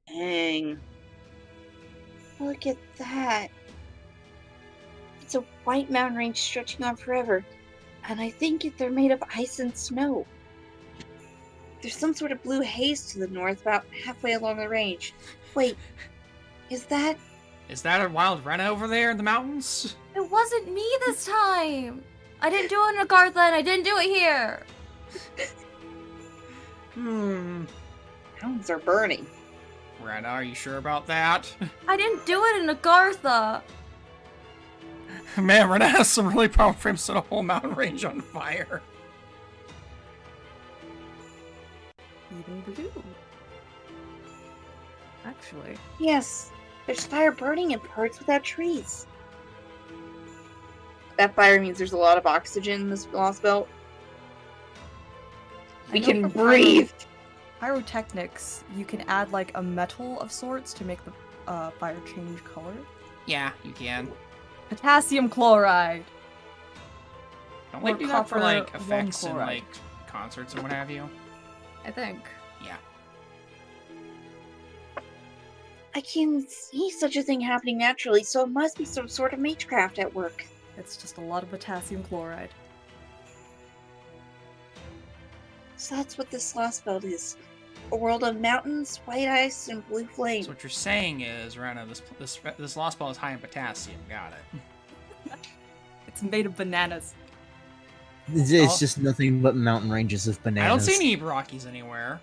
Dang. Look at that. It's a white mountain range stretching on forever, and I think they're made of ice and snow. There's some sort of blue haze to the north, about halfway along the range. Wait, is that... Is that a wild rena over there in the mountains? It wasn't me this time! I didn't do it in Agartha and I didn't do it here! Mountains are burning. Rena, are you sure about that? I didn't do it in Agartha! Man, Rena has some really powerful frames set a whole mountain range on fire. Even blue. Actually. Yes, there's fire burning in parts without trees. That fire means there's a lot of oxygen in this Lostbelt. We know can for breathe! Pyrotechnics, you can add like a metal of sorts to make the fire change color. Yeah, you can. Potassium chloride! Don't they Or do that for, copper like, one effects and, chloride. like, concerts and what have you? I think. Yeah. I can see such a thing happening naturally, so it must be some sort of magecraft at work. It's just a lot of potassium chloride. So that's what this Lostbelt is. A world of mountains, white ice, and blue flame. So what you're saying is, Rena, this Lost Ball is high in potassium. Got it. It's made of bananas. It's just nothing but mountain ranges of bananas. I don't see any Rockies anywhere.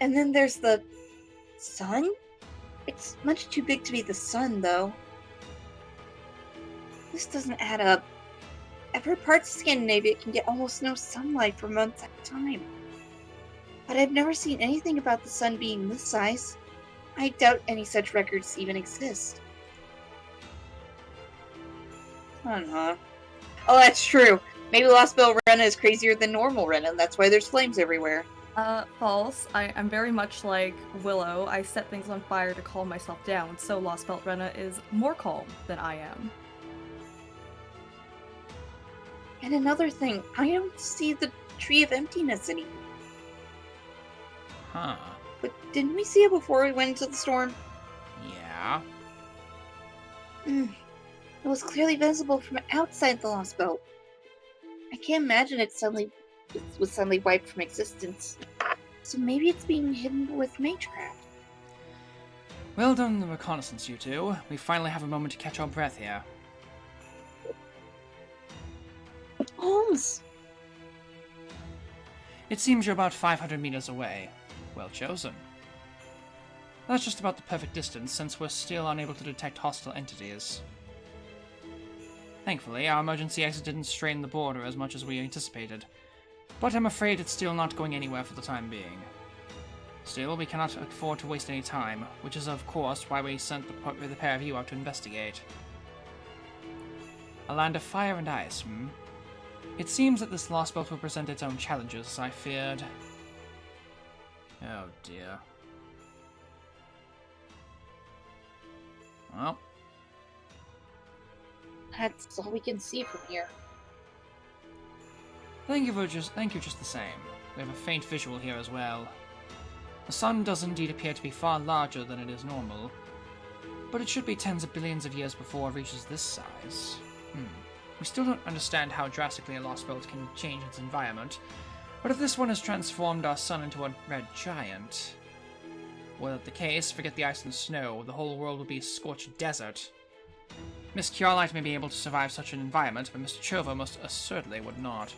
And then there's the... sun? It's much too big to be the sun, though. This doesn't add up. I've heard parts of Scandinavia can get almost no sunlight for months at a time. But I've never seen anything about the sun being this size. I doubt any such records even exist. Huh. Oh, that's true. Maybe Lostbelt Rena is crazier than normal Rena, and that's why there's flames everywhere. False. I'm very much like Willow. I set things on fire to calm myself down, so Lostbelt Rena is more calm than I am. And another thing, I don't see the Tree of Emptiness anymore. Huh. But didn't we see it before we went into the storm? Yeah. It was clearly visible from outside the Lostbelt. I can't imagine it was suddenly wiped from existence. So maybe it's being hidden with magecraft. Well done the reconnaissance, you two. We finally have a moment to catch our breath here. Holmes! It seems you're about 500 meters away. Well chosen. That's just about the perfect distance, since we're still unable to detect hostile entities. Thankfully, our emergency exit didn't strain the border as much as we anticipated, but I'm afraid it's still not going anywhere for the time being. Still, we cannot afford to waste any time, which is of course why we sent the pair of you out to investigate. A land of fire and ice, It seems that this Lostbelt will present its own challenges, as I feared. Oh dear. Well, That's all we can see from here. thank you just the same. We have a faint visual here as well. The sun does indeed appear to be far larger than it is normal, but it should be tens of billions of years before it reaches this size. We still don't understand how drastically a Lostbelt can change its environment, but if this one has transformed our sun into a red giant, were that the case, forget the ice and snow, the whole world would be a scorched desert. Miss Kjarlite may be able to survive such an environment, but Mr. Chova most assuredly would not.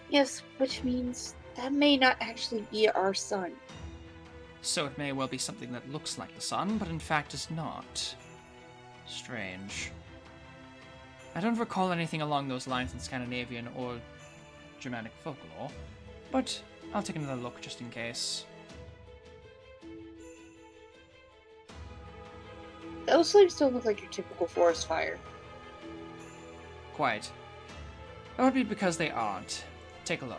Yes, which means that may not actually be our sun. So it may well be something that looks like the sun, but in fact is not. Strange. I don't recall anything along those lines in Scandinavian or Germanic folklore, but I'll take another look just in case. Those flames don't look like your typical forest fire. Quite. That would be because they aren't. Take a look.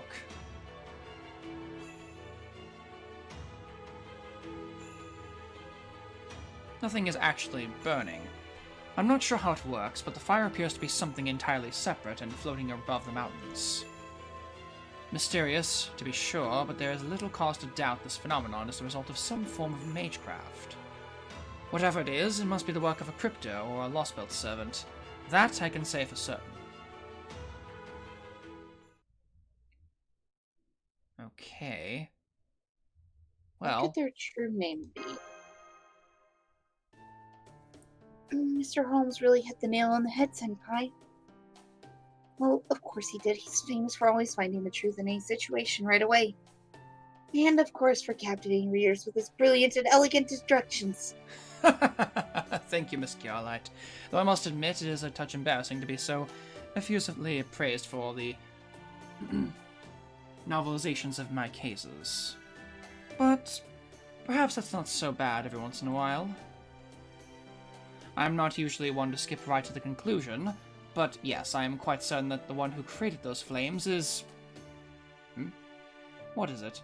Nothing is actually burning. I'm not sure how it works, but the fire appears to be something entirely separate and floating above the mountains. Mysterious, to be sure, but there is little cause to doubt this phenomenon is the result of some form of magecraft. Whatever it is, it must be the work of a crypto or a Lostbelt servant. That I can say for certain. Okay. What Well, could their true name be? Mr. Holmes really hit the nail on the head, Senpai. Well, of course he did. He's famous for always finding the truth in any situation right away. And, of course, for captivating readers with his brilliant and elegant instructions. thank you, Miss Kjarlite. Though I must admit it is a touch embarrassing to be so effusively praised for all the novelizations of my cases. But perhaps that's not so bad every once in a while. I'm not usually one to skip right to the conclusion, but yes, I am quite certain that the one who created those flames is... What is it?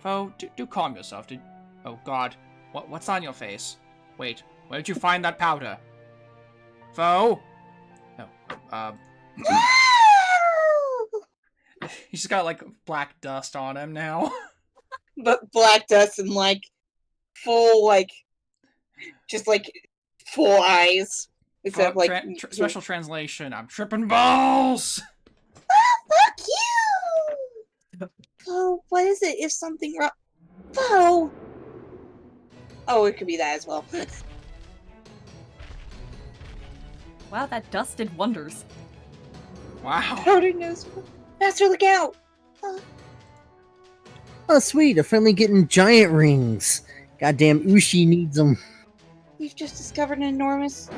Fo, do calm yourself. Oh god, what's on your face? Wait, where did you find that powder? Fo? Oh, he's got, like, black dust on him now. But black dust and, like, full, like, just, like, full eyes. Instead of, like... Special translation, I'm tripping balls! Fuck you! Oh, what is it? If something wrong... Oh! Oh, it could be that as well. Wow, that dust did wonders. Wow. Powder nose. Master, look out! Oh, sweet, a friendly getting giant rings. Goddamn Ushi needs them. We've just discovered an enormous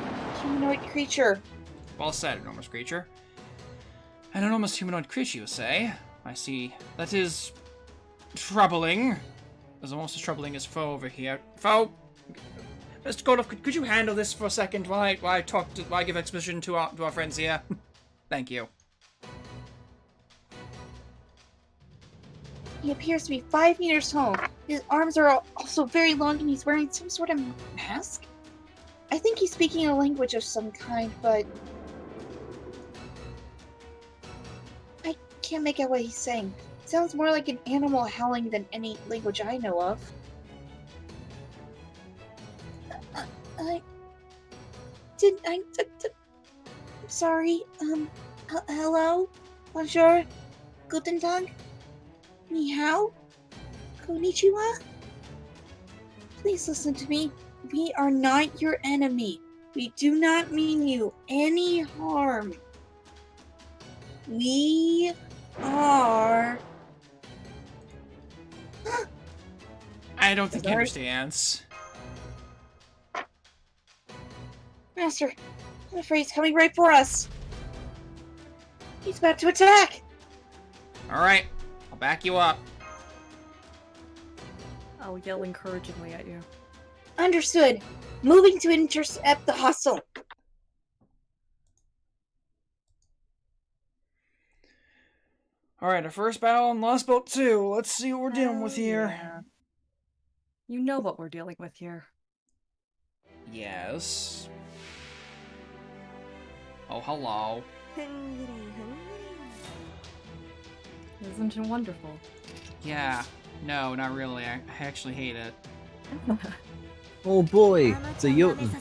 humanoid creature. Well said, enormous creature. An enormous humanoid creature, you say? I see. That is... troubling. As almost as troubling as Fo over here. Fo! Mr. Gordoff, could you handle this for a second while I give exposition to our friends here? Thank you. He appears to be 5 meters tall. His arms are also very long and he's wearing some sort of mask? I think he's speaking a language of some kind, but... I can't make out what he's saying. It sounds more like an animal howling than any language I know of. I'm sorry, hello? Bonjour? Guten Tag? Ni hao? Konnichiwa? Please listen to me. We are not your enemy. We do not mean you any harm. We are... I don't think he understands. Master, I'm afraid he's coming right for us. He's about to attack. Alright, I'll back you up. I'll yell encouragingly at you. Understood. Moving to intercept the hostile. Alright, our first battle in Lostbelt 2. Let's see what we're dealing with here. Yeah. You know what we're dealing with here. Yes. Oh, hello. Isn't it wonderful? Yeah. No, not really. I actually hate it. Oh boy, it's a Jotun.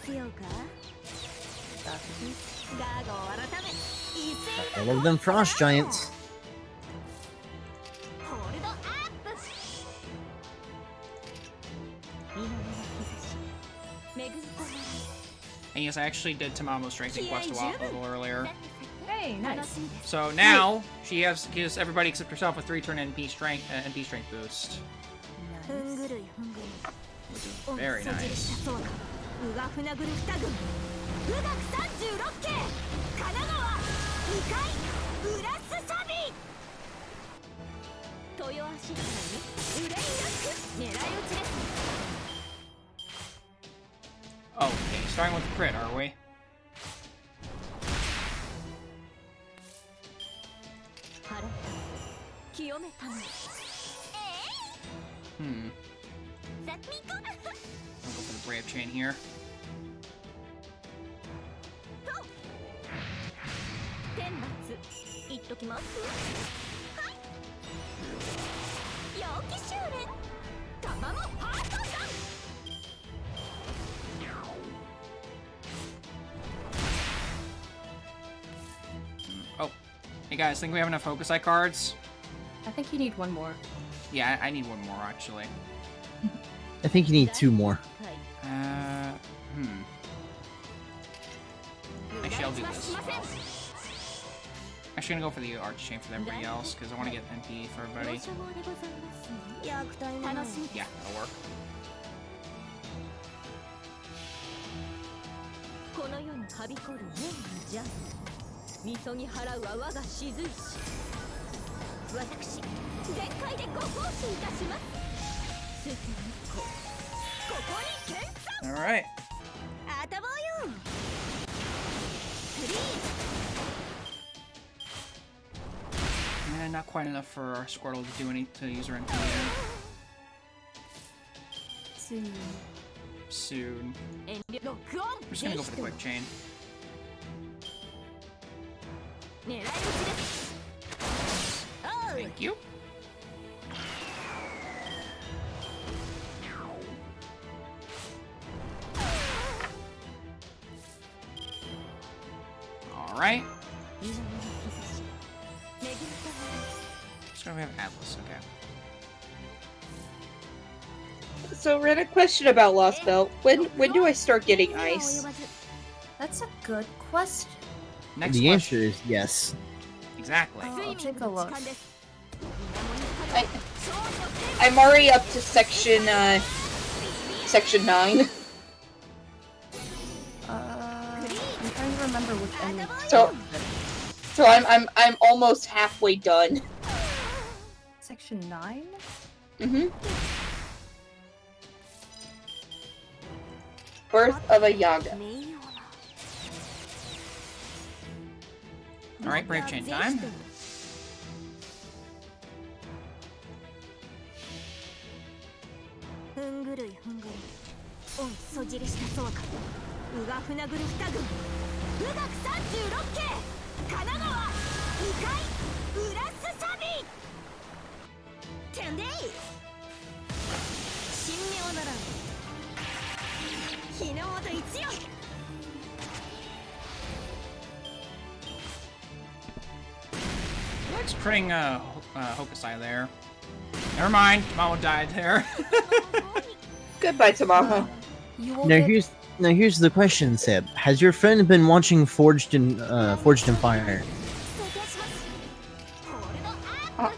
All of them frost giants. And yes, I actually did Tamamo's strengthening quest a little earlier. Hey, nice. So now she gives everybody except herself a 3-turn NP strength boost, which is very nice. Oh, okay, starting with the crit, are we? Hmm. I'll go for the Brave Chain here. Oh, hey guys, think we have enough Hokusai cards? I think you need one more. Yeah, I need one more actually. I think you need 2 more. Actually, I'll do this. Actually, gonna go for the Arch Chain for everybody else because I want to get NP for everybody. Yeah, that'll work. Alright. And not quite enough for our Squirtle to do to use her NP soon. I'm just gonna go for the Quick Chain. Thank you. Alright. So we have Atlas, okay. So, Ren, a question about Lostbelt. When do I start getting ice? That's a good question. Next The question. answer is yes. Exactly. I'll take a look. I'm already up to section 9. I'm trying to remember which enemy. So I'm almost halfway done. Section 9? Mm-hmm. Birth of a Yaga. Alright, Brave Chain time. Let's critting Hokusai there. Never mind, Mamo died there. Goodbye, Tamaho. You will Now get... here's the question, Seb. Has your friend been watching Forged in Fire?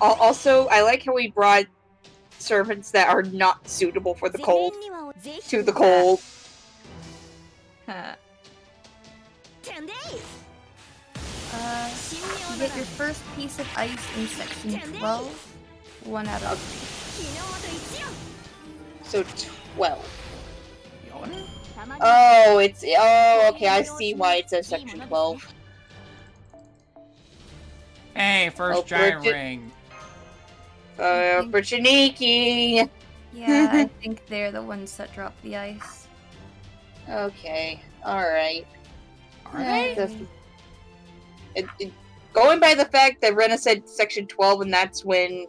Also, I like how we brought servants that are not suitable for the cold to the cold. You get your first piece of ice in section 12. 1 out of 3. So 12. Oh, okay, I see why it says section 12. Hey, first giant ring. For Chiniki! Yeah, I think they're the ones that drop the ice. Okay, alright. Are they? Going by the fact that Rena said section 12 and that's when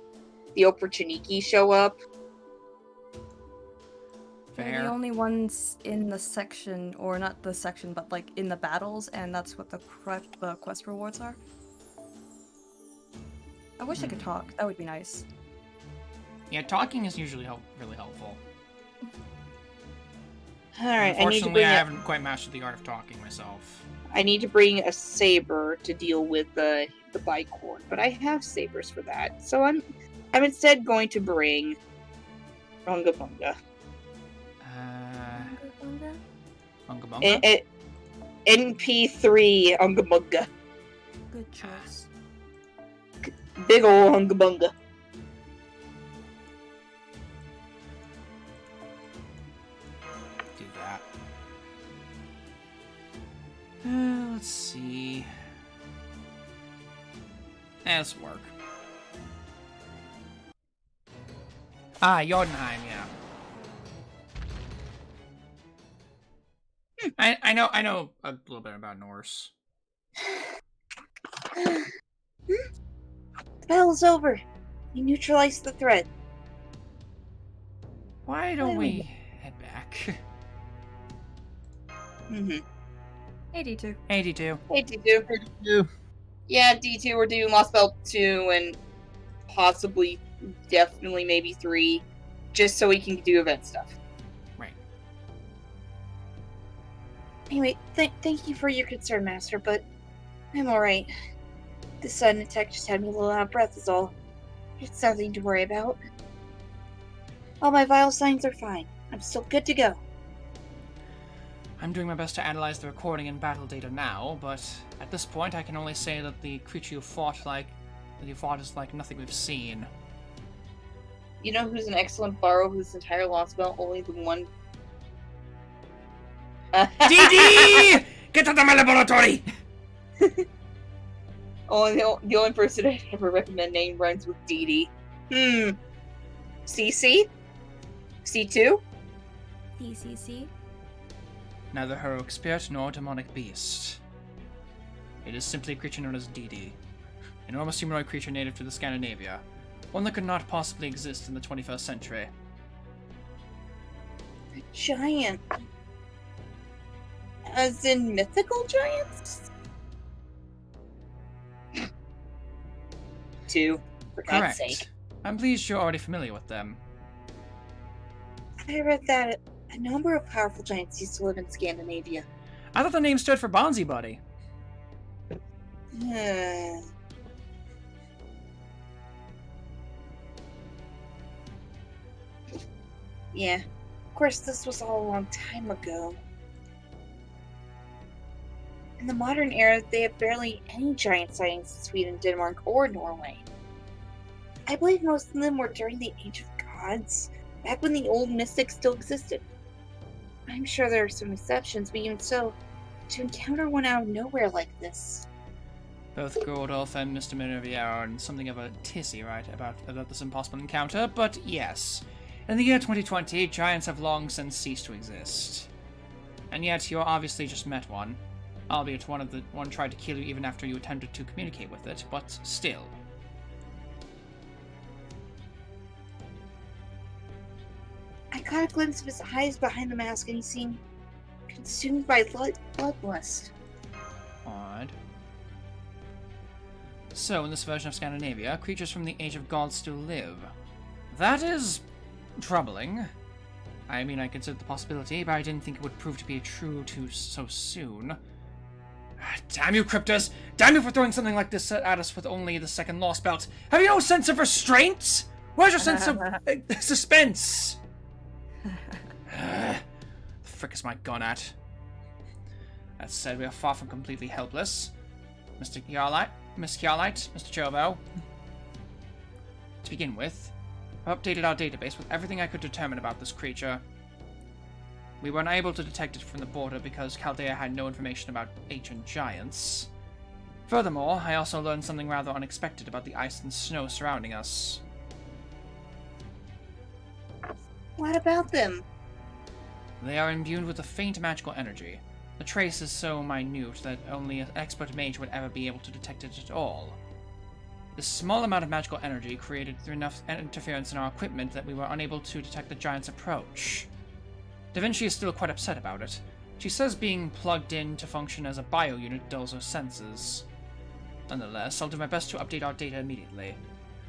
the Opportuniki show up. They're Fair. the only ones in the section, or not the section, but like in the battles, and that's what the quest rewards are. I wish I could talk. That would be nice. Yeah, talking is usually really helpful. Alright, Unfortunately, I haven't quite mastered the art of talking myself. I need to bring a saber to deal with the bicorn, but I have sabers for that. So I'm instead going to bring Unga Bunga. Unga Bunga? NP3 Unga Bunga. Good choice. Big ol' Unga Bunga. Do that. Let's see. This will work. Ah, Jotunheim, yeah. I know a little bit about Norse. The battle's over. We neutralized the threat. Why don't we head back? Mm-hmm. Hey, D2. 82. Hey, D2. Yeah, D2, we're doing Lostbelt 2 and possibly, definitely, maybe 3, just so we can do event stuff. Right. Anyway, thank you for your concern, Master, but I'm alright. The sudden attack just had me a little out of breath is all. It's nothing to worry about. All my vital signs are fine. I'm still good to go. I'm doing my best to analyze the recording and battle data now, but at this point I can only say that the creature you fought is like nothing we've seen. You know who's an excellent borrow whose entire Lostbelt only the one... DD! Get to the laboratory! the only person I'd ever recommend name rhymes with DD. CC? C2? PCC? Neither heroic spirit nor demonic beast. It is simply a creature known as DD. Enormous humanoid creature native to the Scandinavia. One that could not possibly exist in the 21st century. A giant. As in mythical giants? 2, for God's Correct. sake. I'm pleased you're already familiar with them. I read that a number of powerful giants used to live in Scandinavia. I thought the name stood for Bonzi Buddy. Yeah, of course this was all a long time ago. In the modern era, they have barely any giant sightings in Sweden, Denmark, or Norway. I believe most of them were during the Age of Gods, back when the old mystics still existed. I'm sure there are some exceptions, but even so, to encounter one out of nowhere like this... Both Gordolf and Mr. Minervia are in something of a tizzy, right, about this impossible encounter, but yes. In the year 2020, giants have long since ceased to exist. And yet, you obviously just met one. Albeit one tried to kill you even after you attempted to communicate with it, but still. I caught a glimpse of his eyes behind the mask and he seemed consumed by bloodlust. Odd. So, in this version of Scandinavia, creatures from the Age of Gods still live. That is... troubling. I mean, I considered the possibility, but I didn't think it would prove to be true so soon. Damn you, Cryptus! Damn you for throwing something like this at us with only the second Lostbelt! Have you no sense of restraint? Where's your sense of suspense? The frick is my gun at? That said, we are far from completely helpless. Miss Kjarlite, Mr. Chovo. To begin with, I've updated our database with everything I could determine about this creature. We were unable to detect it from the border because Chaldea had no information about ancient giants. Furthermore, I also learned something rather unexpected about the ice and snow surrounding us. What about them? They are imbued with a faint magical energy. The trace is so minute that only an expert mage would ever be able to detect it at all. This small amount of magical energy created through enough interference in our equipment that we were unable to detect the giant's approach. Da Vinci is still quite upset about it. She says being plugged in to function as a bio-unit dulls her senses. Nonetheless, I'll do my best to update our data immediately.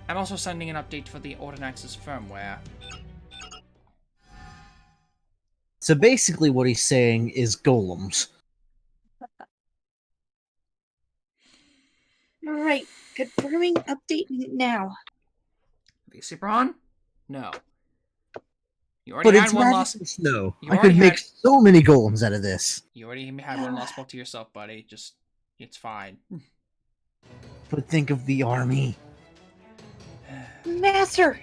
I'm also sending an update for the Ordinax's firmware. So basically what he's saying is golems. Alright, confirming update now. VC Braun? No. You already But had it's one magical lost. snow. You I already could make had- so many golems out of this. You already had one lost bolt to yourself, buddy. Just, it's fine. But think of the army. Master!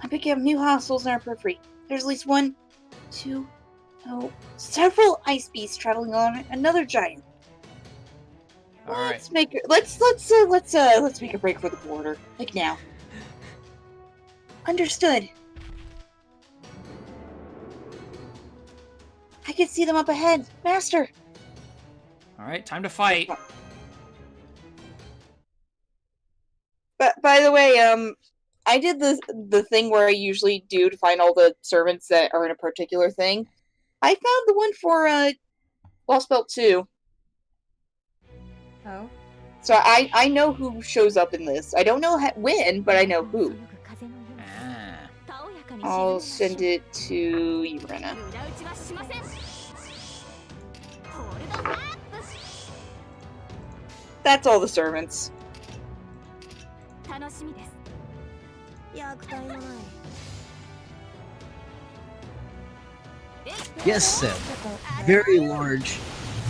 I'm picking up new hostiles in our periphery. There's at least one, two, several ice beasts traveling on another giant. Alright. Let's make a break for the border. Like now. Understood. I can see them up ahead. Master! Alright, time to fight. But by the way, I did the thing where I usually do to find all the servants that are in a particular thing. I found the one for Lostbelt 2. Oh. So I know who shows up in this. I don't know when, but I know who. Ah. I'll send it to Urena. That's all the servants. Yes, Seb. Very large,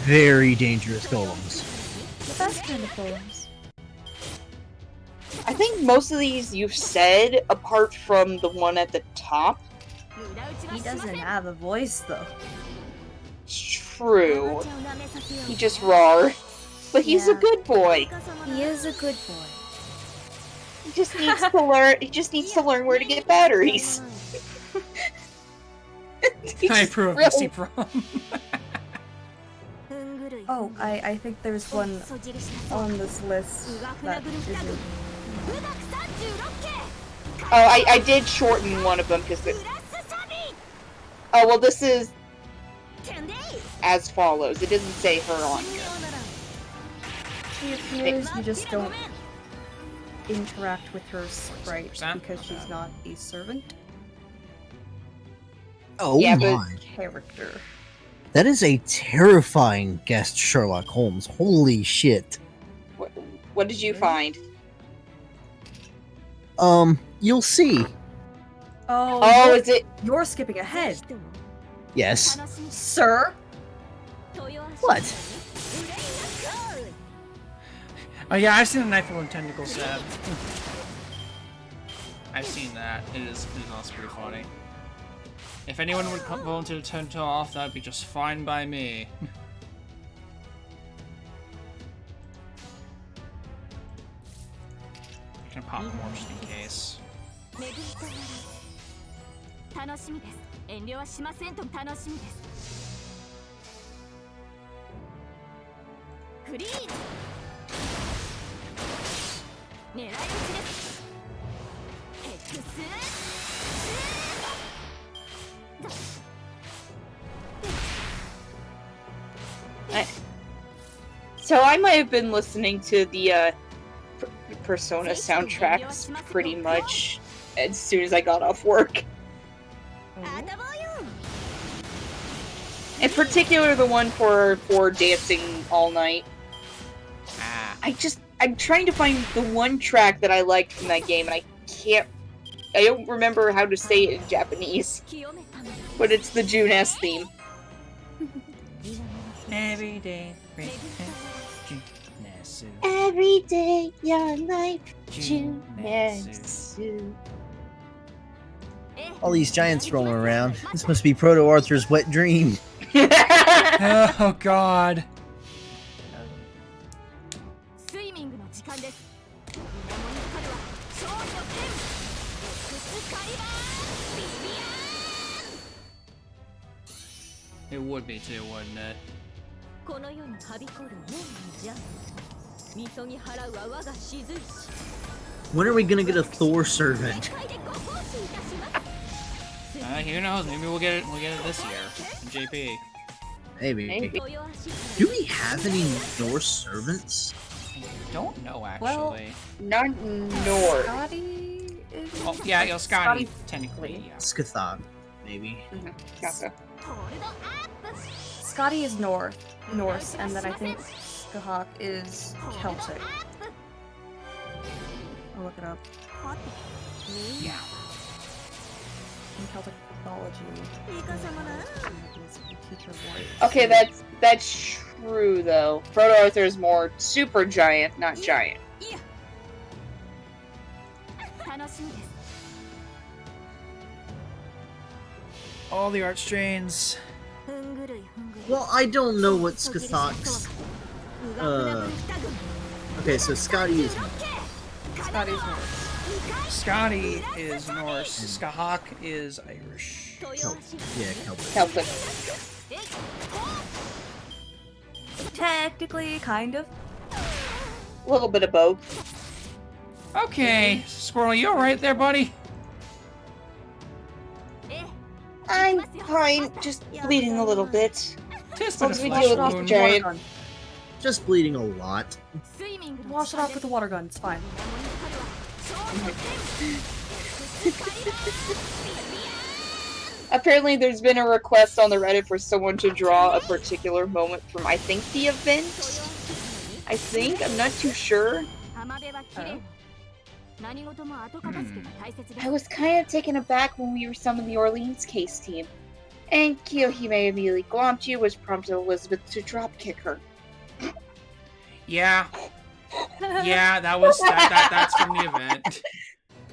very dangerous golems. The best kind of golems. I think most of these you've said, apart from the one at the top. He doesn't have a voice, though. It's true. He just roar. But he's a Yeah. good boy. He is a good boy. He just needs to learn. He just needs to learn where to get batteries. He's I approve really- VC Braun. Oh, I think there's one on this list that isn't. Oh, I did shorten one of them because it. Oh well, this is as follows. It doesn't say her on here. She appears, you just don't interact with her sprite 6%? because she's not a servant Oh Yeah, but- my. character. That is a terrifying guest Sherlock Holmes. Holy shit. What did you find? You'll see. Oh, is it? You're skipping ahead, Yes. sir. What? Oh yeah, I've seen a knife and tentacle stab. I've seen that. It is also pretty funny. If anyone would volunteer to turn it off, that'd be just fine by me. I'm gonna pop more just in case. 楽しみです。遠慮はしませんと楽しみです。フリーズ。狙い撃ちです。So I might have been listening to the Persona soundtracks pretty much as soon as I got off work. In particular, the one for dancing all night. Ah. I'm trying to find the one track that I liked from that game, and I don't remember how to say it in Japanese. But it's the June-S theme. Every day, Every day, your life, June-S. All these giants rolling around. This must be Proto Arthur's wet dream. Oh god. It would be too, wouldn't it? この世にはびこる門の邪みそぎ払うは我が雫師 When are we gonna get a Thor servant? 世界でご奉仕いたします Who knows? Maybe we'll get it this year. JP. Maybe. Maybe. Do we have any Norse servants? I don't know Well- actually. Not north. Scotty is. Oh yeah, yo, Scotty, technically, yeah. Skathog, maybe. Gotcha. ホールドアップ Scotty is Norse, and then I think Skahak is Celtic. I'll look it up. Yeah. In Celtic mythology. イカ様な Teacher voice. Okay, that's true though. Proto Arthur is more super giant, not giant. 楽しみです All the art strains. ふんぐるいふんぐるい Well, I don't know what 途切れし Skathog's. うがくなぶ二軍 Okay, so Scotty is. Scotty's Norse. Scotty is Norse. Skahak is Irish. 豊橋 Yeah, Celtic. Celtic. Technically, kind of. A little bit of both. Okay, Squirrel, you alright there, buddy? え I'm fine, just bleeding a little bit. Tis Well, but a we flesh deal with Wash it off the with wound. the water giant. gun. Just bleeding a lot. スイミングの Wash it off with the water gun. It's fine. Apparently, there's been a request on the Reddit for someone to draw a particular moment from, I think, the event. I think. I'm not too sure. 浜辺は綺麗何事も後片付けが大切です I was kind of taken aback when we were summoned the Orleans case team. And Kiyohime immediately glomped you, which prompted Elizabeth to dropkick her. Yeah. Yeah, that's from the event.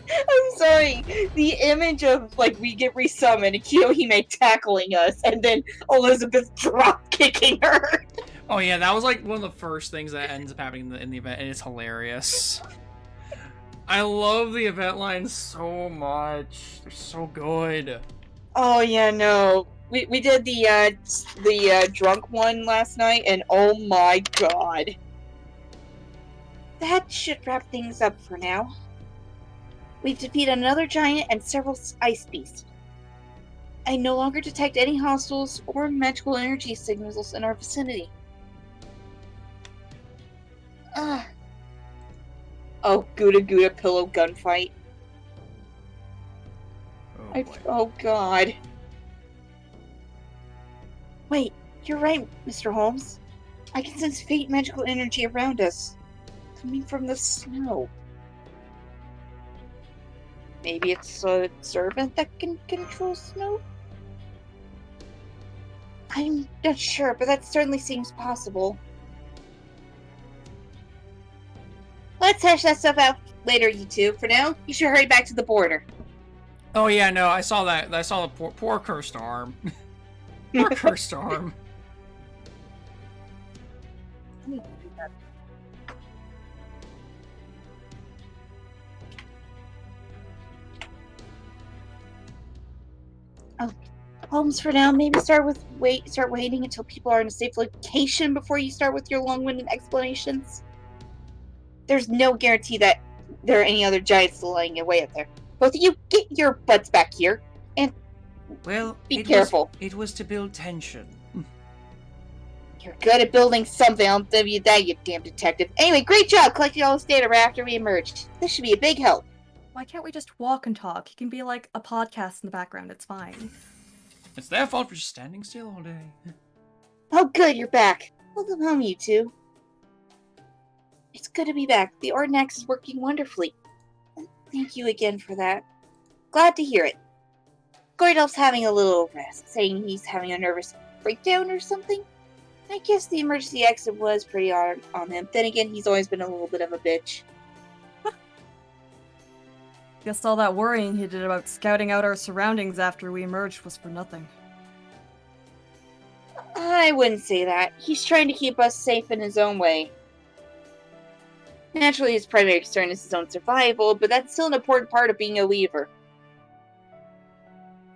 I'm sorry. The image of, like, we get resummoned, Kiyohime tackling us, and then Elizabeth drop-kicking her. Oh yeah, that was like one of the first things that ends up happening in the event, and it's hilarious. I love the event lines so much. They're so good. Oh, yeah, no. We did the drunk one last night, and oh my god. That should wrap things up for now. We've defeated another giant and several ice beasts. I no longer detect any hostiles or magical energy signals in our vicinity. Ah. Oh, Gouda Gouda pillow gunfight. Oh, boy. Oh god. Wait, you're right, Mr. Holmes. I can sense faint magical energy around us. Coming from the snow. Maybe it's a servant that can control snow? I'm not sure, but that certainly seems possible. Let's hash that stuff out later, you two. For now, you should hurry back to the border. Oh yeah, no, I saw that. I saw the poor cursed arm. Poor cursed arm. Holmes, for now, maybe start waiting until people are in a safe location before you start with your long-winded explanations. There's no guarantee that there are any other giants still lying away up there. Both of you, get your butts back here. Well, Be careful. It was to build tension. You're good at building something, I'll give you that, you damn detective. Anyway, great job collecting all this data right after we emerged. This should be a big help. Why can't we just walk and talk? You can be like a podcast in the background. It's fine. It's their fault for just standing still all day. Oh good, you're back. Welcome home, you two. It's good to be back. The Ordinax is working wonderfully. Thank you again for that. Glad to hear it. Gordel's having a little rest, saying he's having a nervous breakdown or something. I guess the emergency exit was pretty hard on him. Then again, he's always been a little bit of a bitch. Guess all that worrying he did about scouting out our surroundings after we emerged was for nothing. I wouldn't say that. He's trying to keep us safe in his own way. Naturally, his primary concern is his own survival, but that's still an important part of being a Weaver.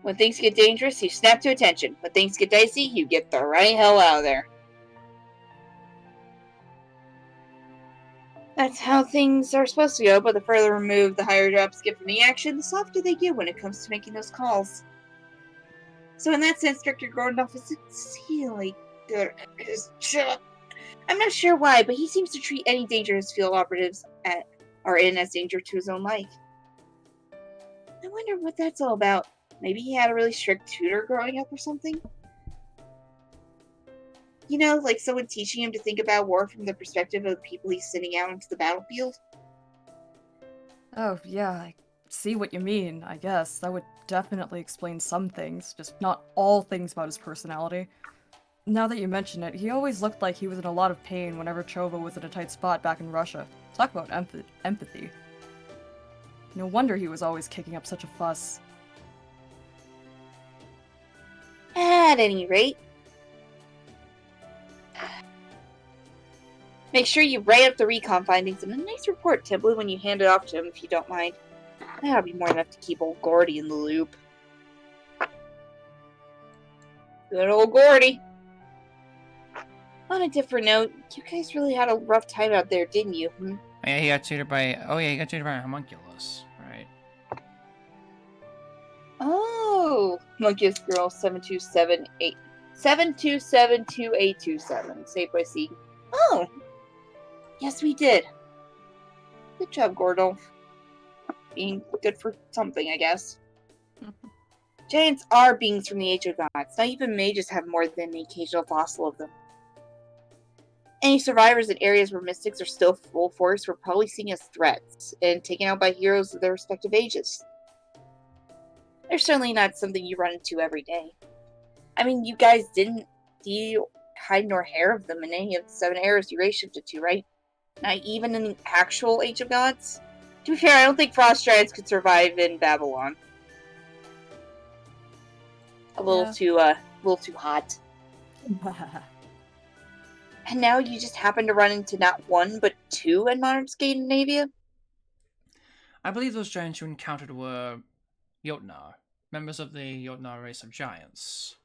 When things get dangerous, you snap to attention. When things get dicey, you get the right hell out of there. That's how things are supposed to go, but the further removed the higher ups get from the action, the softer they get when it comes to making those calls. So in that sense, Director Gordon is exceedingly good at his job. I'm not sure why, but he seems to treat any dangerous field operatives are in as danger to his own life. I wonder what that's all about. Maybe he had a really strict tutor growing up or something? You know, like someone teaching him to think about war from the perspective of the people he's sending out into the battlefield? Oh, yeah, I see what you mean, I guess. That would definitely explain some things, just not all things about his personality. Now that you mention it, he always looked like he was in a lot of pain whenever Chova was in a tight spot back in Russia. Talk about empathy. No wonder he was always kicking up such a fuss. At any rate, make sure you write up the recon findings in a nice report template when you hand it off to him, if you don't mind. That'll be more than enough to keep old Gordy in the loop. Good old Gordy. On a different note, you guys really had a rough time out there, didn't you? Yeah, he got tutored by. Oh yeah, he got tutored by a homunculus, right? Oh, Monkey's Girl 7272827, saved by C. Oh, yes, we did. Good job, Gordo. Being good for something, I guess. Giants are beings from the Age of Gods. Not even mages have more than the occasional fossil of them. Any survivors in areas where mystics are still full force were probably seen as threats and taken out by heroes of their respective ages. They're certainly not something you run into every day. I mean, you guys didn't see hide nor hair of them in any of the 7 eras you race shifted to, right? Not even in the actual Age of Gods? To be fair, I don't think frost giants could survive in Babylon. A little too hot. And now you just happen to run into not 1, but 2 in modern Scandinavia? I believe those giants you encountered were Jotnar, members of the Jotnar race of giants.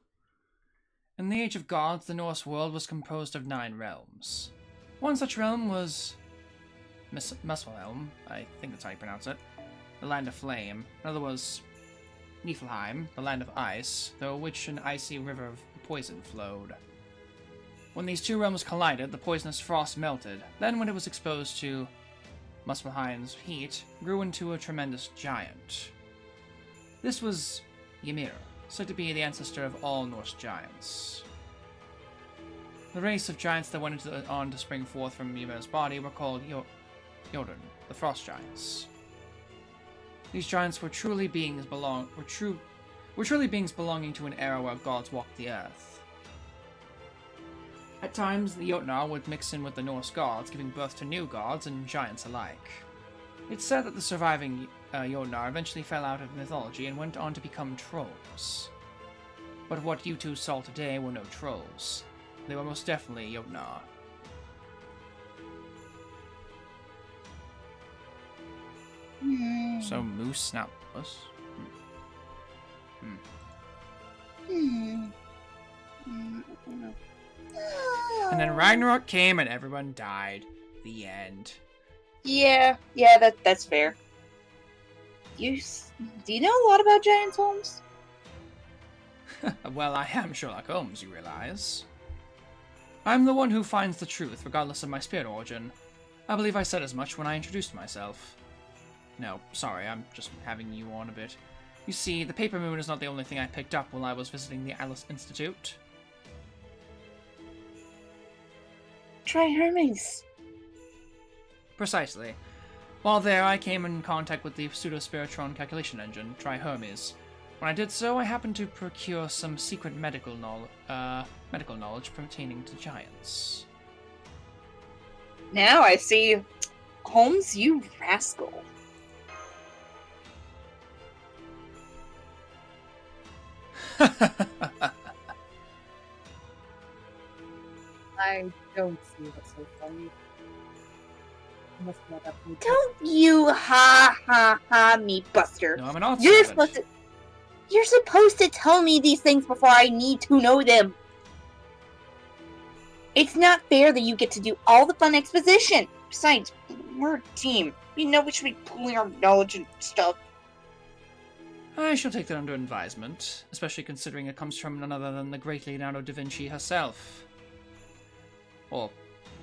In the Age of Gods, the Norse world was composed of 9 realms. One such realm was Muspelheim, I think that's how you pronounce it, the Land of Flame. Another was Niflheim, the Land of Ice, through which an icy river of poison flowed. When these 2 realms collided, the poisonous frost melted. Then, when it was exposed to Muspelheim's heat, grew into a tremendous giant. This was Ymir, said to be the ancestor of all Norse giants. The race of giants that went on to spring forth from Ymir's body were called Jotun, the frost giants. These giants were truly beings belonging to an era where gods walked the earth. At times, the Jotnar would mix in with the Norse gods, giving birth to new gods and giants alike. It's said that the surviving Jotnar eventually fell out of mythology and went on to become trolls. But what you 2 saw today were no trolls. They were most definitely Jotnar. So moose, not us. And then Ragnarok came and everyone died. The end. Yeah, that's fair. Do you know a lot about giants, Holmes? Well, I am Sherlock Holmes, you realize. I'm the one who finds the truth, regardless of my spirit origin. I believe I said as much when I introduced myself. No, sorry, I'm just having you on a bit. You see, the paper moon is not the only thing I picked up while I was visiting the Alice Institute. Try Hermes. Precisely. While there, I came in contact with the pseudo-spiritron calculation engine, Try Hermes. When I did so, I happened to procure some secret medical knowledge pertaining to giants. Now I see. Holmes, you rascal. I don't see what's so funny. Don't you ha ha ha me, Buster. No, I'm an art You're student. You're supposed to tell me these things before I need to know them. It's not fair that you get to do all the fun exposition. Besides, we're a team. We know we should be pooling our knowledge and stuff. I shall take that under advisement, especially considering it comes from none other than the great Leonardo da Vinci herself. Or,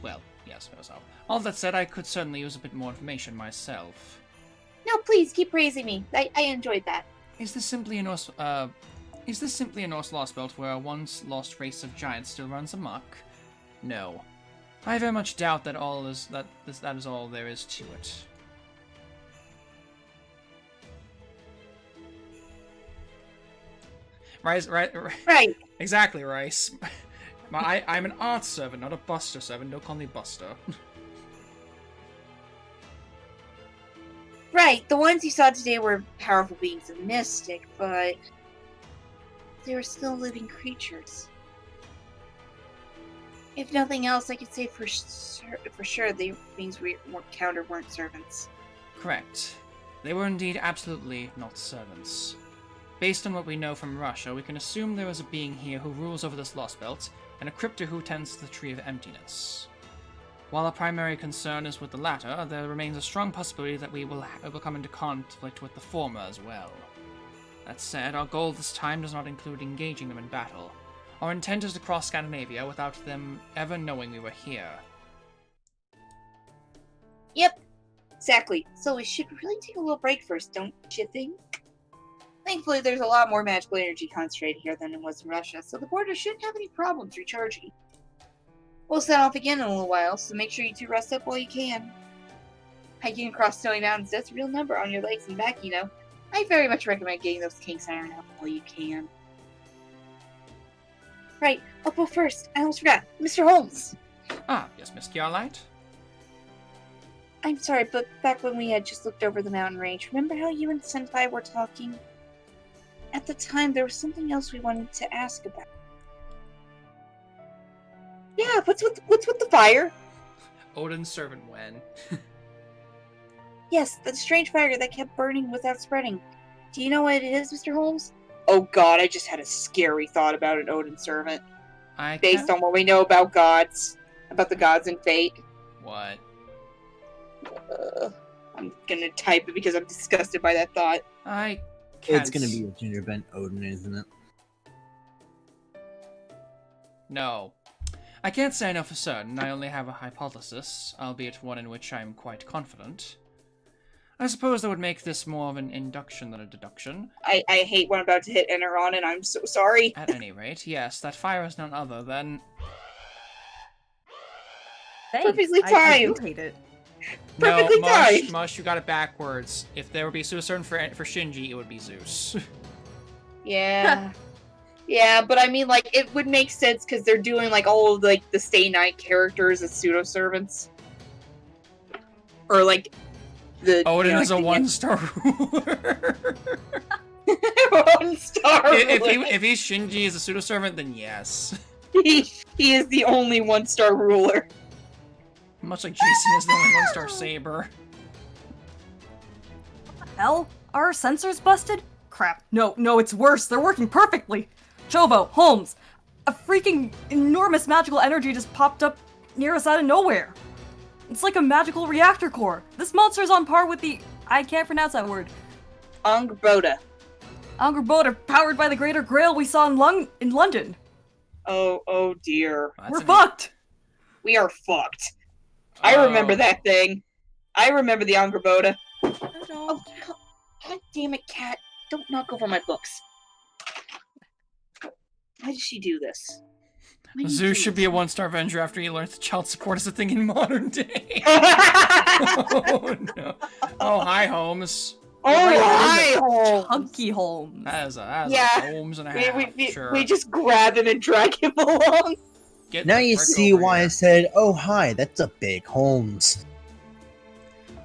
well, yes, herself. All that said, I could certainly use a bit more information myself. No, please, keep praising me. I enjoyed that. Is this simply a Norse Lostbelt where a once lost race of giants still runs amok? No. I very much doubt that that is all there is to it. Right. Exactly, Rice. I'm an art servant, not a buster servant. Don't call me buster. Right, the ones you saw today were powerful beings of mystic, but they were still living creatures. If nothing else, I could say for sure the beings we encountered weren't servants. Correct. They were indeed absolutely not servants. Based on what we know from Russia, we can assume there is a being here who rules over this Lostbelt, and a cryptor who tends to the Tree of Emptiness. While our primary concern is with the latter, there remains a strong possibility that we will come into conflict with the former as well. That said, our goal this time does not include engaging them in battle. Our intent is to cross Scandinavia without them ever knowing we were here. Yep, exactly. So we should really take a little break first, don't you think? Thankfully, there's a lot more magical energy concentrated here than it was in Russia, so the border shouldn't have any problems recharging. We'll set off again in a little while, so make sure you two rest up while you can. Hiking across snowy mountains, that's a real number on your legs and back, you know. I very much recommend getting those kinks ironed out while you can. Right, I'll go first. I almost forgot. Mr. Holmes! Ah, yes, Miss Starlight. I'm sorry, but back when we had just looked over the mountain range, remember how you and Senpai were talking? At the time, there was something else we wanted to ask about. Yeah, what's with the fire? Odin's servant Wen. Yes, that strange fire that kept burning without spreading. Do you know what it is, Mr. Holmes? Oh god, I just had a scary thought about an Odin servant. Based on what we know about gods. About the gods and fate. What? I'm gonna type it because I'm disgusted by that thought. I can't... It's gonna be a gingerbread Odin, isn't it? No. I can't say I know for certain. I only have a hypothesis, albeit one in which I am quite confident. I suppose that would make this more of an induction than a deduction. I hate when I'm about to hit enter on, and I'm so sorry. At any rate, yes, that fire is none other than... Thanks. Perfectly I timed. do hate it. No, Perfectly timed. Mush, you got it backwards. If there would be Suicern for Shinji, it would be Zeus. Yeah. Yeah, but I mean, like, it would make sense because they're doing, like, all of, like, the Stay Night characters as pseudo-servants. Or, like, the... Odin is like, a one-star ruler. One-star ruler. If he's Shinji as a pseudo-servant, then yes. He is the only one-star ruler. Much like Jason is the only one-star saber. Hell? Are our sensors busted? Crap. No, it's worse. They're working perfectly. Chovo, Holmes, a freaking enormous magical energy just popped up near us out of nowhere. It's like a magical reactor core. This monster is on par with the... I can't pronounce that word. Angrboda. Angrboda, powered by the Greater Grail we saw in London. Oh dear. Well, We're fucked. We are fucked. I remember that thing. I remember the Angrboda. Oh, god damn it, cat. Don't knock over my books. Why did she do this? Zeus should be a one-star Avenger after he learns that child support is a thing in modern day. Oh no. Oh, hi, Holmes. Oh, hi, Holmes. Chunky Holmes. That is a Holmes and a half. Sure. We just grab him and drag him along. Get Now the you frick see over why here. I said, oh hi, that's a big Holmes.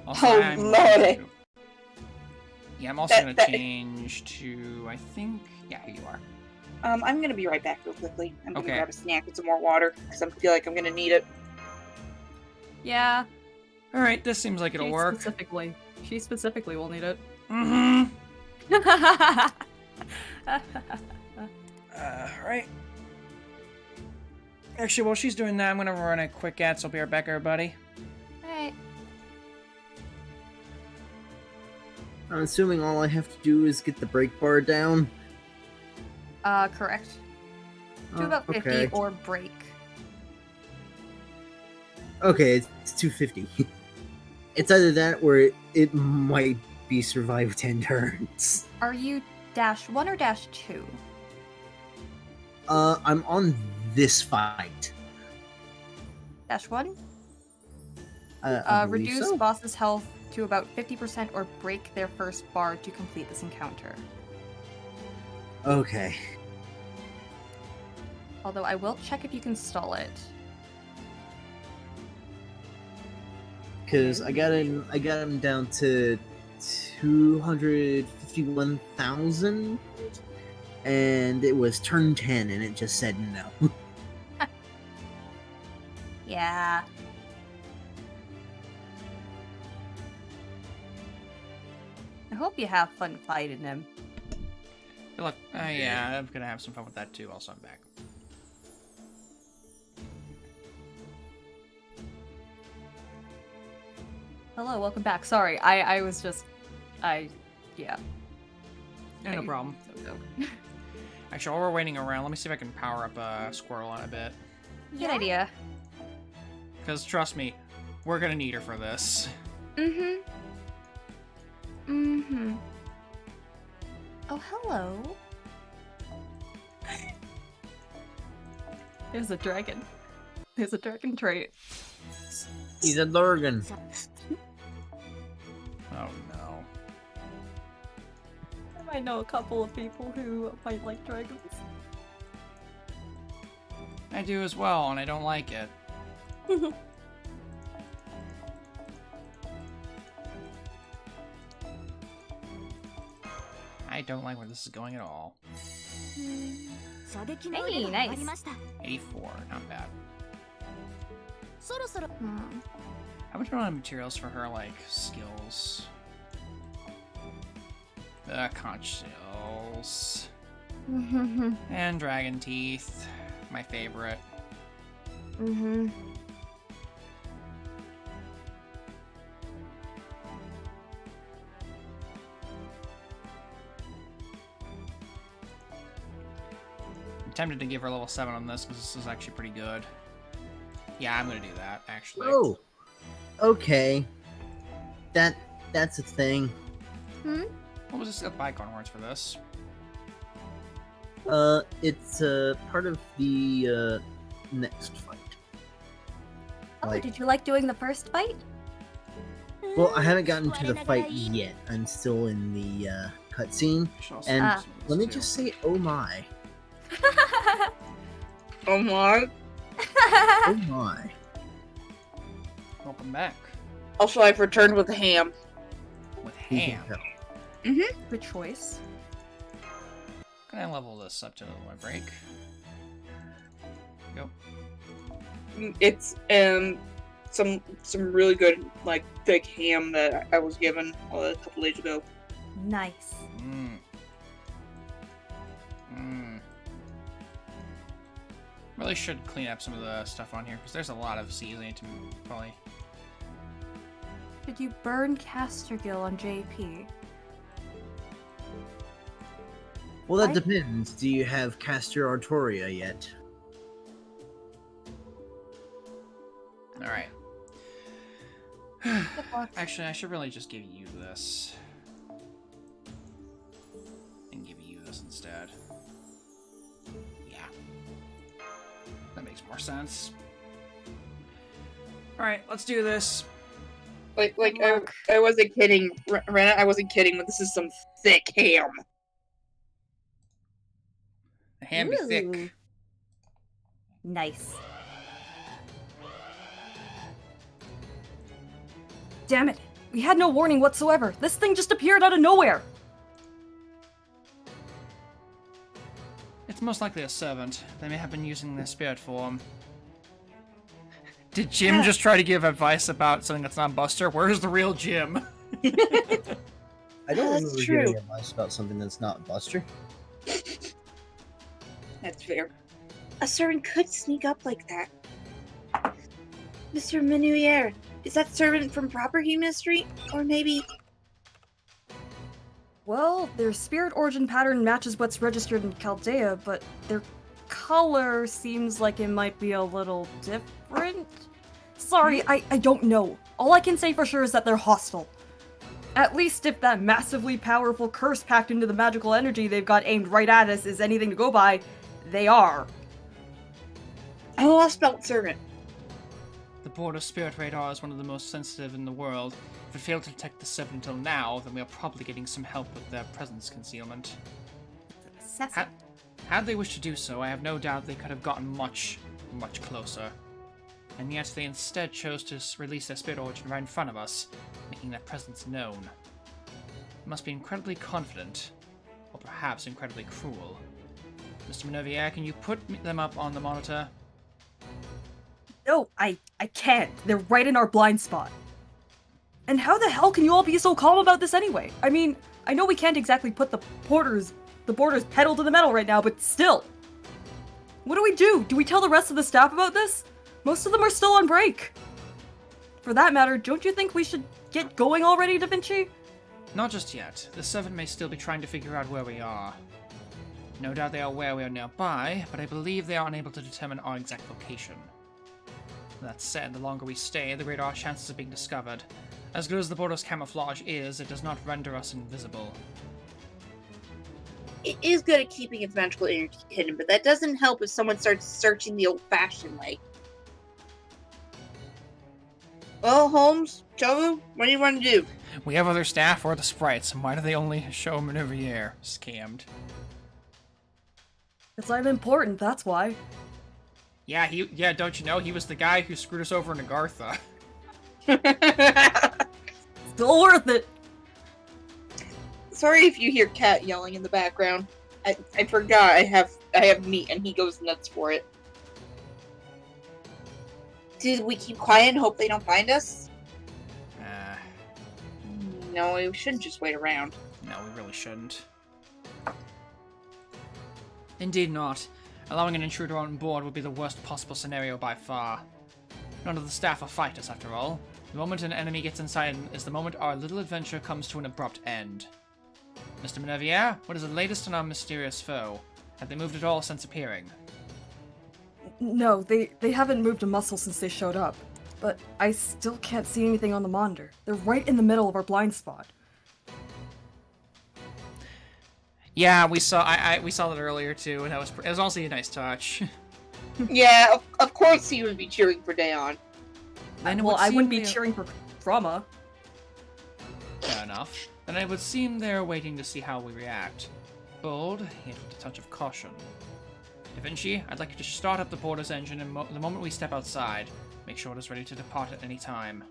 Also, Oh, I'm lordy. going to- Yeah, I'm also That- going to change to, I think... Yeah, here you are. I'm gonna be right back real quickly. I'm gonna Okay. grab a snack and some more water, because I feel like I'm gonna need it. Yeah. Alright, this seems like it'll work. She specifically will need it. Mm-hmm. Right. Actually, while she's doing that, I'm gonna run a quick ad, so I'll be right back, everybody. Alright. I'm assuming all I have to do is get the brake bar down. Correct. Do about 50 okay. or break. Okay, it's 250. It's either that or it might be survive 10 turns. Are you -1 or -2? I'm on this fight. -1? I believe Reduce so. boss's health to about 50% or break their first bar to complete this encounter. Okay. Although I will check if you can stall it. Because I got him down to 251,000, and it was turn 10, and it just said no. Yeah. I hope you have fun fighting him. Look, yeah, I'm gonna have some fun with that too. Also, I'm back. Hello, welcome back. Sorry, I was just... yeah. Yeah, no I- problem. So. Actually, while we're waiting around, let me see if I can power up Squirrel on a bit. Good idea. Because trust me, we're gonna need her for this. Mm-hmm. Mm-hmm. Oh, hello. There's a dragon. There's a dragon trait. He's a Lurgan. Oh no. I know a couple of people who might like dragons. I do as well, and I don't like it. I don't like where this is going at all. Hey, 射撃の腕が上がりました。 84, not bad. そろそろ Hmm. How much do I want materials for her, like, skills? Conch skills. Mm-hmm. And dragon teeth. My favorite. Mm-hmm. I'm tempted to give her level 7 on this, because this is actually pretty good. Yeah, I'm gonna do that, actually. Oh, okay. That's a thing. What was this Bicon words for this? It's part of the next fight. Oh, Like- did you like doing the first fight? Well, I haven't gotten to the fight yet. I'm still in the cutscene. And Ah. let me just say, oh my, Oh my. oh my. Welcome back. Also, I've returned with ham. With You can ham. tell. Good choice. Can I level this up to my break? Go. It's some really good like thick ham that I was given a couple days ago. Nice. Mmm. Mmm. Really should clean up some of the stuff on here, because there's a lot of seasoning to probably... Did you burn Castergill on JP? Well, that I- depends. Do you have Castor Artoria yet? Alright. Good luck. Actually, I should really just give you this. And give you this instead. Yeah. That makes more sense. Alright, let's do this. Like Good I luck. wasn't kidding, Rena. I wasn't kidding. But this is some thick ham. The ham be Ooh. thick. Nice. Damn it! We had no warning whatsoever. This thing just appeared out of nowhere. It's most likely a servant. They may have been using their spirit form. Did Jim just try to give advice about something that's not Buster? Where's the real Jim? I don't That's remember true. giving advice about something that's not Buster. That's fair. A servant could sneak up like that. Mr. Menuier, is that servant from Proper Street? Or maybe... Well, their spirit origin pattern matches what's registered in Chaldea, but their color seems like it might be a little different? Sorry, I don't know. All I can say for sure is that they're hostile. At least if that massively powerful curse packed into the magical energy they've got aimed right at us is anything to go by, they are. A Lostbelt servant. The border spirit radar is one of the most sensitive in the world. If it failed to detect the 7 until now, then we are probably getting some help with their presence concealment. Had they wished to do so, I have no doubt they could have gotten much, much closer. And yet they instead chose to release their spirit origin right in front of us, making their presence known. They must be incredibly confident, or perhaps incredibly cruel. Mr. Minervier, can you put them up on the monitor? No, I can't. They're right in our blind spot. And how the hell can you all be so calm about this anyway? I mean, I know we can't exactly put the border's pedal to the metal right now, but still. What do? Do we tell the rest of the staff about this? Most of them are still on break. For that matter, don't you think we should get going already, Da Vinci? Not just yet. The 7 may still be trying to figure out where we are. No doubt they are aware we are nearby, but I believe they are unable to determine our exact location. That said, the longer we stay, the greater our chances of being discovered. As good as the border's camouflage is, it does not render us invisible. It is good at keeping its magical energy hidden, but that doesn't help if someone starts searching the old-fashioned way. Well, Holmes, Chovu, what do you want to do? We have other staff or the sprites, and why do they only show Minervier? Scammed. Because I'm important, that's why. Yeah, don't you know, he was the guy who screwed us over in Agartha. Still worth it. Sorry if you hear Cat yelling in the background. I forgot I have meat and he goes nuts for it. Do we keep quiet and hope they don't find us? No, we shouldn't just wait around. No, we really shouldn't. Indeed not. Allowing an intruder on board would be the worst possible scenario by far. None of the staff are fighters, after all. The moment an enemy gets inside is the moment our little adventure comes to an abrupt end. Mr. Minervier, what is the latest on our mysterious foe? Have they moved at all since appearing? No, they haven't moved a muscle since they showed up. But I still can't see anything on the monitor. They're right in the middle of our blind spot. Yeah, we saw that earlier too, and it was also a nice touch. Yeah, of course he would be cheering for Dayon. Well, I wouldn't be cheering for Drama. Fair enough. Then it would seem they're waiting to see how we react. Bold, yet with a touch of caution. Da Vinci, I'd like you to start up the border's engine and the moment we step outside. Make sure it is ready to depart at any time.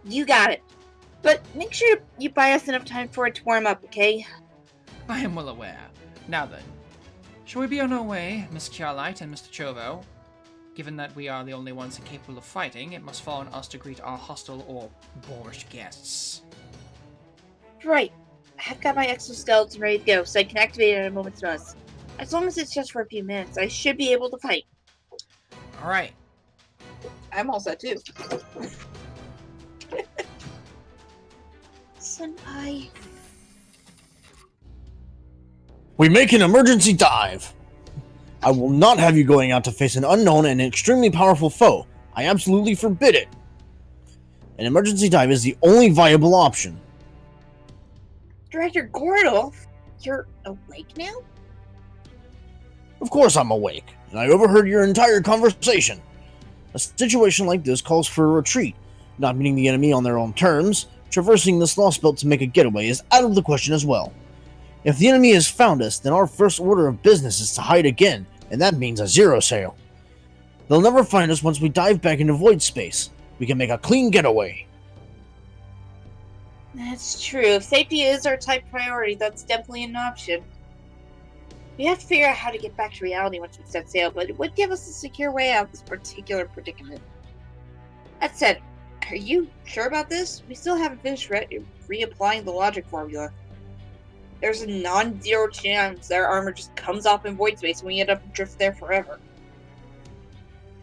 You got it. But make sure you buy us enough time for it to warm up, okay? I am well aware. Now then, shall we be on our way, Miss Chiarlight and Mr. Chovo? Given that we are the only ones capable of fighting, it must fall on us to greet our hostile or boorish guests. Right. I've got my exoskeleton ready to go, so I can activate it at a moment's notice. As long as it's just for a few minutes, I should be able to fight. Alright. I'm all set too. Senpai. We make an emergency dive. I will not have you going out to face an unknown and extremely powerful foe. I absolutely forbid it. An emergency dive is the only viable option. Director Gordolf, you're awake now? Of course I'm awake, and I overheard your entire conversation. A situation like this calls for a retreat. Not meeting the enemy on their own terms, traversing this Lostbelt to make a getaway is out of the question as well. If the enemy has found us, then our first order of business is to hide again, and that means a zero sail. They'll never find us once we dive back into void space. We can make a clean getaway. That's true. If safety is our top priority, that's definitely an option. We have to figure out how to get back to reality once we set sail, but it would give us a secure way out of this particular predicament. That said, are you sure about this? We still haven't finished reapplying the logic formula. there's a non-zero chance their armor just comes off in void space and we end up drift there forever.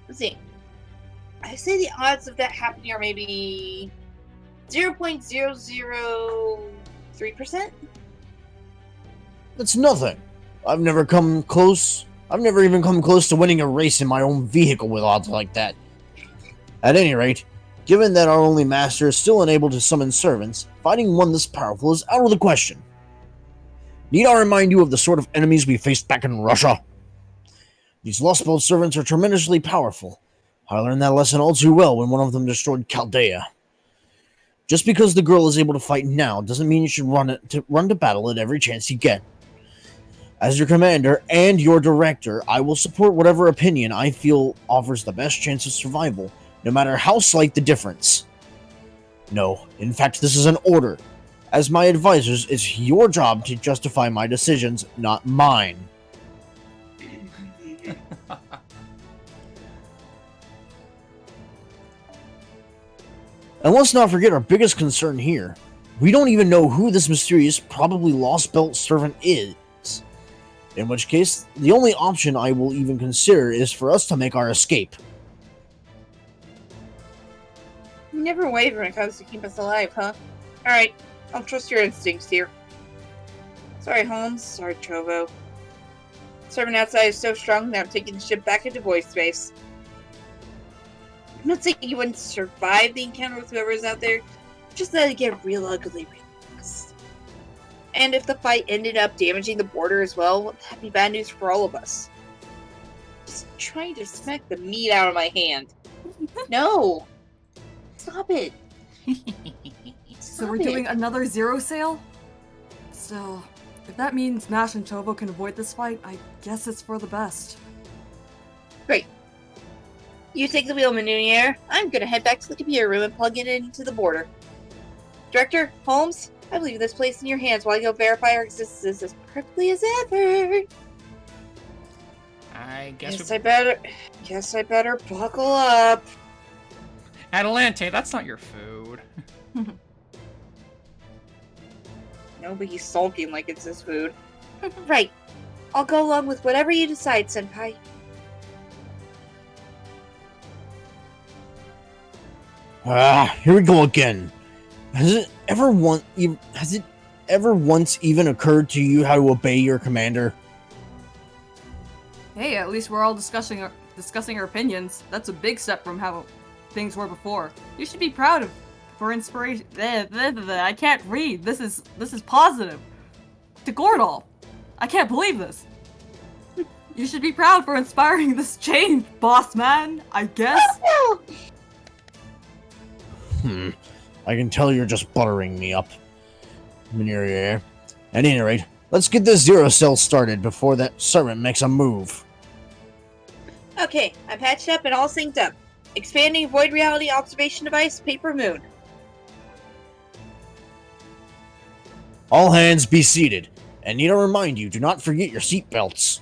Let's see. I say the odds of that happening are maybe 0.003%? That's nothing. I've never even come close to winning a race in my own vehicle with odds like that. At any rate, given that our only master is still unable to summon servants, fighting one this powerful is out of the question. Need I remind you of the sort of enemies we faced back in Russia? These Lostbelt servants are tremendously powerful. I learned that lesson all too well when one of them destroyed Chaldea. Just because the girl is able to fight now doesn't mean you should run to battle at every chance you get. As your commander and your director, I will support whatever opinion I feel offers the best chance of survival, no matter how slight the difference. No, in fact, this is an order. As my advisors, it's your job to justify my decisions, not mine. And let's not forget our biggest concern here. We don't even know who this mysterious, probably Lostbelt servant is. In which case, the only option I will even consider is for us to make our escape. You never waver when it comes to keep us alive, huh? Alright, I'll trust your instincts here. Sorry, Holmes. Sorry, Trovo. Servant outside is so strong that I'm taking the ship back into void space. I'm not saying you wouldn't survive the encounter with whoever's out there, just that it'd get real ugly real fast. And if the fight ended up damaging the border as well, that'd be bad news for all of us. Just trying to smack the meat out of my hand. No! Stop it! So we're doing another zero sale? Still, if that means Mash and Chovo can avoid this fight, I guess it's for the best. Great. You take the wheel, Manunier. I'm gonna head back to the computer room and plug it into the border. Director, Holmes, I leave this place in your hands while I go verify our existence as perfectly as ever. I guess Guess I better buckle up. Adelante, that's not your food. No, but he's sulking like it's his food. Right. I'll go along with whatever you decide, Senpai. Here we go again. Has it ever once even occurred to you how to obey your commander? Hey, at least we're all discussing our opinions. That's a big step from how things were before. You should be proud of for inspiration. I can't read. This is positive. To Gordol. I can't believe this. You should be proud for inspiring this change, boss man, I guess. I can tell you're just buttering me up. At any rate, let's get this zero cell started before that servant makes a move. Okay, I'm patched up and all synced up. Expanding void reality observation device, Paper Moon. All hands be seated, and need to remind you, do not forget your seatbelts.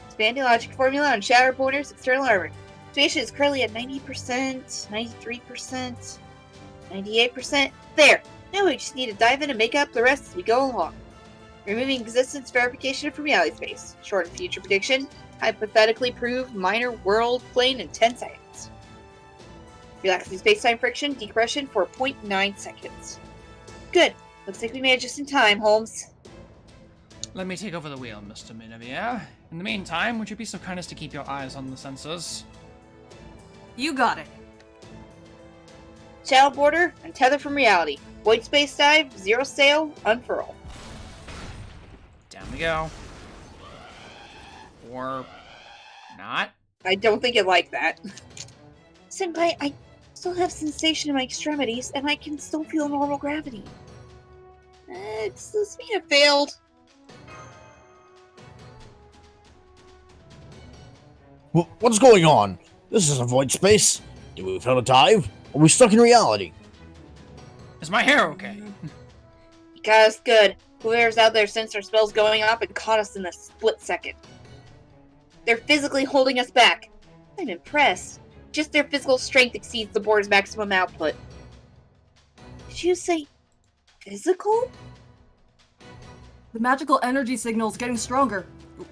Expanding logic formula on Shatter Pointer's external armor. Situation is currently at 90%, 93%, 98%. There! Now we just need to dive in and make up the rest as we go along. Removing existence verification from reality space. Short and future prediction. Hypothetically prove minor world plane in 10 seconds. Relaxing space-time friction, decompression for 0.9 seconds. Good. Looks like we made it just in time, Holmes. Let me take over the wheel, Mr. Minevier. In the meantime, would you be so kind as to keep your eyes on the sensors? You got it. Channel border, untether from reality. Void space dive, zero sail, unfurl. Down we go. Or not? I don't think it like that. Senpai, I still have sensation in my extremities, and I can still feel normal gravity. This may have failed. What's going on? This isn't void space. Did we fail to dive? Are we stuck in reality? Is my hair okay? You got us good. Whoever's out there sensed our spells going off and caught us in a split second. They're physically holding us back. I'm impressed. Just their physical strength exceeds the board's maximum output. Did you say physical? The magical energy signal is getting stronger.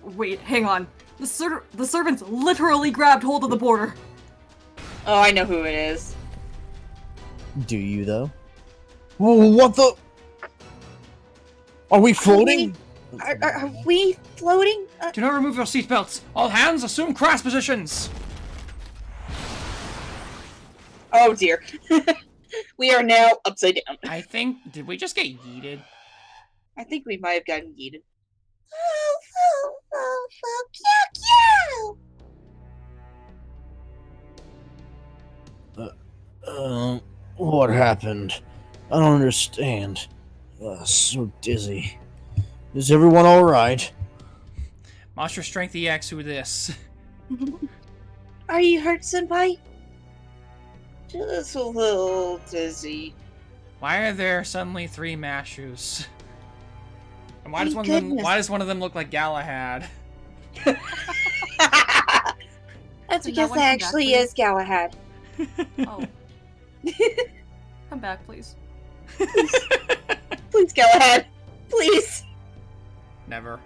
Wait, hang on. The servants literally grabbed hold of the border. Oh, I know who it is. Do you, though? What the? Are we floating? Are we floating? Do not remove your seatbelts. All hands assume crash positions. Oh dear. We are now upside down. I think. Did we just get yeeted? I think we might have gotten yeeted. What happened? I don't understand. So dizzy. Is everyone alright? Monster Strength EX, who this? Are you hurt, Senpai? Just a little dizzy. Why are there suddenly 3 Mashus? And why does Thank one of them? goodness. Why does one of them look like Galahad? That's Did because that one that come actually back, is Galahad. Oh. Come back, please. Please, Galahad. Please. Never.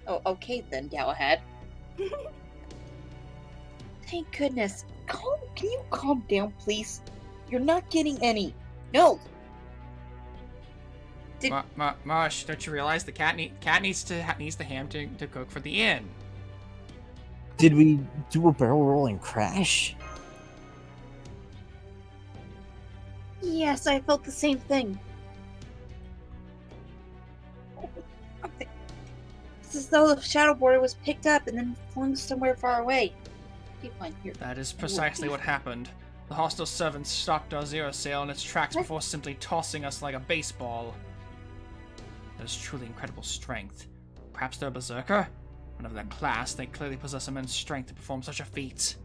Oh, okay then, Galahad. Thank goodness. Can you calm down, please? You're not getting any. No. Mosh, don't you realize the cat needs the ham to cook for the inn? Did we do a barrel roll and crash? Yes, I felt the same thing. It's as though the shadow border was picked up and then flung somewhere far away. Keep mine here. That is precisely what happened. The hostile servants stopped our zero sail in its tracks before simply tossing us like a baseball. That is truly incredible strength. Perhaps they're a berserker? Whatever their class, they clearly possess immense strength to perform such a feat.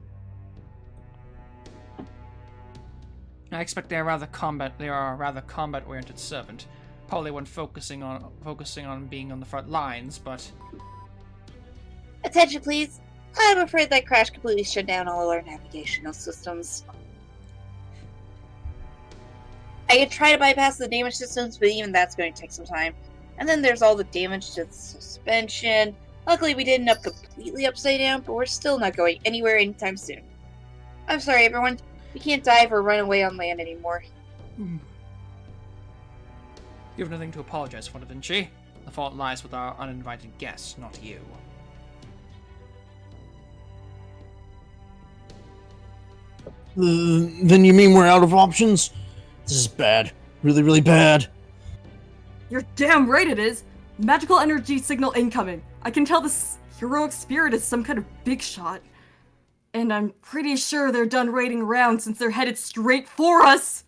I expect they are a rather combat-oriented servant. Probably when focusing on being on the front lines, but Attention, please. I'm afraid that crash completely shut down all our navigational systems. I could try to bypass the damage systems, but even that's going to take some time. And then there's all the damage to the suspension. Luckily, we didn't end up completely upside down, but we're still not going anywhere anytime soon. I'm sorry, everyone. We can't dive or run away on land anymore. you have nothing to apologize for, Da Vinci. The fault lies with our uninvited guests, not you. Then you mean we're out of options? This is bad. Really, really bad. You're damn right it is! Magical energy signal incoming. I can tell this heroic spirit is some kind of big shot. And I'm pretty sure they're done raiding around since they're headed straight for us!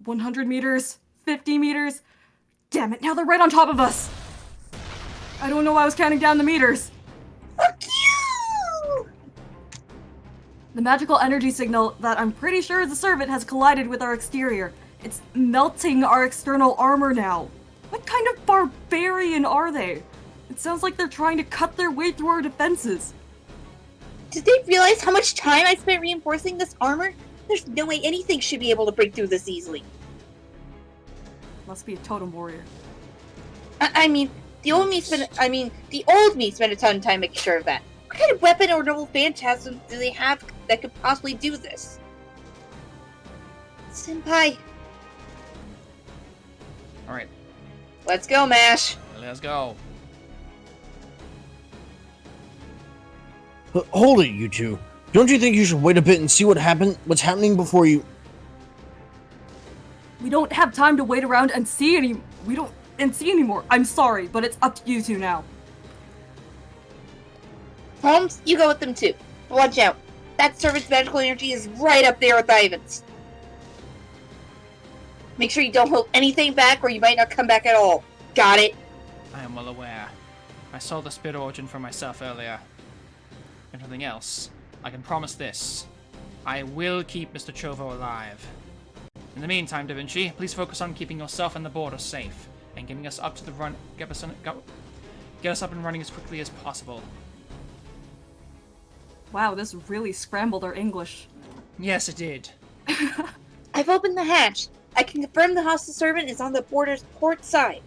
100 meters? 50 meters? Damn it, now they're right on top of us! I don't know why I was counting down the meters. Fuck you! The magical energy signal that I'm pretty sure is a servant has collided with our exterior. It's melting our external armor now. What kind of barbarian are they? It sounds like they're trying to cut their way through our defenses. Did they realize how much time I spent reinforcing this armor? There's no way anything should be able to break through this easily. Must be a totem warrior. The old me spent a ton of time making sure of that. What kind of weapon or noble phantasm do they have that could possibly do this? Senpai, Alright, let's go, Mash. let's go. Hold it, you two. Don't you think you should wait a bit and see what's happening before you... We don't have time to wait around and see anymore. I'm sorry, but it's up to you two now. Holmes, you go with them too. But watch out. That servant's magical energy is right up there with Ivan's. Make sure you don't hold anything back or you might not come back at all. Got it? I am well aware. I saw the spit origin for myself earlier. If nothing else, I can promise this. I will keep Mr. Chovo alive. In the meantime, Da Vinci, please focus on keeping yourself and the border safe, and getting us up to the run. Get us up and running as quickly as possible. Wow, this really scrambled our English. Yes, it did. I've opened the hatch. I can confirm the hostile servant is on the border's port side.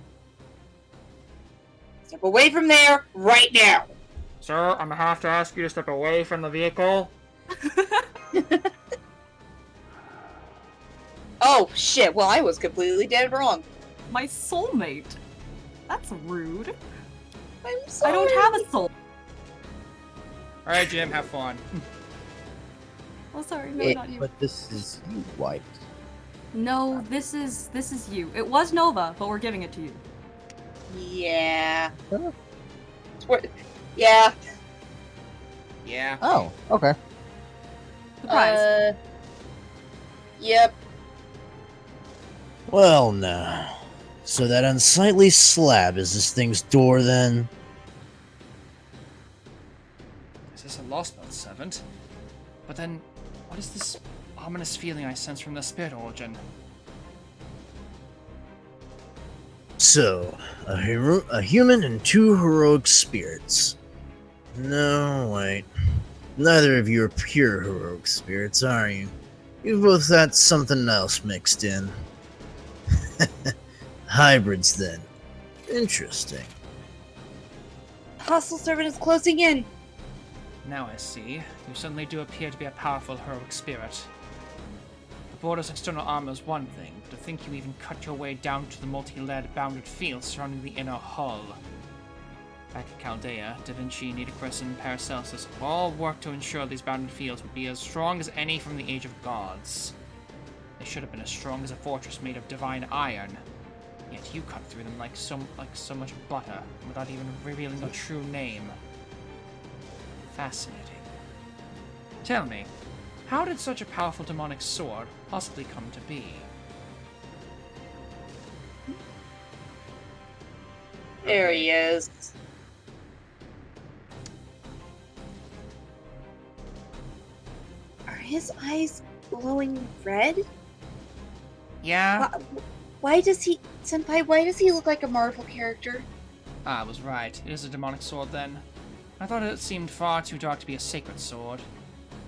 Step away from there right now. Sir, I'm gonna have to ask you to step away from the vehicle. Oh, shit. Well, I was completely dead wrong. My soulmate. That's rude. I'm sorry. I don't have a soul. Alright, Jim, have fun. Oh, sorry, no, not you. But this is you, White. No, this is you. It was Nova, but we're giving it to you. Yeah. Huh? Yeah. Yeah. Oh, okay. Surprise. Yep. Well, now. So that unsightly slab is this thing's door, then? Is this a Lostbelt servant? But then, what is this ominous feeling I sense from the spirit origin? So, a human and two heroic spirits. No, wait. Neither of you are pure heroic spirits, are you? You've both got something else mixed in. Hybrids, then. Interesting. Hostile servant is closing in. Now I see. You suddenly do appear to be a powerful heroic spirit. The border's external armor is one thing, but to think you even cut your way down to the multi-layered bounded field surrounding the inner hull. Back at Chaldea, Da Vinci, Nitocris, and Paracelsus all worked to ensure these bounded fields would be as strong as any from the Age of Gods. They should have been as strong as a fortress made of divine iron. Yet you cut through them like so much butter, without even revealing a true name. Fascinating. Tell me, how did such a powerful demonic sword possibly come to be? There he is. Are his eyes glowing red? Yeah? Why does he... Senpai, why does he look like a Marvel character? I was right. It is a demonic sword then. I thought it seemed far too dark to be a sacred sword.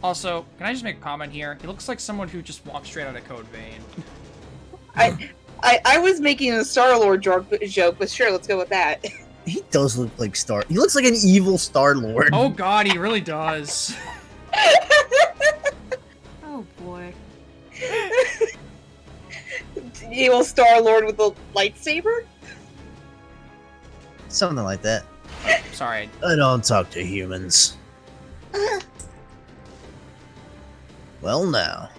Also, can I just make a comment here? He looks like someone who just walked straight out of Code Vein. I was making a Star-Lord joke, but sure, let's go with that. He does look like He looks like an evil Star-Lord. Oh god, he really does. Oh boy. Evil Star-Lord with a lightsaber? Something like that. Sorry. I don't talk to humans. Well, now.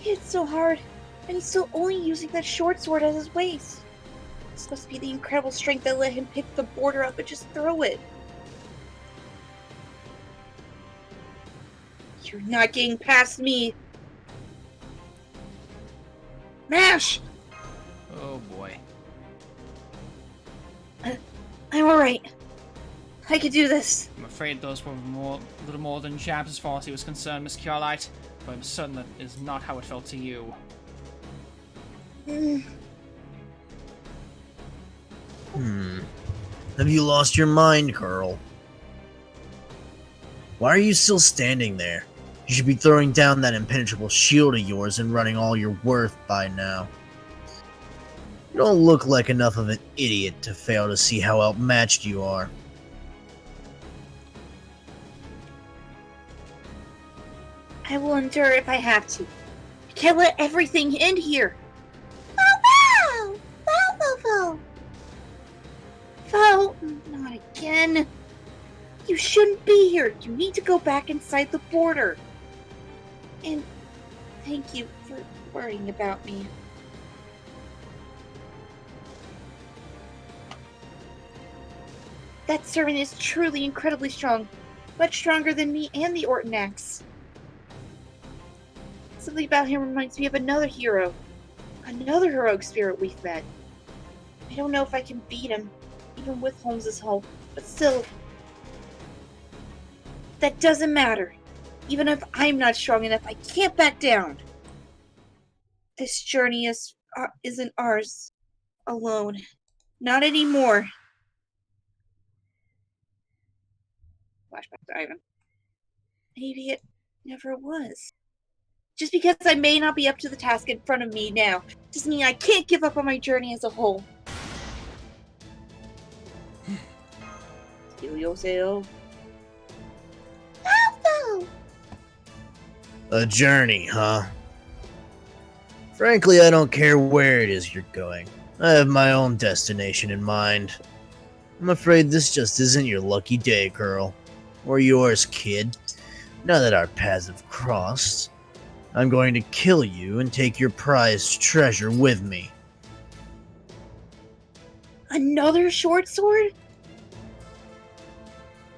It's so hard, and he's still only using that short sword as his waist. This must be the incredible strength that let him pick the border up and just throw it. You're not getting past me. Mash! Oh boy. I'm alright. I can do this. I'm afraid those were a little more than jabs as far as he was concerned, Miss Curlite, but I'm certain that is not how it felt to you. Have you lost your mind, Carl? Why are you still standing there? You should be throwing down that impenetrable shield of yours and running all you're worth by now. You don't look like enough of an idiot to fail to see how outmatched you are. I will endure if I have to. I can't let everything end here. Wow! Wow! Wow! Not again. You shouldn't be here. You need to go back inside the border. And thank you for worrying about me. That servant is truly incredibly strong. Much stronger than me and the Orton Axe. Something about him reminds me of another hero. Another heroic spirit we've met. I don't know if I can beat him, even with Holmes's help, but still... That doesn't matter. Even if I'm not strong enough, I can't back down. This journey isn't ours alone. Not anymore. flashback to Ivan. Maybe it never was. Just because I may not be up to the task in front of me now, doesn't mean I can't give up on my journey as a whole. Steal yourself. Alpha! A journey, huh? Frankly, I don't care where it is you're going. I have my own destination in mind. I'm afraid this just isn't your lucky day, girl. Or yours, kid. Now that our paths have crossed, I'm going to kill you and take your prized treasure with me. Another short sword?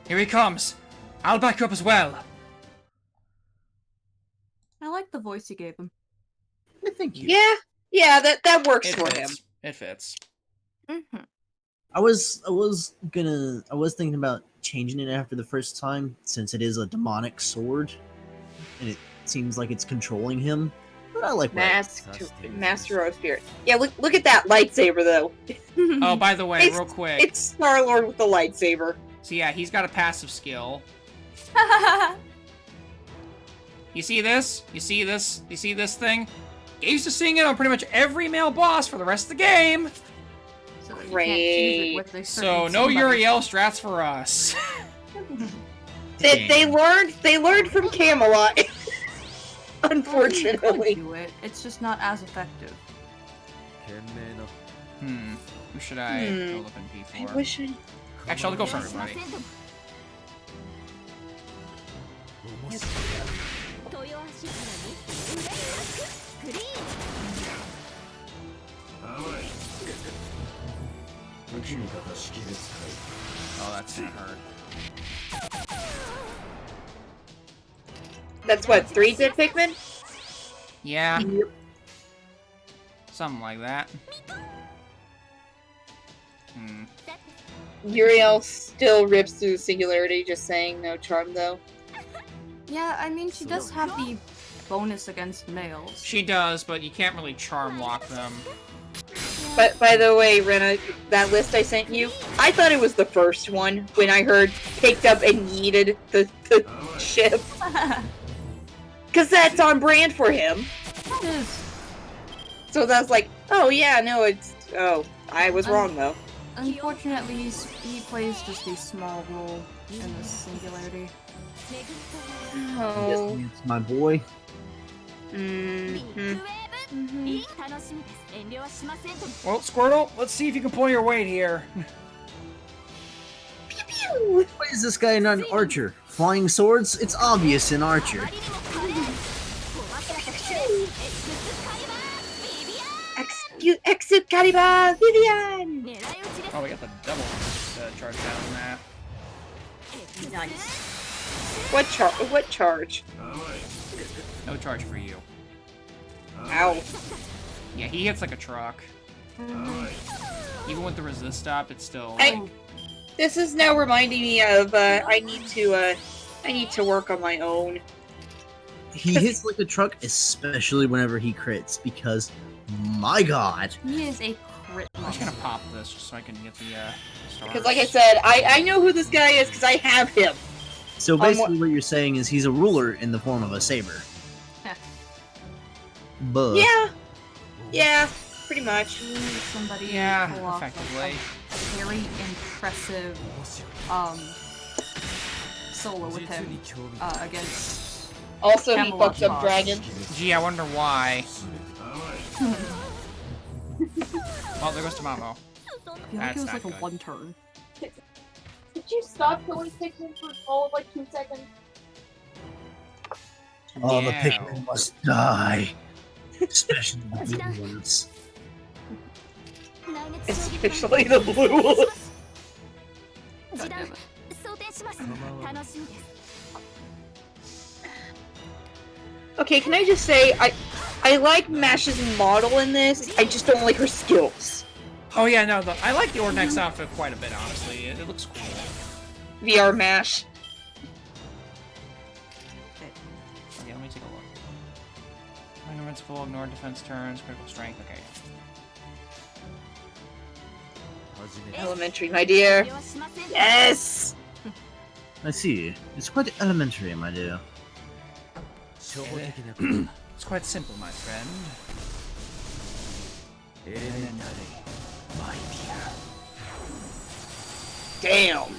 Here he comes. I'll back you up as well. I like the voice you gave him. Thank you. Yeah, that works It for fits. him. It fits. Mm-hmm. I was thinking about changing it after the first time, since it is a demonic sword, and it seems like it's controlling him. But I like Master of Spirit. Yeah, look at that lightsaber though. Oh, by the way, It's- real quick. It's Star-Lord with the lightsaber. So yeah, he's got a passive skill. You see this? You see this? You see this thing? Get used to seeing it on pretty much every male boss for the rest of the game. So that you can't choose it with a So certain no somebody. Uriel strats for us. They learned from Camelot. Well, you could Unfortunately. do it. It's just not as effective. Who should I go look in P I for? wish I. Actually, I'll go for everybody. 豊足原に憂いなくグリーン Oh, that's gonna hurt. That's what, 3 dead Pikmin? Yeah. Something like that. Uriel still rips through the singularity, just saying no charm though. Yeah, I mean, she does have the bonus against males. She does, but you can't really charm lock them. But by the way, Rena, that list I sent you, I thought it was the first one when I heard picked up and yeeted the ship. Because that's on brand for him. It is. So that's like, oh yeah, no, it's. Oh, I was wrong though. Unfortunately, he plays just a small role in this singularity. Oh. It's my boy. ビッグウェー Mm-hmm. ブ楽しみです遠慮はしませんと Well, Squirtle, let's see if you can pull your weight here. Why is this guy not an archer? Flying swords? It's obvious in archer. あまりにも華麗な壊さなくてエクスカリバービビア Excalibur Vivian! 狙い撃ちです Oh, we got the double charge down on that. Nice. What charge? No charge for you. Ow. Yeah, he hits like a truck. Even with the resist stop, it's still. This is now reminding me of I need to work on my own. He hits like a truck, especially whenever he crits, because, my god. He is a crit. I'm just gonna pop this just so I can get the stars. Because like I said, I know who this guy is because I have him. So basically what you're saying is he's a ruler in the form of a saber. But Yeah, pretty much. Somebody Yeah, pull off effectively. a very impressive solo with him against. Also, he Camelot fucks up boss. dragon. Gee, I wonder why. Oh, there goes Tamamo. I feel like That's it was not like a good. one turn. Did you stop killing Pikmin for all of like 2 seconds? All the Yeah. Pikmin must die. Especially the blue ones. 来月将棋 Especially the blue one. 時短想定します楽しみです Okay, can I just say I like Mash's model in this. I just don't like her skills. Oh yeah, no, I like the Ordnex outfit quite a bit, honestly. It looks cool. VR Mash. Okay, let me take a look. Minor invincible, ignore defense turns, critical strength. Okay. Elementary, my dear. 遠慮はしません Yes. I see. It's quite elementary, my dear. It's quite simple, my friend. Elementary, my dear. Damn.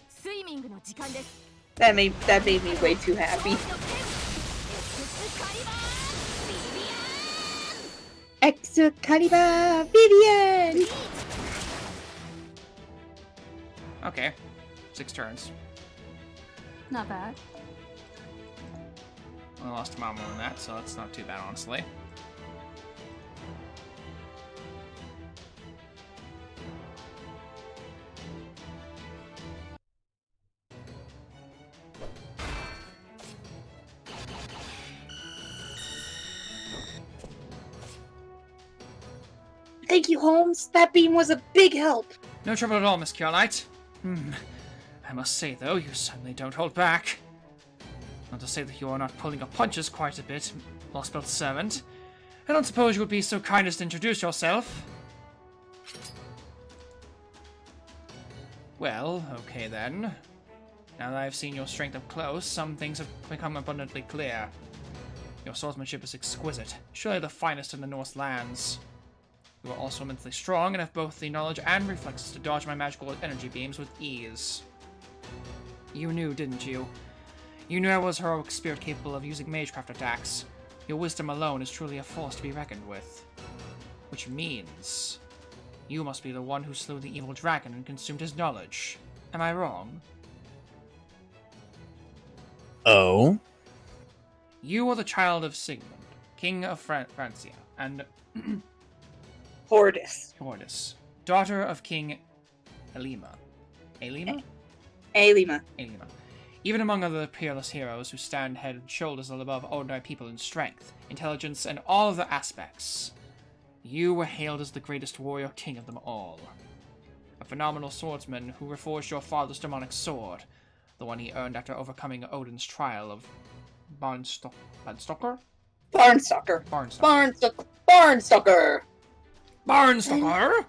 スイミングの時間です That made me way too happy. Excalibur Vivian! Okay, 6 turns. Not bad. I lost a lot more than that, so that's not too bad, honestly. Thank you, Holmes. That beam was a big help. No trouble at all, Miss Curelight. I must say, though, you certainly don't hold back. Not to say that you are not pulling your punches quite a bit, Lostbelt servant. I don't suppose you would be so kind as to introduce yourself. Well, okay then. Now that I've seen your strength up close, some things have become abundantly clear. Your swordsmanship is exquisite, surely the finest in the North lands. You are also immensely strong and have both the knowledge and reflexes to dodge my magical energy beams with ease. You knew, didn't you? You knew I was a heroic spirit capable of using magecraft attacks. Your wisdom alone is truly a force to be reckoned with. Which means... you must be the one who slew the evil dragon and consumed his knowledge. Am I wrong? Oh? You are the child of Sigmund, King of Francia, and... Hordis. daughter of King Elima. Elima? Alima. Elima. Even among other peerless heroes who stand head and shoulders above ordinary people in strength, intelligence, and all other aspects, you were hailed as the greatest warrior king of them all. A phenomenal swordsman who reforged your father's demonic sword, the one he earned after overcoming Odin's trial of Barnstalker? Barnstalker. Barnstalker. Barnstalker? Backscratcher?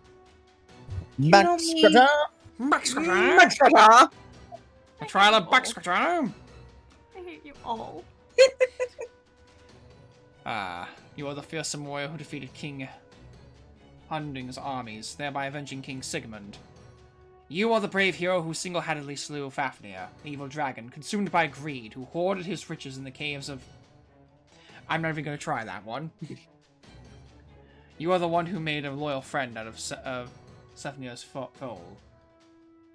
Barnstalker. The trial of Backscratcher? I hate you all. You are the fearsome warrior who defeated King Hunding's armies, thereby avenging King Sigmund. You are the brave hero who single-handedly slew Fafnir, the evil dragon, consumed by greed, who hoarded his riches in the caves of... I'm not even going to try that one. You are the one who made a loyal friend out of Fafnir's foe,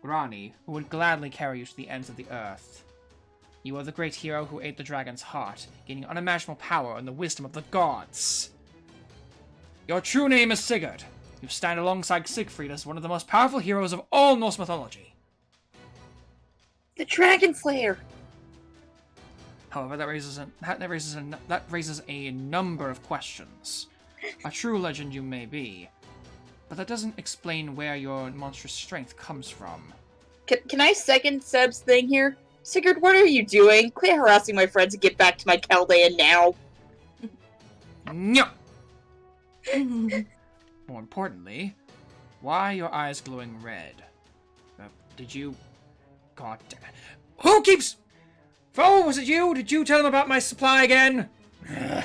Grani, who would gladly carry you to the ends of the earth. You are the great hero who ate the dragon's heart, gaining unimaginable power and the wisdom of the gods. Your true name is Sigurd. You stand alongside Siegfried as one of the most powerful heroes of all Norse mythology. The Dragon Slayer. However, that raises a number of questions. A true legend you may be, but that doesn't explain where your monstrous strength comes from. Can I second Seb's thing here? Sigurd, what are you doing? Quit harassing my friends and get back to my Chaldean now. No. More importantly, why are your eyes glowing red? Did you... God damn... Who keeps... Fro, was it you? Did you tell him about my supply again? Oh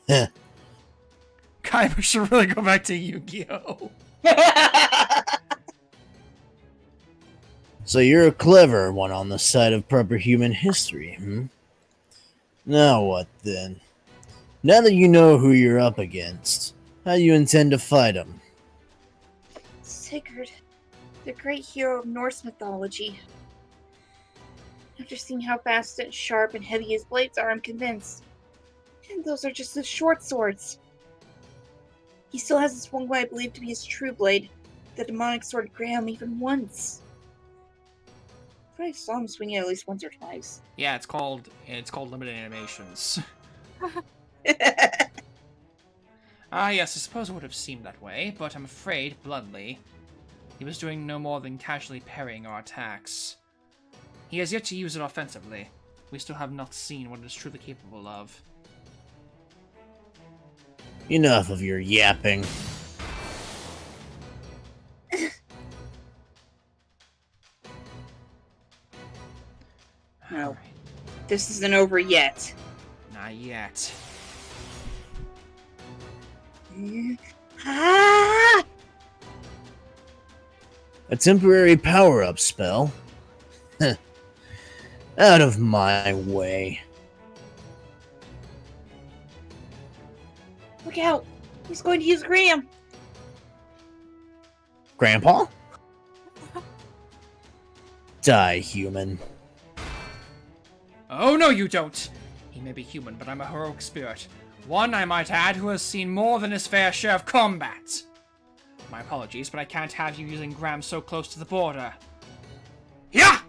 Heh. Kaiba should really go back to Yu-Gi-Oh! no! So you're a clever one on the side of proper human history, hmm? Now what, then? Now that you know who you're up against, how do you intend to fight him? Sigurd, the great hero of Norse mythology. After seeing how fast and sharp and heavy his blades are, I'm convinced. And those are just his short swords. He still hasn't swung what I believe to be his true blade, the demonic sword Graham, even once. But I saw him swing it at least once or twice. Yeah, it's called limited animations. Yes, I suppose it would have seemed that way, but I'm afraid, bluntly, he was doing no more than casually parrying our attacks. He has yet to use it offensively. We still have not seen what it is truly capable of. Enough of your yapping. No. Alright, This isn't over yet. not yet. Ah! A temporary power-up spell? Out of my way. Look out! He's going to use Graham! Grandpa? Die, human. Oh, no, you don't! He may be human, but I'm a heroic spirit. One, I might add, who has seen more than his fair share of combat. My apologies, but I can't have you using Graham so close to the border. Yeah!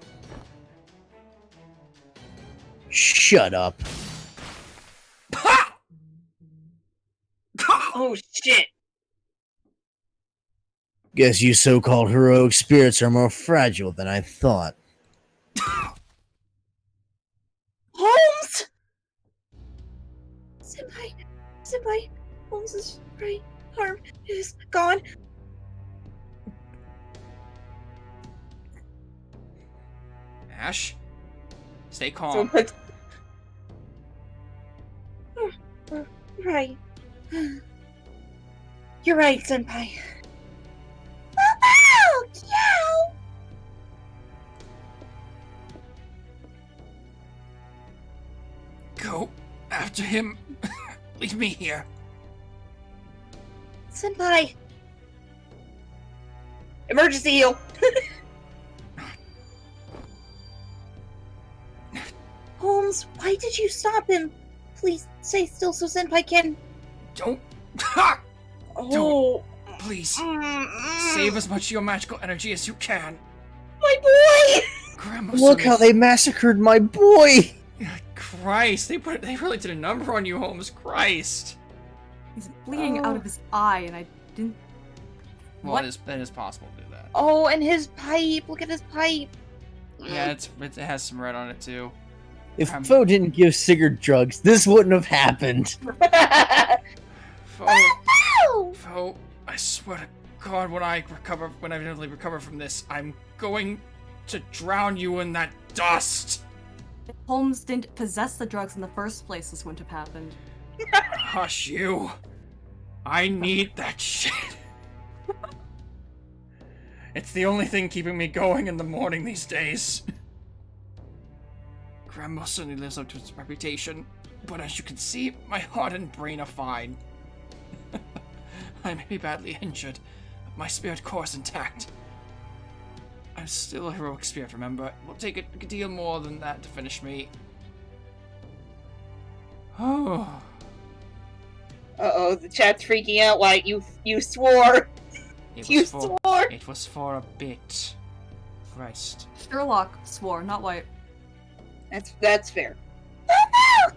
Shut up. Ha! Oh shit! Guess you so-called heroic spirits are more fragile than I thought. Holmes! Senpai, Holmes's right arm is gone. Ash, stay calm. Right. You're right, Senpai. Oh, yeah! Go after him. Leave me here. Senpai! Emergency heal! Holmes, why did you stop him? Please stay still so Senpai can. Don't. Ha! Oh. Please. Mm-mm. Save as much of your magical energy as you can. My boy! Grandma, Look how they massacred my boy! Christ, they really did a number on you, Holmes. Christ. He's bleeding out of his eye, and I didn't. Well, What? it is possible to do that. Oh, and his pipe. Look at his pipe. Yeah, it has some red on it too. If Fo didn't give Sigurd drugs, this wouldn't have happened. Fo, I swear to God, when I eventually recover from this, I'm going to drown you in that dust. If Holmes didn't possess the drugs in the first place, this wouldn't have happened. Hush you. I need that shit. It's the only thing keeping me going in the morning these days. Grandma certainly lives up to its reputation, but as you can see, my heart and brain are fine. I may be badly injured, but my spirit core is intact. I'm still a heroic spirit, remember? It will take a deal more than that to finish me. Oh. Uh-oh, the chat's freaking out. Why, you swore. Swore. It was for a bit. Christ. Sherlock swore, not White. That's fair. I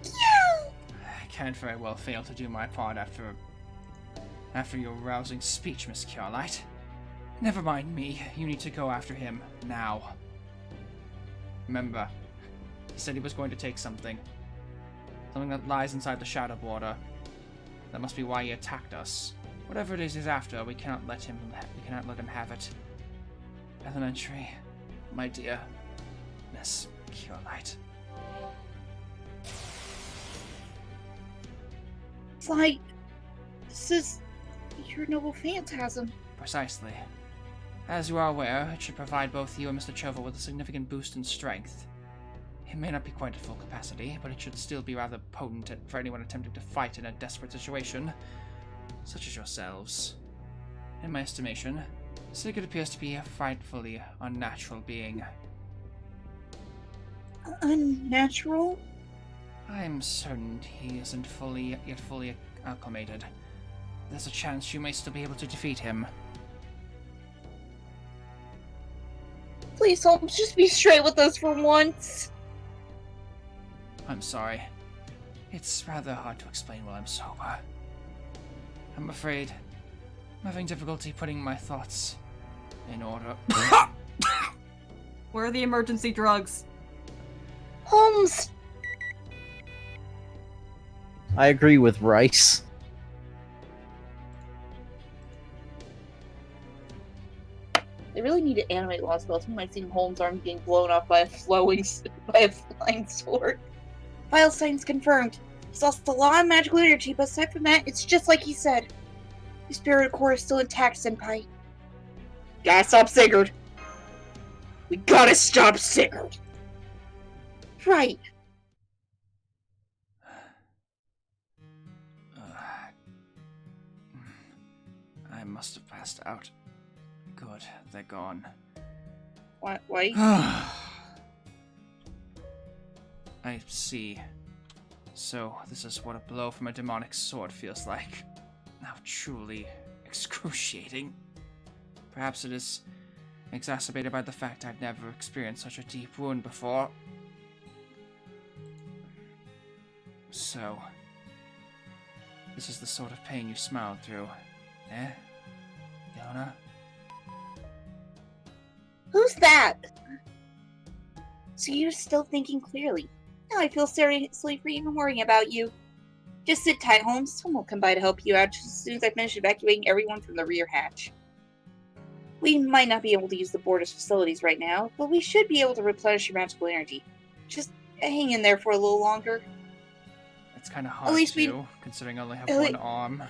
can't very well fail to do my part after your rousing speech, Miss Carlight. Never mind me. You need to go after him now. Remember, he said he was going to take something. Something that lies inside the shadow border. That must be why he attacked us. Whatever it is he's after, we cannot let him have it. Elementary, my dear Miss Carlight. It's like, this is your noble phantasm. Precisely. As you are aware, it should provide both you and Mr. Chover with a significant boost in strength. It may not be quite at full capacity, but it should still be rather potent for anyone attempting to fight in a desperate situation, such as yourselves. In my estimation, Sigurd appears to be a frightfully unnatural being. Unnatural? I'm certain he isn't yet fully acclimated. There's a chance you may still be able to defeat him. Please, Holmes, just be straight with us for once. I'm sorry. It's rather hard to explain while I'm sober. I'm afraid I'm having difficulty putting my thoughts in order. Where are the emergency drugs? Holmes! I agree with Rice. They really need to animate Lostbelt. You might see Holmes' arm getting blown up by a flying sword. Vital signs confirmed. He's lost a lot of magical energy, but aside from that, it's just like he said. His spirit core is still intact, Senpai. Gotta stop Sigurd. We gotta stop Sigurd. Right. I must have passed out. Good, they're gone. What? Why? I see. So, this is what a blow from a demonic sword feels like. How truly excruciating. Perhaps it is exacerbated by the fact I've never experienced such a deep wound before. So, this is the sort of pain you smiled through, eh, Yona? Who's that? So you're still thinking clearly. Now I feel seriously for even worrying about you. Just sit tight, Holmes. Someone will come by to help you out just as soon as I finish evacuating everyone from the rear hatch. We might not be able to use the border's facilities right now, but we should be able to replenish your magical energy. Just hang in there for a little longer. It's kind of hard least to, considering I only have at one lea- arm.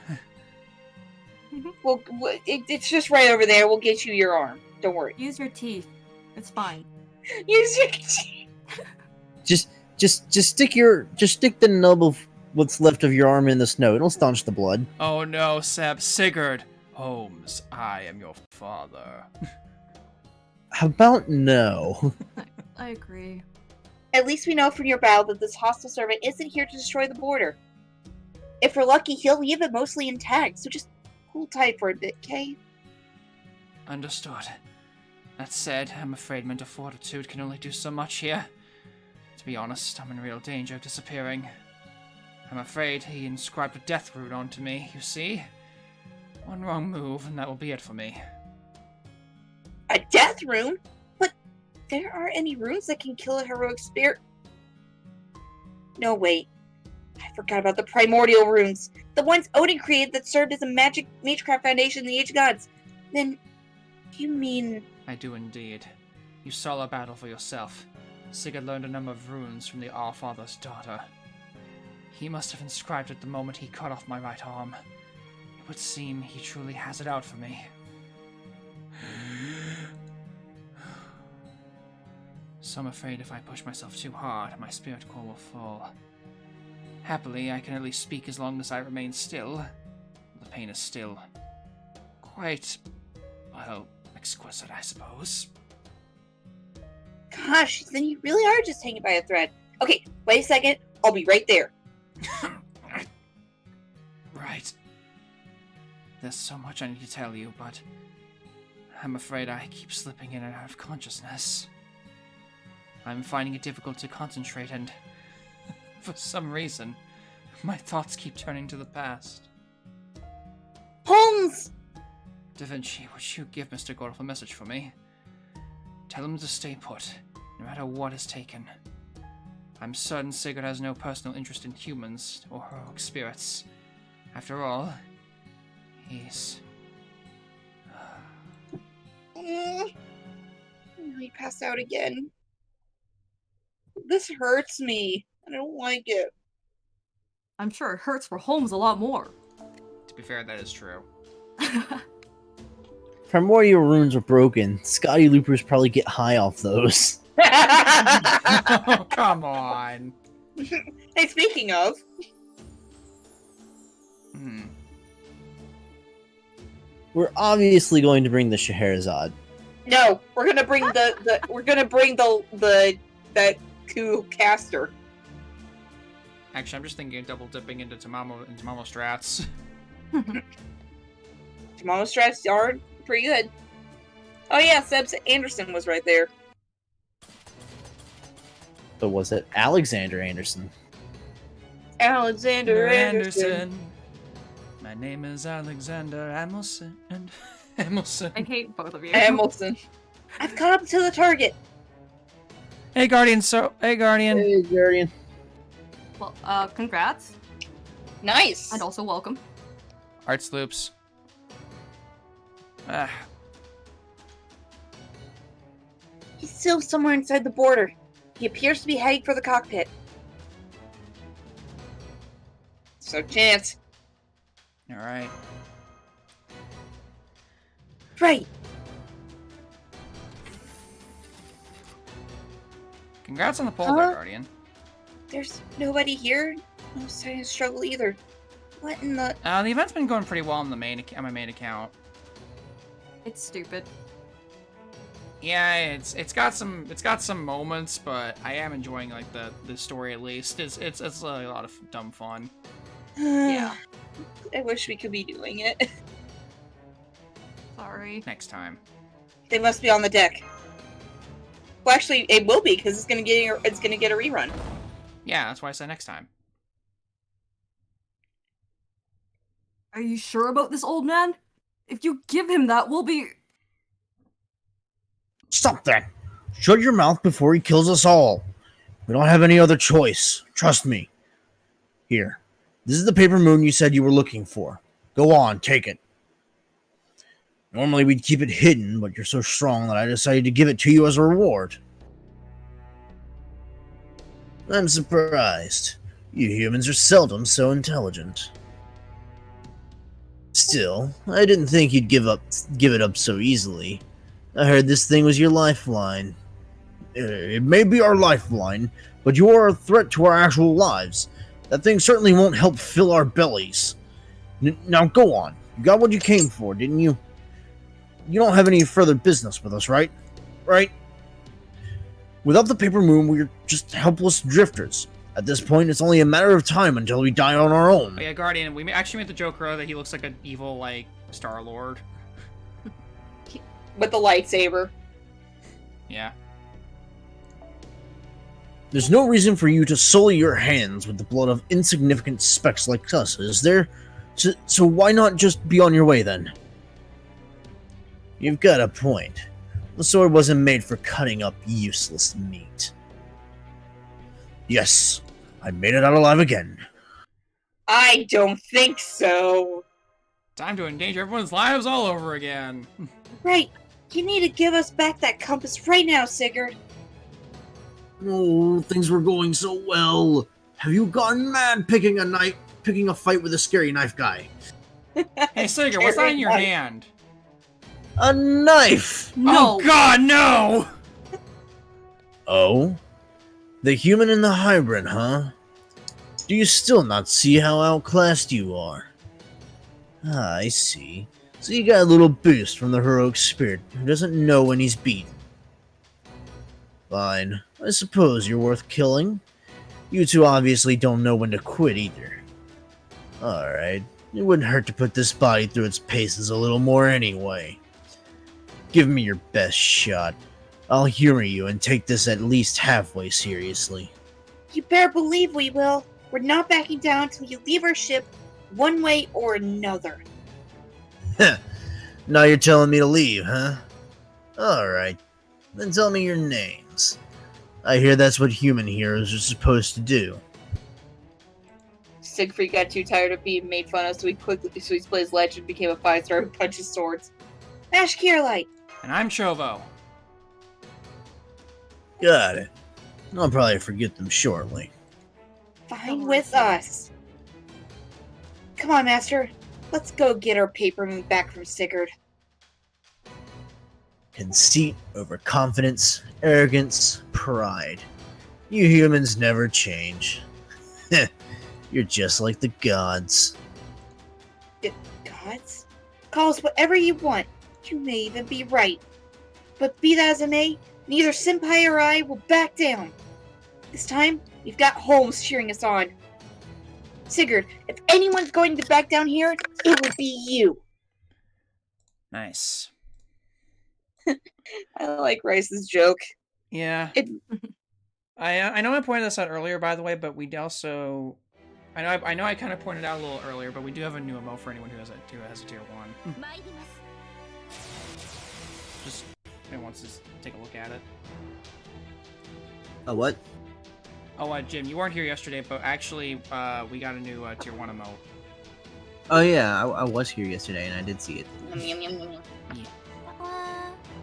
Well, it's just right over there. We'll get you your arm. Don't worry. Use your teeth. It's fine. Use your Just stick the nub of what's left of your arm in the snow. It'll staunch the blood. Oh no, Seb, Sigurd! Holmes, I am your father. How about no? I agree. At least we know from your battle that this hostile servant isn't here to destroy the border. If we're lucky, he'll leave it mostly intact, so just hold tight for a bit, okay? Understood. That said, I'm afraid mental fortitude can only do so much here. To be honest, I'm in real danger of disappearing. I'm afraid he inscribed a death rune onto me, you see? One wrong move, and that will be it for me. A death rune? But there aren't any runes that can kill a heroic spirit. No, wait. I forgot about the primordial runes. The ones Odin created that served as a magic magecraft foundation in the Age of Gods. Then, you mean... I do indeed. You saw a battle for yourself. Sigurd learned a number of runes from the Allfather's daughter. He must have inscribed it the moment he cut off my right arm. It would seem he truly has it out for me. So I'm afraid if I push myself too hard, my spirit core will fall. Happily, I can at least speak as long as I remain still. The pain is still quite, well, exquisite, I suppose. Gosh, then you really are just hanging by a thread. Okay, wait a second. I'll be right there. Right. There's so much I need to tell you, but I'm afraid I keep slipping in and out of consciousness. I'm finding it difficult to concentrate and, for some reason, my thoughts keep turning to the past. Holmes! Da Vinci, would you give Mr. Gordolf a message for me? Tell him to stay put, no matter what is taken. I'm certain Sigurd has no personal interest in humans or heroic spirits. After all, he's... He passed out again. This hurts me. I don't like it. I'm sure it hurts for Holmes a lot more. To be fair, that is true. Primordial runes are broken. Scotty Loopers probably get high off those. Oh, come on. Hey, speaking of, We're obviously going to bring the Scheherazade. no, we're gonna bring that cool caster. Actually, I'm just thinking of double dipping into Tamamo strats. Shimano strats are pretty good. Oh yeah, Seb Anderson was right there. But was it Alexander Anderson? Alexander Anderson. My name is Alexander Hamilton. Hamilton. I hate both of you. Hamilton. I've caught up to the target. Hey, Guardian. Hey, Guardian. Hey, Guardian. Well, congrats. Nice. And also welcome. Arts loops. He's still somewhere inside the border. He appears to be heading for the cockpit. So, Chance. Alright. Right. Congrats on the poll there, Guardian. There's nobody here. No sign of struggle either. What in the... The event's been going pretty well on my main account. It's stupid. Yeah, it's got some moments, but I am enjoying like the story at least. It's a lot of dumb fun. Yeah. I wish we could be doing it. Sorry. Next time. They must be on the deck. Well, actually, it will be because it's gonna get a rerun. Yeah, that's why I said next time. Are you sure about this, old man? If you give him that, we'll be... Stop that! Shut your mouth before he kills us all. We don't have any other choice. Trust me. Here. This is the paper moon you said you were looking for. Go on, take it. Normally we'd keep it hidden, but you're so strong that I decided to give it to you as a reward. I'm surprised. You humans are seldom so intelligent. Still, I didn't think you'd give it up so easily. I heard this thing was your lifeline. It may be our lifeline, but you are a threat to our actual lives. That thing certainly won't help fill our bellies. Now go on. You got what you came for, didn't you? You don't have any further business with us, right? Right? Without the paper moon, we're just helpless drifters. At this point, it's only a matter of time until we die on our own. Oh, yeah, Guardian, we actually made the joke earlier that he looks like an evil, like, Star-Lord. With the lightsaber. Yeah. There's no reason for you to sully your hands with the blood of insignificant specks like us, is there? So why not just be on your way, then? You've got a point. The sword wasn't made for cutting up useless meat. Yes, I made it out alive again. I don't think so. Time to endanger everyone's lives all over again. Right. You need to give us back that compass right now, Sigurd. Oh, things were going so well. Have you gone mad picking a fight with a scary knife guy? Hey, Sigurd, what's that in your hand? A knife! No! Oh god, no! Oh? The human and the hybrid, huh? Do you still not see how outclassed you are? Ah, I see. So you got a little boost from the heroic spirit who doesn't know when he's beaten. Fine. I suppose you're worth killing. You two obviously don't know when to quit either. Alright. It wouldn't hurt to put this body through its paces a little more anyway. Give me your best shot. I'll humor you and take this at least halfway seriously. You better believe we will. We're not backing down until you leave our ship one way or another. Now you're telling me to leave, huh? Alright. Then tell me your names. I hear that's what human heroes are supposed to do. Siegfried got too tired of being made fun of, so he split his ledge and became a 5-star who punches swords. Ash Kierlight. And I'm Chovo. Got it. I'll probably forget them shortly. Fine with us. Come on, Master. Let's go get our paper moon back from Sigurd. Conceit over confidence, arrogance, pride. You humans never change. You're just like the gods. Gods? Call us whatever you want. You may even be right. But be that as it may, neither Senpai or I will back down. This time, we've got Holmes cheering us on. Sigurd, if anyone's going to back down here, it would be you. Nice. I like Rice's joke. Yeah. I know I pointed this out earlier, by the way, but we also... I know I kind of pointed out a little earlier, but we do have a new MO for anyone who has a tier 1. Just if anyone wants to take a look at it. A what? Oh, Jim, you weren't here yesterday, but actually, we got a new tier 1 MO. Oh yeah, I was here yesterday and I did see it.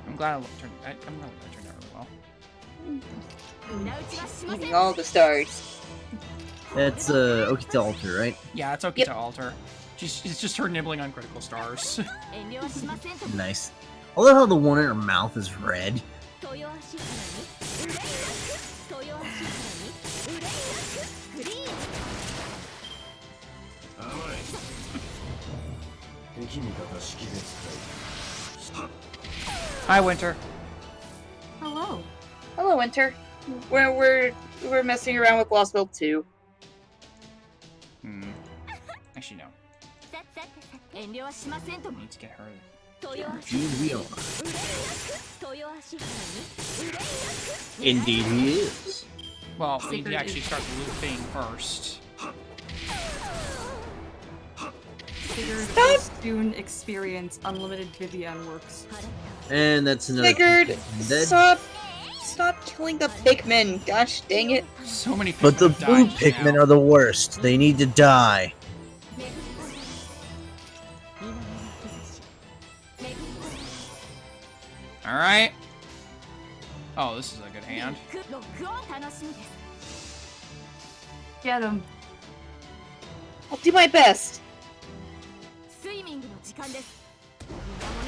I'm glad I turned out really well. well. Eating all the stars. That's Okita Alter, right? Yeah, it's Okita Alter. It's just her nibbling on critical stars. Nice. I love how the one in her mouth is red. Hi, Winter. Hello. Hello, Winter. We're messing around with Lostbelt too. Actually, no. Need to get her. Indeed we are. Indeed he is. Well, we need to actually start looping first. Figured will soon experience unlimited Vivian works. And that's another Figured. dead. Stop killing the Pikmin. Gosh dang it. So many Pikmin But the have blue died Pikmin now. are the worst. They need to die. Alright. Oh, this is a good hand. Get him. I'll do my best.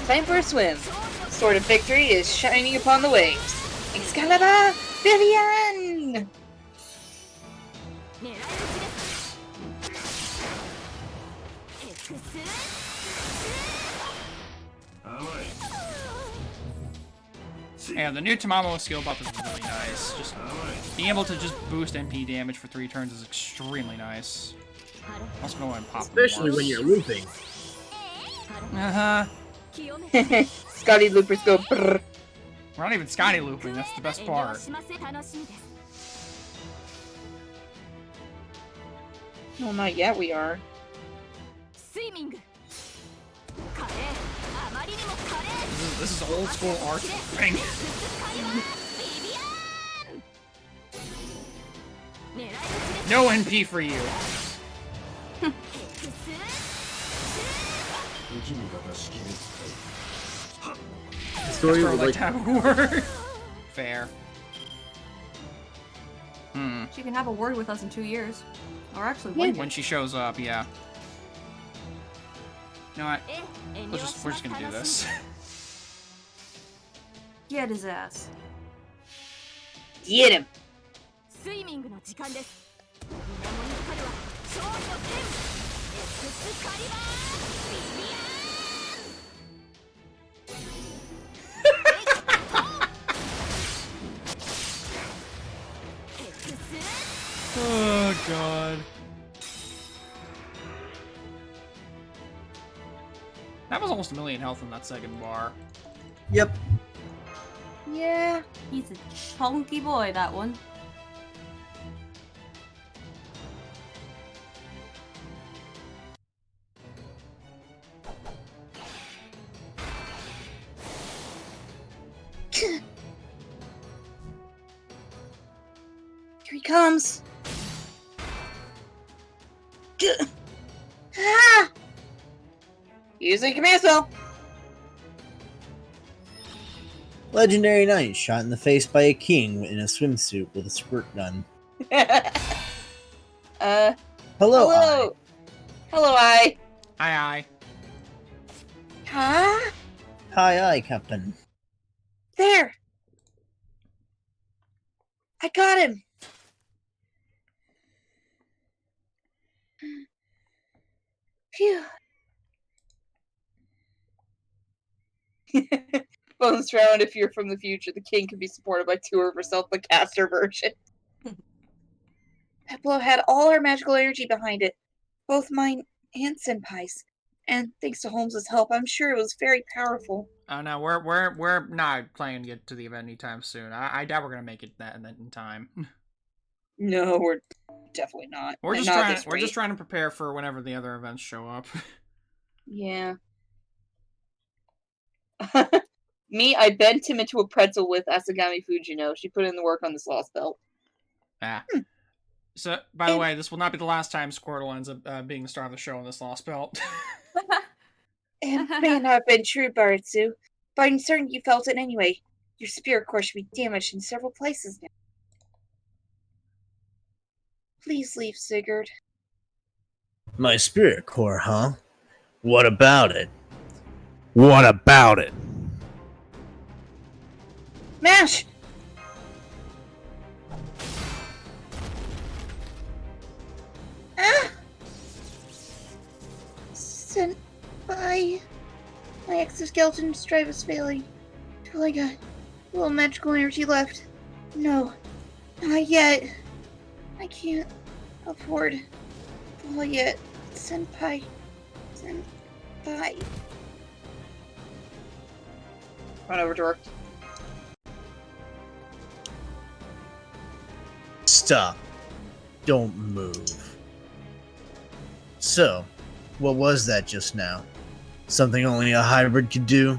Time for a swim. Sword of victory is shining upon the waves. Excalibur, Vivian! Yeah, the new Tamamo skill buff is really nice. Just being able to just boost MP damage for 3 turns is extremely nice. Also go and pop. Especially when you're looping. Uh-huh. Scotty loopers go brrr. We're not even Scotty looping, that's the best part. Well, not yet, we are. This is old school art thing. No NP for you. Story Or would like like to have a word. Fair. She can have a word with us in 2 years. Or actually 1 year. When she shows up, yeah. You know what? We're just gonna do this. Get his ass. Get him! Oh god. That was almost 1,000,000 health in that second bar. Yep. Yeah. He's a chunky boy, that one. Here he comes. Ah! Using command spell. Legendary Knight shot in the face by a king in a swimsuit with a squirt gun. Hello. Hello. Hello, I. Aye. Huh? Hi, Captain. There. I got him. Phew. Bonus round, if you're from the future, the king can be supported by 2 of herself, the caster version. That blow had all our magical energy behind it. Both mine and Senpai's. And thanks to Holmes's help, I'm sure it was very powerful. Oh no, we're not planning to get to the event anytime soon. I doubt we're gonna make it that in time. No, we're definitely not. We're just Not trying. at this We're just rate. trying to prepare for whenever the other events show up. Yeah. Me, I bent him into a pretzel with Asagami Fujino. She put in the work on this Lostbelt. Ah. So, by the way, this will not be the last time Squirtle ends up being the star of the show in this Lostbelt. It may not have been true, Baritsu, but I'm certain you felt it anyway. Your spirit core should be damaged in several places now. Please leave, Sigurd. My spirit core, huh? What about it? What about it? Mash! Ah! Senpai. My exoskeleton drive is failing. Till I got a little magical energy left. No, not yet. I can't afford fall yet. Senpai. Run over to her. Stop. Don't move. So, what was that just now? Something only a hybrid could do?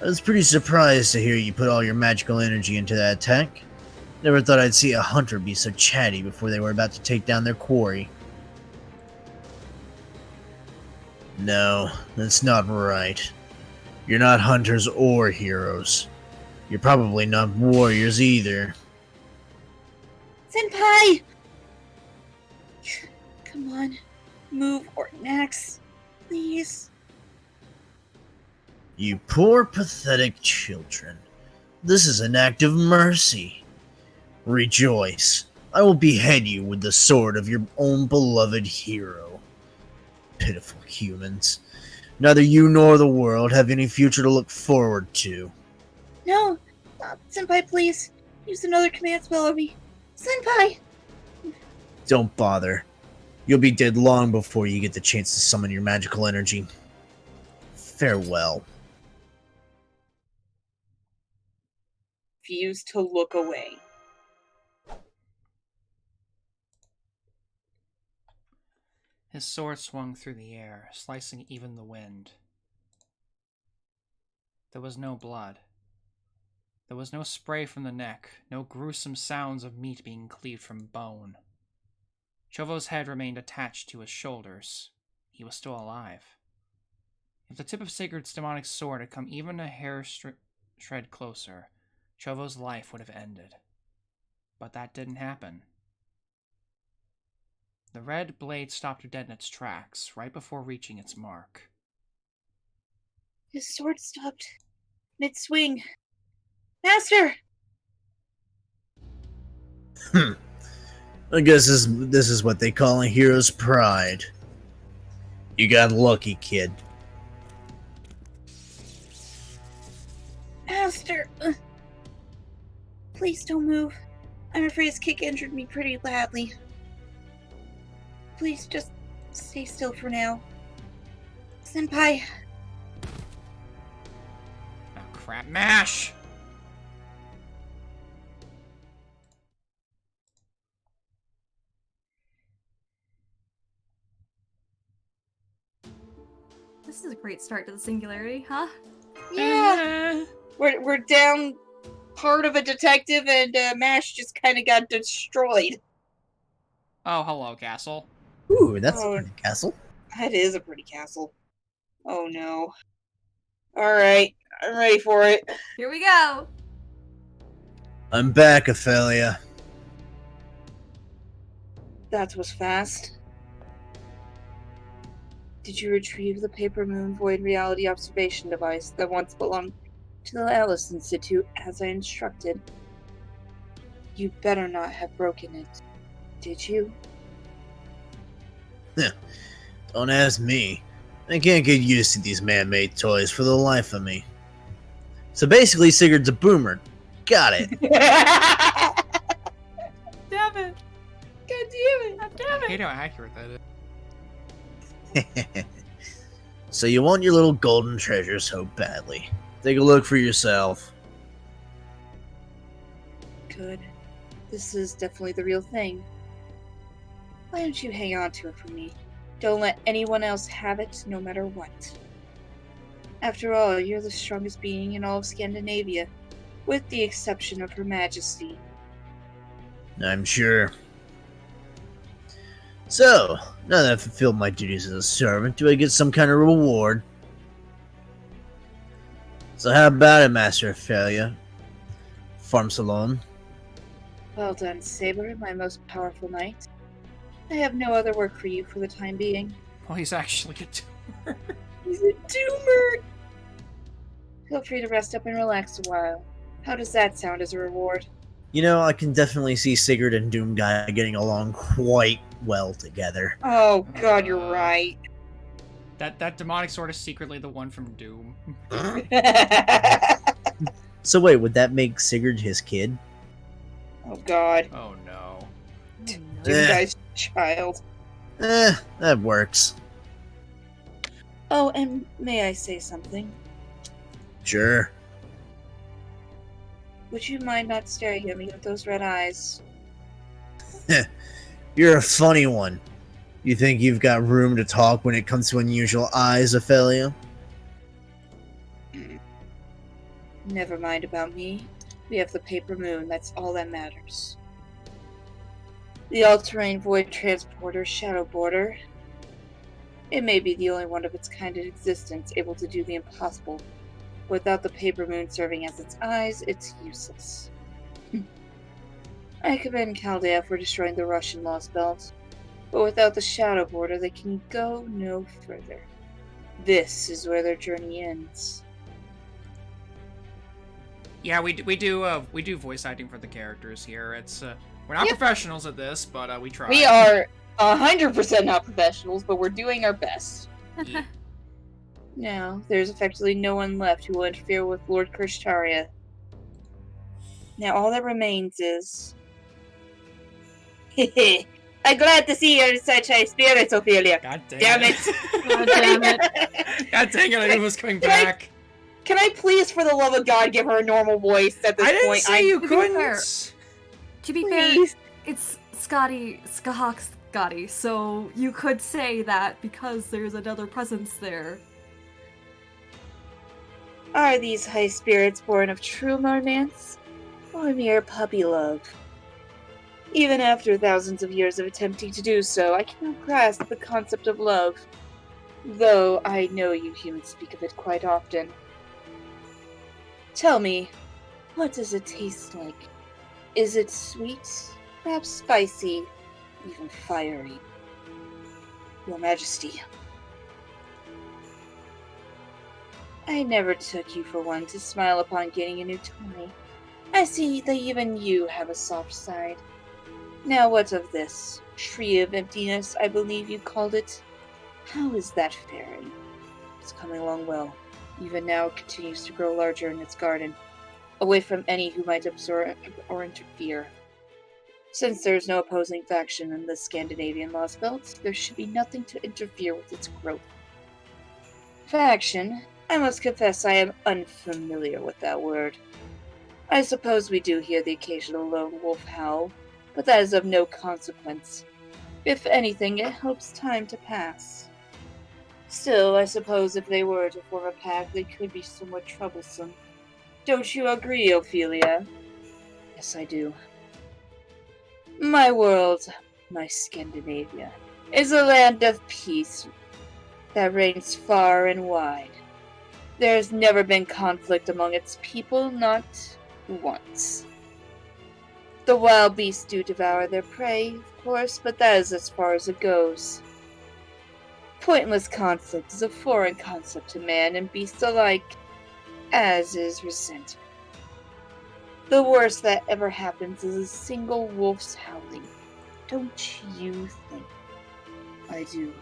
I was pretty surprised to hear you put all your magical energy into that attack. Never thought I'd see a hunter be so chatty before they were about to take down their quarry. No, that's not right. You're not hunters or heroes. You're probably not warriors either. Senpai! Come on. Move or next. Please. You poor, pathetic children. This is an act of mercy. Rejoice. I will behead you with the sword of your own beloved hero. Pitiful humans. Neither you nor the world have any future to look forward to. No! Senpai, please. Use another command spell on me. Senpai! Don't bother. You'll be dead long before you get the chance to summon your magical energy. Farewell. Refuse to look away. His sword swung through the air, slicing even the wind. There was no blood. There was no spray from the neck, no gruesome sounds of meat being cleaved from bone. Chovo's head remained attached to his shoulders. He was still alive. If the tip of Sigurd's demonic sword had come even a hair shred closer, Chovo's life would have ended. But that didn't happen. The red blade stopped dead in its tracks, right before reaching its mark. His sword stopped mid-swing. Master! I guess this is what they call a hero's pride. You got lucky, kid. Master! Please don't move. I'm afraid his kick injured me pretty badly. Please just stay still for now. Senpai. Oh crap, MASH! This is a great start to the singularity, huh? Yeah! We're down part of a detective and MASH just kind of got destroyed. Oh, hello, Castle. Ooh, that's a pretty castle. That is a pretty castle. Oh no. Alright, I'm ready for it. Here we go! I'm back, Ophelia. That was fast. Did you retrieve the Paper Moon Void Reality Observation device that once belonged to the Alice Institute as I instructed? You better not have broken it, did you? Don't ask me. I can't get used to these man-made toys for the life of me. So basically, Sigurd's a boomer. Got it. Damn it! God damn it! Damn I hate how accurate that is. So you want your little golden treasure so badly. Take a look for yourself. Good. This is definitely the real thing. Why don't you hang on to it for me? Don't let anyone else have it, no matter what. After all, you're the strongest being in all of Scandinavia, with the exception of Her Majesty. I'm sure. So, now that I've fulfilled my duties as a servant, do I get some kind of reward? So how about it, Master Ophelia? Farm Salon? Well done, Saber, my most powerful knight. I have no other work for you for the time being. Well, he's actually a tumor. He's a doomer! Feel free to rest up and relax a while. How does that sound as a reward? You know, I can definitely see Sigurd and Doom Guy getting along quite well together. Oh god, you're right. That demonic sword is secretly the one from Doom. So wait, would that make Sigurd his kid? Oh god. Oh no. Doom Eh. Guy's child. That works. Oh, and may I say something? Sure. Would you mind not staring at me with those red eyes? You're a funny one. You think you've got room to talk when it comes to unusual eyes, Ophelia? Never mind about me. We have the paper moon, that's all that matters. The all-terrain void transporter Shadow Border. It may be the only one of its kind in existence able to do the impossible. Without the paper moon serving as its eyes, it's useless. I commend Chaldea for destroying the Russian Lostbelt, but without the Shadow Border, they can go no further. This is where their journey ends. Yeah, we do voice acting for the characters here. It's we're not professionals at this, but we try. We are 100% not professionals, but we're doing our best. Yeah. Now, there's effectively no one left who will interfere with Lord Krishtaria. Now, all that remains is... I'm glad to see you in such high spirits, Ophelia. God dang Damn it! God damn it. God dang it! I knew it was coming Can I- back. Can I please, for the love of God, give her a normal voice at this I didn't point? say you To be fair- couldn't. To be fair, Please. it's Skahak Scotty, so you could say that because there's another presence there. Are these high spirits born of true romance, or mere puppy love? Even after thousands of years of attempting to do so, I cannot grasp the concept of love, though I know you humans speak of it quite often. Tell me, what does it taste like? Is it sweet, perhaps spicy, even fiery? Your Majesty. I never took you for one to smile upon getting a new toy. I see that even you have a soft side. Now what of this? Tree of Emptiness, I believe you called it. How is that faring? It's coming along well. Even now it continues to grow larger in its garden, away from any who might observe or interfere. Since there is no opposing faction in the Scandinavian Lostbelt, there should be nothing to interfere with its growth. Faction? I must confess I am unfamiliar with that word. I suppose we do hear the occasional lone wolf howl, but that is of no consequence. If anything, it helps time to pass. Still, I suppose if they were to form a pack, they could be somewhat troublesome. Don't you agree, Ophelia? Yes, I do. My world, my Scandinavia, is a land of peace that reigns far and wide. There has never been conflict among its people, not once. The wild beasts do devour their prey, of course, but that is as far as it goes. Pointless conflict is a foreign concept to man and beast alike, as is resentment. The worst that ever happens is a single wolf's howling. Don't you think? I do.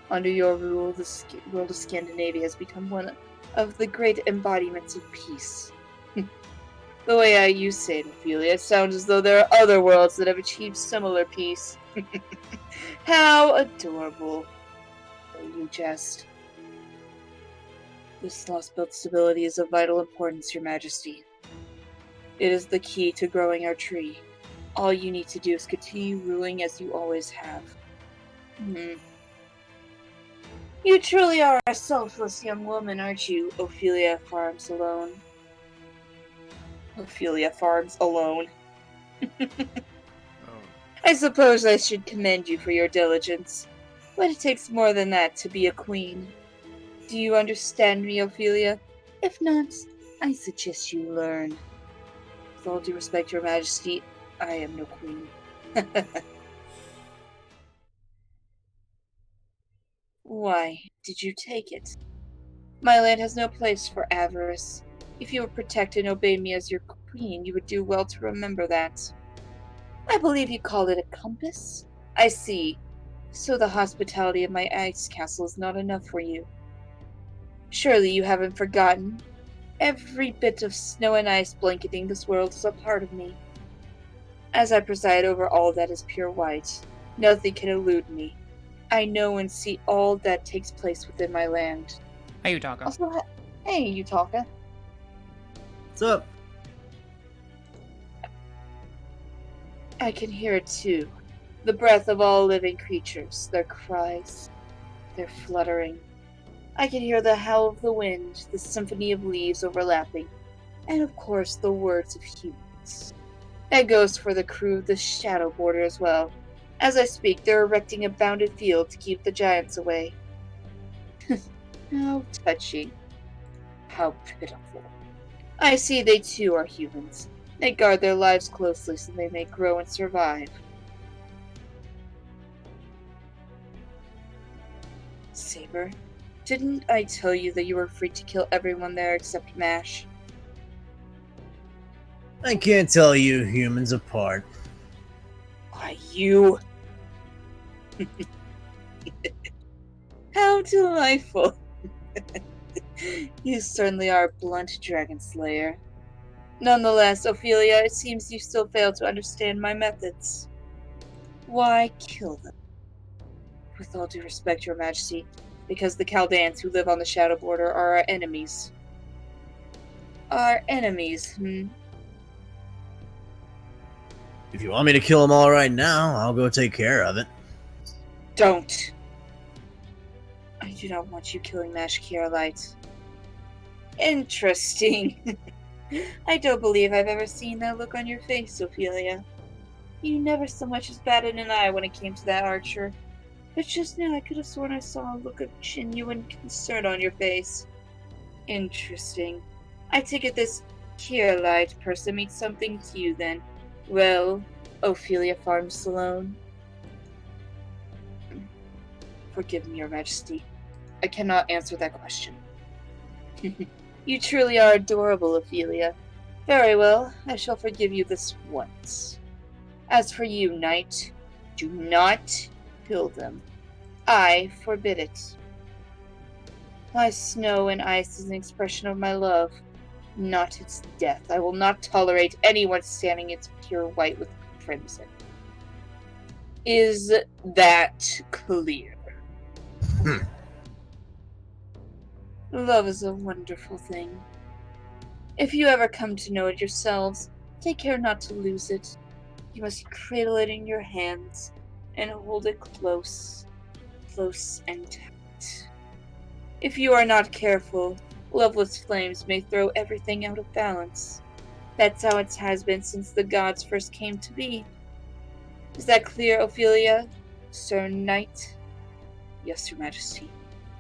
Under your rule, the world of Scandinavia has become one of the great embodiments of peace. The way you say it, Ophelia, it sounds as though there are other worlds that have achieved similar peace. How adorable. You jest. This Lostbelt stability is of vital importance, Your Majesty. It is the key to growing our tree. All you need to do is continue ruling as you always have. You truly are a selfless young woman, aren't you, Ophelia Farms Alone? Ophelia Farms Alone. I suppose I should commend you for your diligence, but it takes more than that to be a queen. Do you understand me, Ophelia? If not, I suggest you learn. With all due respect, Your Majesty, I am no queen. Why did you take it? My land has no place for avarice. If you would protect and obey me as your queen, you would do well to remember that. I believe you called it a compass? I see. So the hospitality of my ice castle is not enough for you. Surely you haven't forgotten. Every bit of snow and ice blanketing this world is a part of me. As I preside over all that is pure white, nothing can elude me. I know and see all that takes place within my land. Hey, Utaka. Also, hey, Utaka. What's up? I can hear it too. The breath of all living creatures, their cries, their fluttering. I can hear the howl of the wind, the symphony of leaves overlapping, and of course the words of humans. That goes for the crew of the Shadow Border as well. As I speak, they're erecting a bounded field to keep the giants away. How touching. How pitiful. I see they too are humans. They guard their lives closely so they may grow and survive. Saber, didn't I tell you that you were free to kill everyone there except Mash? I can't tell you humans apart. Why, you... How delightful. You certainly are a blunt dragon slayer. Nonetheless, Ophelia, it seems you still fail to understand my methods. Why kill them? With all due respect, Your Majesty, because the Chaldeans who live on the Shadow Border are our enemies. Our enemies, If you want me to kill them all right now, I'll go take care of it. Don't. I do not want you killing Mash Kiarlite. Interesting. I don't believe I've ever seen that look on your face, Ophelia. You never so much as batted an eye when it came to that archer. But just now I could have sworn I saw a look of genuine concern on your face. Interesting. I take it this Kiarlite person means something to you then. Well, Ophelia Farm Salone. Forgive me, Your Majesty. I cannot answer that question. You truly are adorable, Ophelia. Very well, I shall forgive you this once. As for you, knight, do not kill them. I forbid it. My snow and ice is an expression of my love, not its death. I will not tolerate anyone standing its pure white with crimson. Is that clear? Love is a wonderful thing. If you ever come to know it yourselves, take care not to lose it. You must cradle it in your hands and hold it close, close and tight. If you are not careful, loveless flames may throw everything out of balance. That's how it has been since the gods first came to be. Is that clear, Ophelia? Sir Knight? Yes, Your Majesty.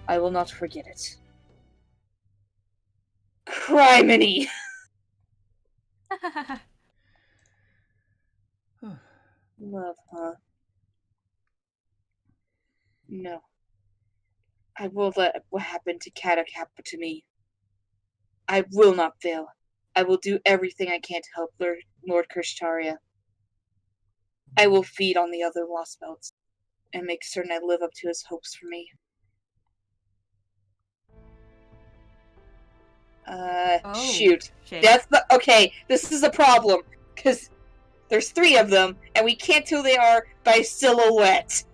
I will not forget it. Criminy! Love, huh? No. I will let what happened to Kadak happen to me. I will not fail. I will do everything I can to help Lord Kirshtaria. I will feed on the other Lostbelts and make certain I live up to his hopes for me. Shoot. Shake. That's the... Okay, this is a problem, because there's 3 of them, and we can't tell who they are by silhouette.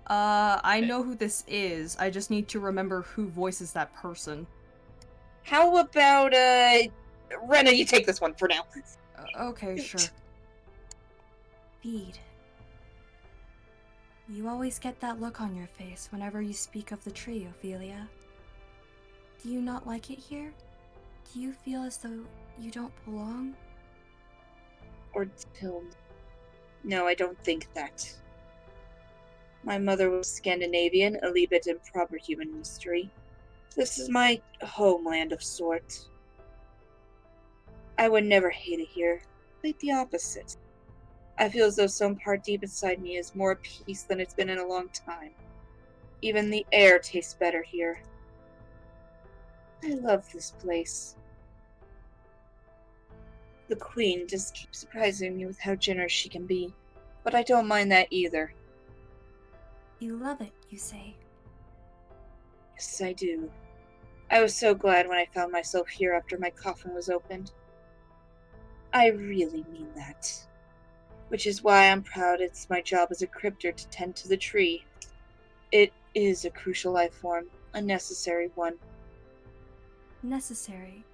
I know who this is. I just need to remember who voices that person. How about, Rena, you take this one for now. Okay, sure. Feed. You always get that look on your face whenever you speak of the tree, Ophelia. Do you not like it here? Do you feel as though you don't belong? Or killed. No, I don't think that. My mother was Scandinavian, a little bit improper human mystery. This is my homeland of sort. I would never hate it here. Quite the opposite. I feel as though some part deep inside me is more at peace than it's been in a long time. Even the air tastes better here. I love this place. The Queen just keeps surprising me with how generous she can be, but I don't mind that either. You love it, you say. Yes, I do. I was so glad when I found myself here after my coffin was opened. I really mean that. Which is why I'm proud it's my job as a crypter to tend to the tree. It is a crucial life form, a necessary one. Necessary.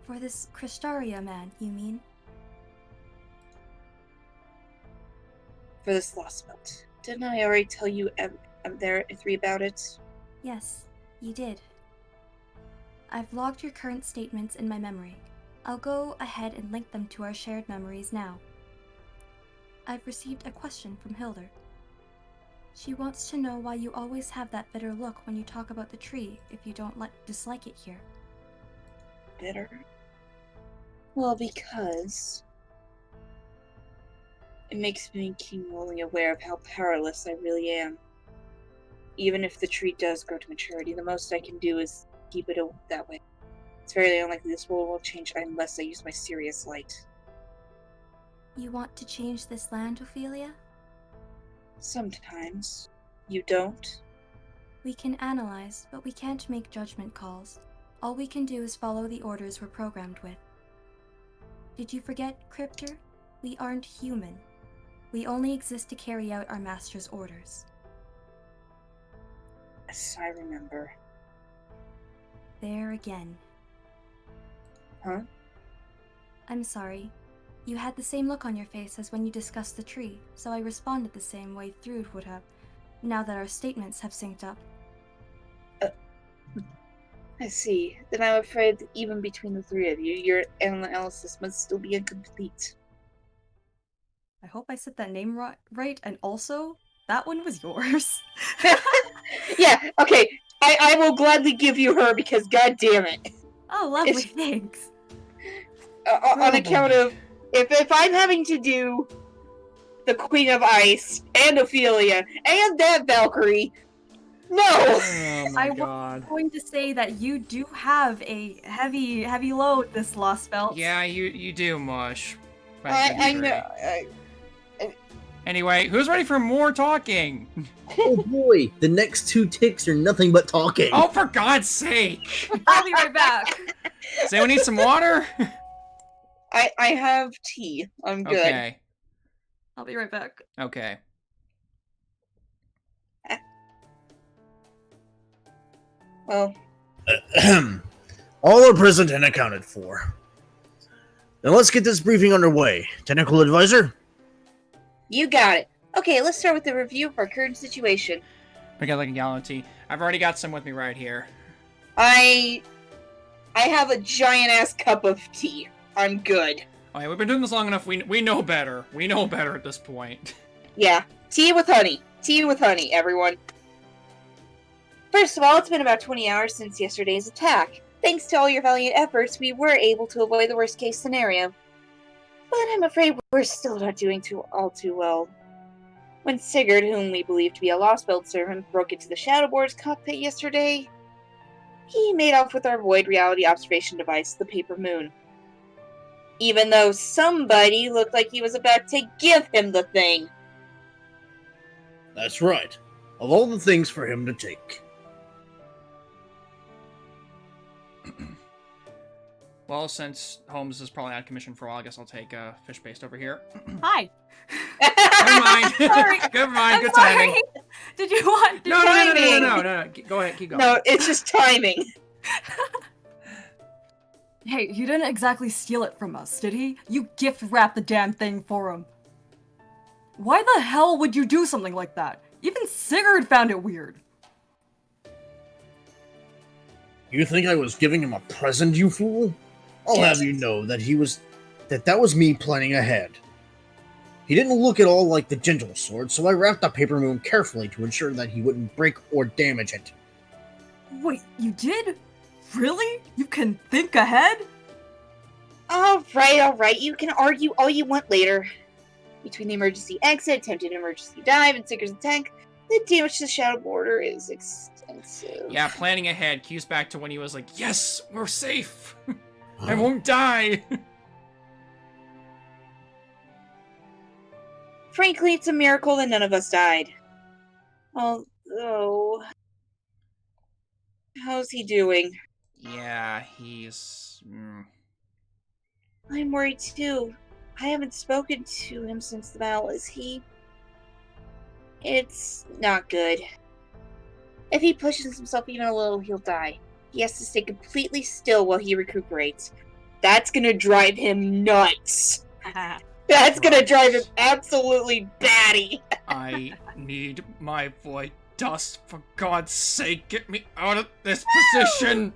For this Kristaria man, you mean? For this Lostbelt. Didn't I already tell you there three about it? Yes, you did. I've logged your current statements in my memory. I'll go ahead and link them to our shared memories now. I've received a question from Hilder. She wants to know why you always have that bitter look when you talk about the tree if you don't dislike it here. Bitter? Well, because it makes me keenly aware of how powerless I really am. Even if the tree does grow to maturity, the most I can do is keep it that way. It's very unlikely this world will change unless I use my Sirius light. You want to change this land, Ophelia? Sometimes. You don't? We can analyze, but we can't make judgment calls. All we can do is follow the orders we're programmed with. Did you forget, Cryptor? We aren't human. We only exist to carry out our master's orders. Yes, I remember. There again. Huh? I'm sorry. You had the same look on your face as when you discussed the tree, so I responded the same way Thrude would have, now that our statements have synced up. I see. Then I'm afraid that even between the three of you, your analysis must still be incomplete. I hope I said that name right, and also, that one was yours. Yeah, okay. I will gladly give you her because god damn it. Oh, lovely, thanks. On account of, if I'm having to do the Queen of Ice, and Ophelia, and that Valkyrie, no! Oh my god. I'm going to say that you do have a heavy load this Lostbelt. Yeah, you do, Mush. I know. Anyway, who's ready for more talking? Oh boy, the next 2 ticks are nothing but talking. Oh, for God's sake! I'll be right back. Does anyone need some water? I have tea. I'm good. Okay. I'll be right back. Okay. Well, All are present and accounted for. Then let's get this briefing underway. Technical advisor? you got it. Okay, let's start with the review of our current situation. I got like a gallon of tea. I've already got some with me right here. I have a giant ass cup of tea. I'm good. Oh yeah, we've been doing this long enough. We know better. We know better at this point. Yeah, tea with honey. Tea with honey, everyone. First of all, it's been about 20 hours since yesterday's attack. Thanks to all your valiant efforts, we were able to avoid the worst case scenario. But I'm afraid we're still not doing all too well. When Sigurd, whom we believe to be a Lostbelt servant, broke into the Shadowboard's cockpit yesterday, he made off with our void reality observation device, the Paper Moon. Even though somebody looked like he was about to give him the thing. That's right. Of all the things for him to take. Well, since Holmes is probably out of commission for a while, I guess I'll take fish paste over here. Hi. Never mind. Sorry. Never mind. I'm Good sorry. timing. Did you want? No. Go ahead. Keep going. No, it's just timing. Hey, he didn't exactly steal it from us, did he? You gift wrapped the damn thing for him. Why the hell would you do something like that? Even Sigurd found it weird. You think I was giving him a present, you fool? I'll have you know that that was me planning ahead. He didn't look at all like the gentle sort, so I wrapped the paper moon carefully to ensure that he wouldn't break or damage it. Wait, you did? Really? You can think ahead? Alright. You can argue all you want later. Between the emergency exit, attempted emergency dive, and Seeker's attack, the damage to the Shadow Border is extensive. Yeah, planning ahead cues back to when he was like, yes, we're safe. I won't die. Frankly, it's a miracle that none of us died. Although... How's he doing? Yeah, he's... I'm worried too. I haven't spoken to him since the battle. Is he... It's not good. If he pushes himself even a little, he'll die. He has to stay completely still while he recuperates. That's gonna drive him nuts. That's gonna drive him absolutely batty. I need my void dust. For God's sake, get me out of this position.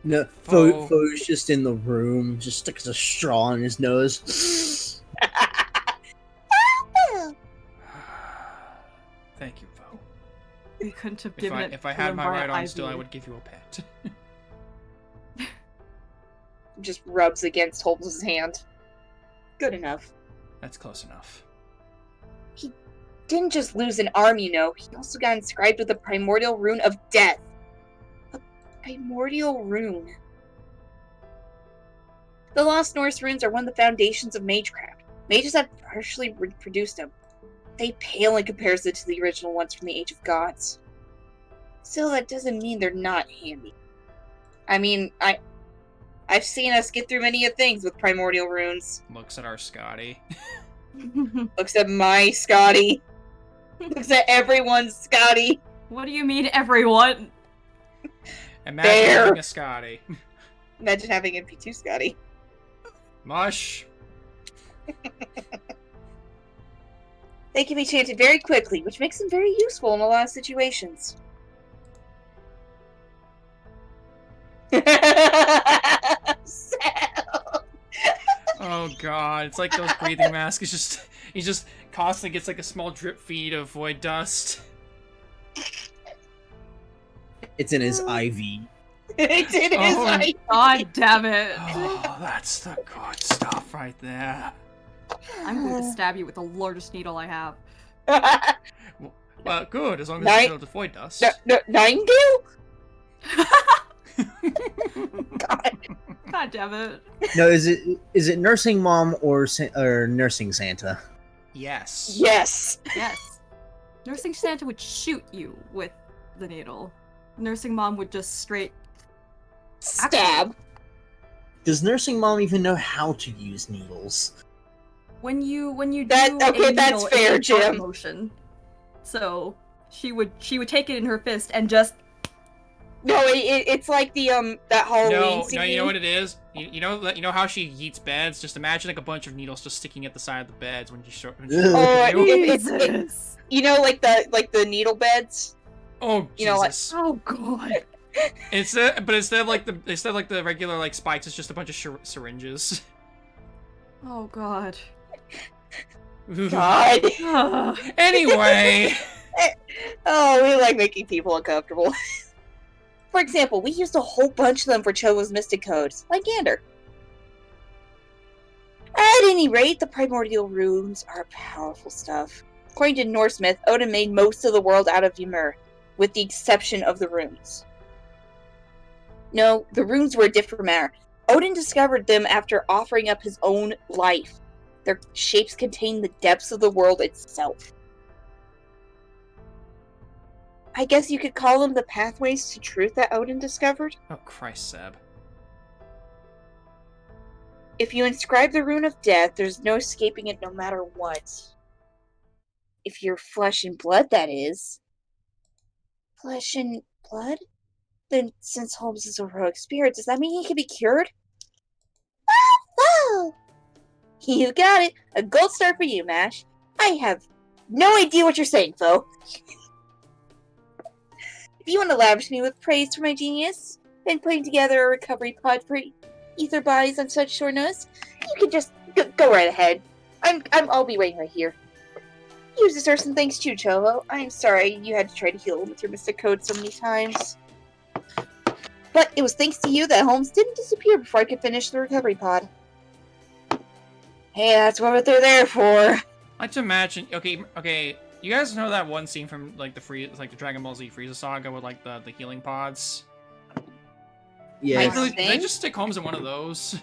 No, Oh. Fo's just in the room, just sticks a straw in his nose. Thank you, Fo. We couldn't have If given I, it. if I to had him my by right arm IV. still, I would give you a pet. Just rubs against Holmes' hand. Good enough. That's close enough. Didn't just lose an arm, you know. He also got inscribed with the primordial rune of death. A primordial rune. The Lost Norse runes are one of the foundations of magecraft. Mages have partially reproduced them. They pale in comparison to the original ones from the Age of Gods. Still, that doesn't mean they're not handy. I mean, I've seen us get through many things with primordial runes. Looks at our Scotty. Looks at my Scotty. Looks at everyone's Scotty. What do you mean, everyone? Imagine There. having a Scotty. Imagine having MP2 Scotty. Mush. They can be chanted very quickly, which makes them very useful in a lot of situations. Oh god, it's like those breathing masks. It's just he just constantly gets like a small drip feed of void dust. It's in his IV. It is. Oh. God damn it! Oh, that's the good stuff right there. I'm going to stab you with the largest needle I have. Well, good, as long as Night- it's filled with void dust. Nightingale? God. God damn it! No, is it nursing mom or nursing Santa? Yes. Yes. Yes. Nursing Santa would shoot you with the needle. Nursing mom would just straight. Stab. Does nursing mom even know how to use needles? When you That- do okay, a that's needle, fair, it's a dark Jim. motion. So she would take it in her fist and just. No, it's like the that Halloween No, scene. you know what it is? You know how she yeets beds? Just imagine like a bunch of needles just sticking at the side of the beds when she Ugh. Jesus. You know, like the needle beds. Oh You know, like- Jesus! Oh god. But instead of like the regular like spikes, it's just a bunch of syringes. Oh god. God. Ugh. Anyway, Oh, we like making people uncomfortable. For example, we used a whole bunch of them for Chova's Mystic Codes, like Gander. At any rate, the primordial runes are powerful stuff. According to Norse myth, Odin made most of the world out of Ymir, with the exception of the runes. No, the runes were a different matter. Odin discovered them after offering up his own life. Their shapes contain the depths of the world itself. I guess you could call them the pathways to truth that Odin discovered. oh Christ, Seb. If you inscribe the rune of death, there's no escaping it no matter what. If you're flesh and blood, that is. Flesh and blood? Then, since Holmes is a heroic spirit, does that mean he can be cured? Oh! You got it! A gold star for you, Mash. I have no idea what you're saying, Fo. If you want to lavish me with praise for my genius, and putting together a recovery pod for ether bodies on such short notice, you can just go right ahead. I'll be waiting right here. You deserve some thanks too, Cholo. I'm sorry you had to try to heal him with your Mystic Code so many times. But it was thanks to you that Holmes didn't disappear before I could finish the recovery pod. Hey, that's what they're there for. I like to imagine. Okay. You guys know that one scene from like the Dragon Ball Z Frieza saga with like the healing pods? Yeah. They just stick Holmes in one of those.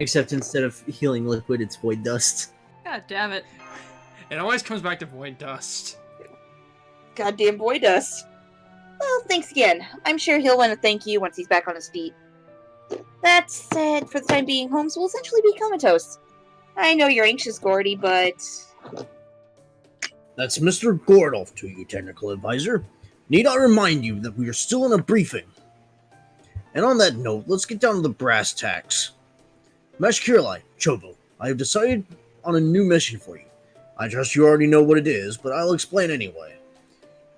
Except instead of healing liquid, it's void dust. God damn it. It always comes back to void dust. Goddamn boy dust. Well, thanks again. I'm sure he'll want to thank you once he's back on his feet. That said, for the time being, Holmes will essentially be comatose. I know you're anxious, Gordy, but... That's Mr. Gordolf to you, technical advisor. Need I remind you that we are still in a briefing? And on that note, let's get down to the brass tacks. Mashkirlai, Chovo, I have decided on a new mission for you. I trust you already know what it is, but I'll explain anyway.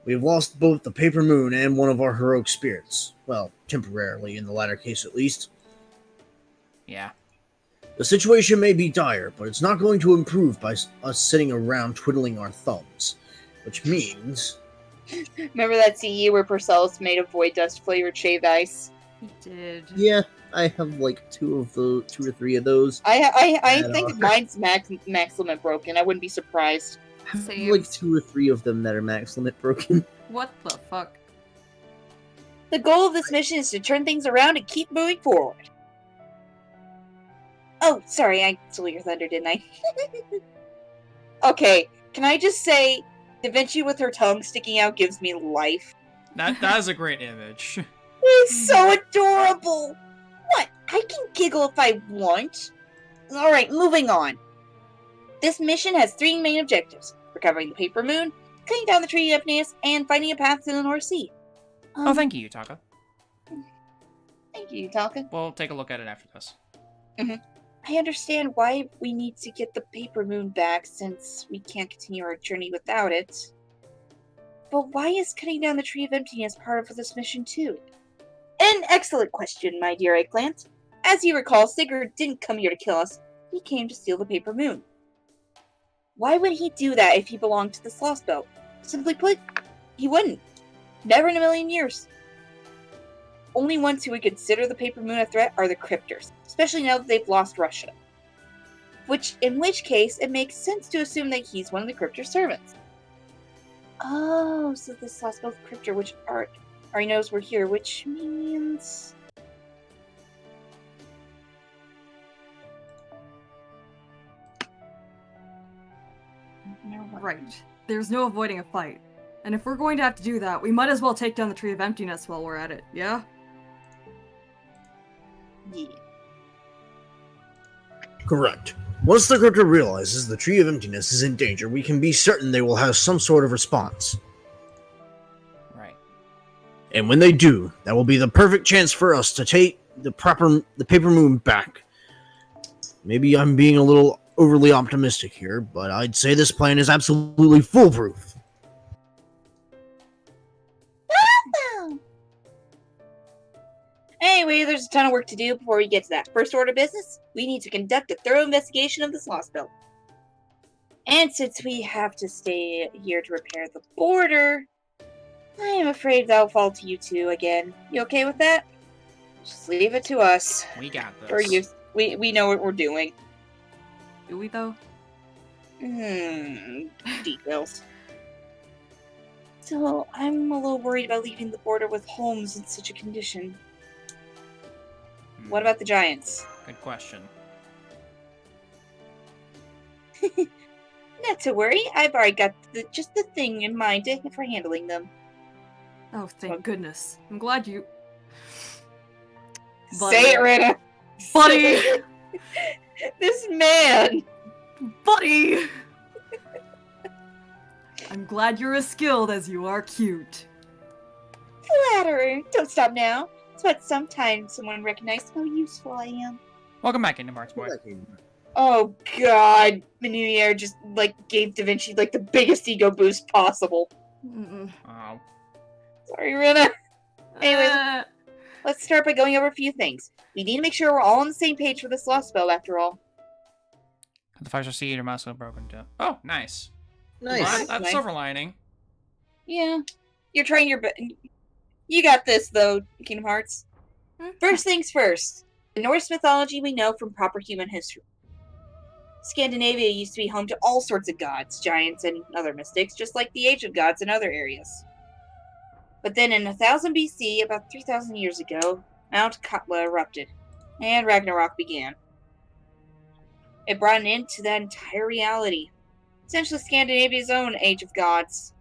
We have lost both the Paper Moon and one of our heroic spirits. Well, temporarily, in the latter case at least. Yeah. The situation may be dire, but it's not going to improve by us sitting around twiddling our thumbs. Which means... Remember that CE where Purcell's made of void dust flavored shaved ice? He did. Yeah, I have like two or three of those. I think mine's max limit broken. I wouldn't be surprised. I have Same. like 2 or 3 of them that are max limit broken. What the fuck? The goal of this mission is to turn things around and keep moving forward. Oh, sorry, I stole your thunder, didn't I? Okay, can I just say, Da Vinci with her tongue sticking out gives me life. That is a great image. It's so adorable! What? I can giggle if I want. Alright, moving on. This mission has 3 main objectives. Recovering the Paper Moon, cutting down the Tree of Neas, and finding a path to the North Sea. Oh, thank you, Yutaka. Thank you, Talka. We'll take a look at it after this. I understand why we need to get the Paper Moon back, since we can't continue our journey without it. But why is cutting down the Tree of Emptiness part of this mission too? An excellent question, my dear Eggplant. As you recall, Sigurd didn't come here to kill us. He came to steal the Paper Moon. Why would he do that if he belonged to the Lostbelt? Simply put, he wouldn't. Never in a million years. Only ones who would consider the Paper Moon a threat are the Cryptors, especially now that they've lost Russia. In which case, it makes sense to assume that he's one of the Cryptor servants. Oh, so this Lostbelt Cryptor, which already knows we're here, which means... Right. There's no avoiding a fight. And if we're going to have to do that, we might as well take down the Tree of Emptiness while we're at it, yeah? Yeah. Correct. Once the Cryptor realizes the Tree of Emptiness is in danger, we can be certain they will have some sort of response. Right. And when they do, that will be the perfect chance for us to take the Paper Moon back. Maybe I'm being a little overly optimistic here, but I'd say this plan is absolutely foolproof. Anyway, there's a ton of work to do before we get to that. First order of business, we need to conduct a thorough investigation of this Lostbelt. And since we have to stay here to repair the border, I am afraid that'll fall to you two again. You okay with that? Just leave it to us. We got this. Or you, we know what we're doing. Do we, though? Details. So, I'm a little worried about leaving the border with Holmes in such a condition. What about the Giants? Good question. Not to worry, I've already got just the thing in mind for handling them. Oh, thank goodness. I'm glad you... Say it, Rita! Buddy! This man! Buddy! I'm glad you're as skilled as you are cute. Flatterer! Don't stop now. It's about some time someone recognized how useful I am. Welcome back into March Boy. Oh god, Menuier just, gave Da Vinci, the biggest ego boost possible. Oh. Sorry, Rina. Anyways, let's start by going over a few things. We need to make sure we're all on the same page for this Lostbelt, after all. The fires are seed or muscle broken down. Oh, nice. Nice. Well, that's Nice. silver lining. Yeah. You're trying your best. You got this, though, Kingdom Hearts. First things first. Norse mythology we know from proper human history. Scandinavia used to be home to all sorts of gods, giants, and other mystics, just like the Age of Gods in other areas. But then in 1000 BC, about 3,000 years ago, Mount Katla erupted, and Ragnarok began. It brought an end to that entire reality, essentially Scandinavia's own Age of Gods.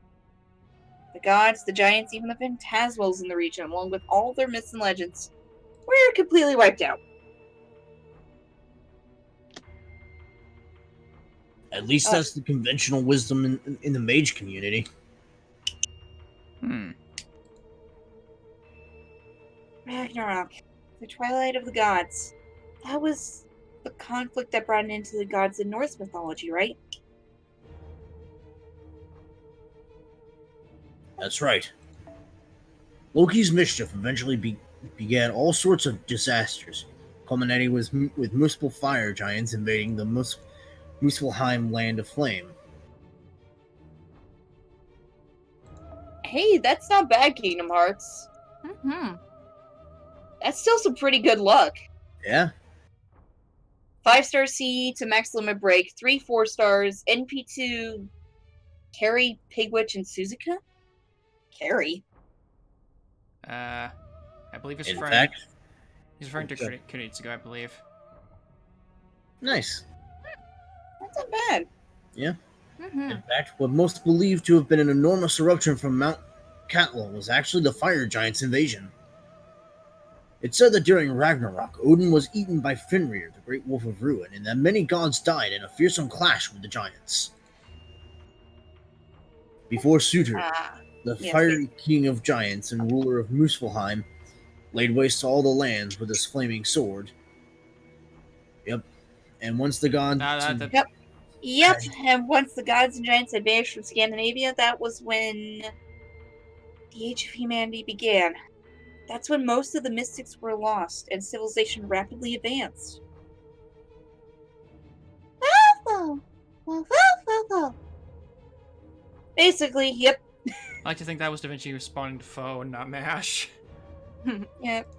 The gods, the giants, even the phantasmals in the region, along with all their myths and legends, were completely wiped out. At least that's the conventional wisdom in the mage community. Ragnarok, the twilight of the gods. That was the conflict that brought an end to the gods in Norse mythology, right? That's right. Loki's mischief eventually began all sorts of disasters, culminating with multiple fire giants invading the Muspelheim land of flame. Hey, that's not bad, Kingdom Hearts. Mm-hmm. That's still some pretty good luck. Yeah? 5-star CE to Max Limit Break, 3 4-stars, NP2, Carrie, Pigwitch, and Suzuka? Carrie? I believe he's In referring. fact, He's referring to Kuritsugu, I believe. nice. That's not bad. Yeah. Mm-hmm. In fact, what most believed to have been an enormous eruption from Mount Katla was actually the fire giants' invasion. It's said that during Ragnarok, Odin was eaten by Fenrir, the great wolf of ruin, and that many gods died in a fearsome clash with the giants. Before Surtur, the fiery king of giants and ruler of Muspelheim, laid waste to all the lands with his flaming sword. Yep. And once the gods... Yep, and once the gods and giants had vanished from Scandinavia, that was when the Age of Humanity began. That's when most of the mystics were lost, and civilization rapidly advanced. Basically, yep. I like to think that was Da Vinci responding to Fo and not MASH. Yep.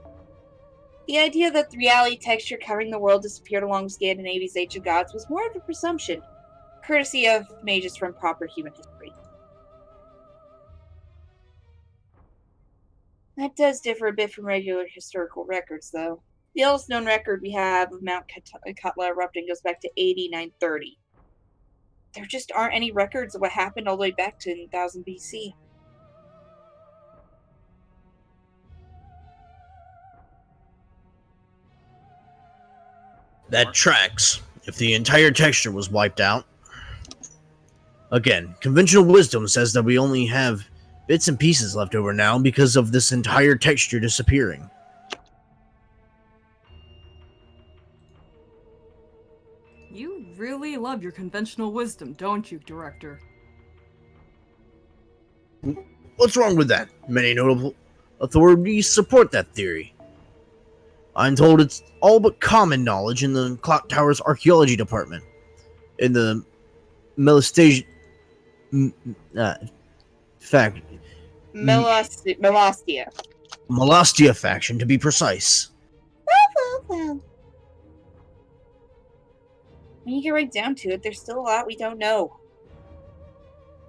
The idea that the reality texture covering the world disappeared along with Scandinavia's Age of Gods was more of a presumption, courtesy of mages from proper human history. That does differ a bit from regular historical records, though. The oldest known record we have of Mount Katla erupting goes back to AD 930. There just aren't any records of what happened all the way back to 1000 BC. That tracks. If the entire texture was wiped out. Again, conventional wisdom says that we only have bits and pieces left over now because of this entire texture disappearing. You really love your conventional wisdom, don't you, Director? What's wrong with that? Many notable authorities support that theory. I'm told it's all but common knowledge in the Clock Tower's archaeology department. In the Melastia faction, to be precise. When you get right down to it, there's still a lot we don't know.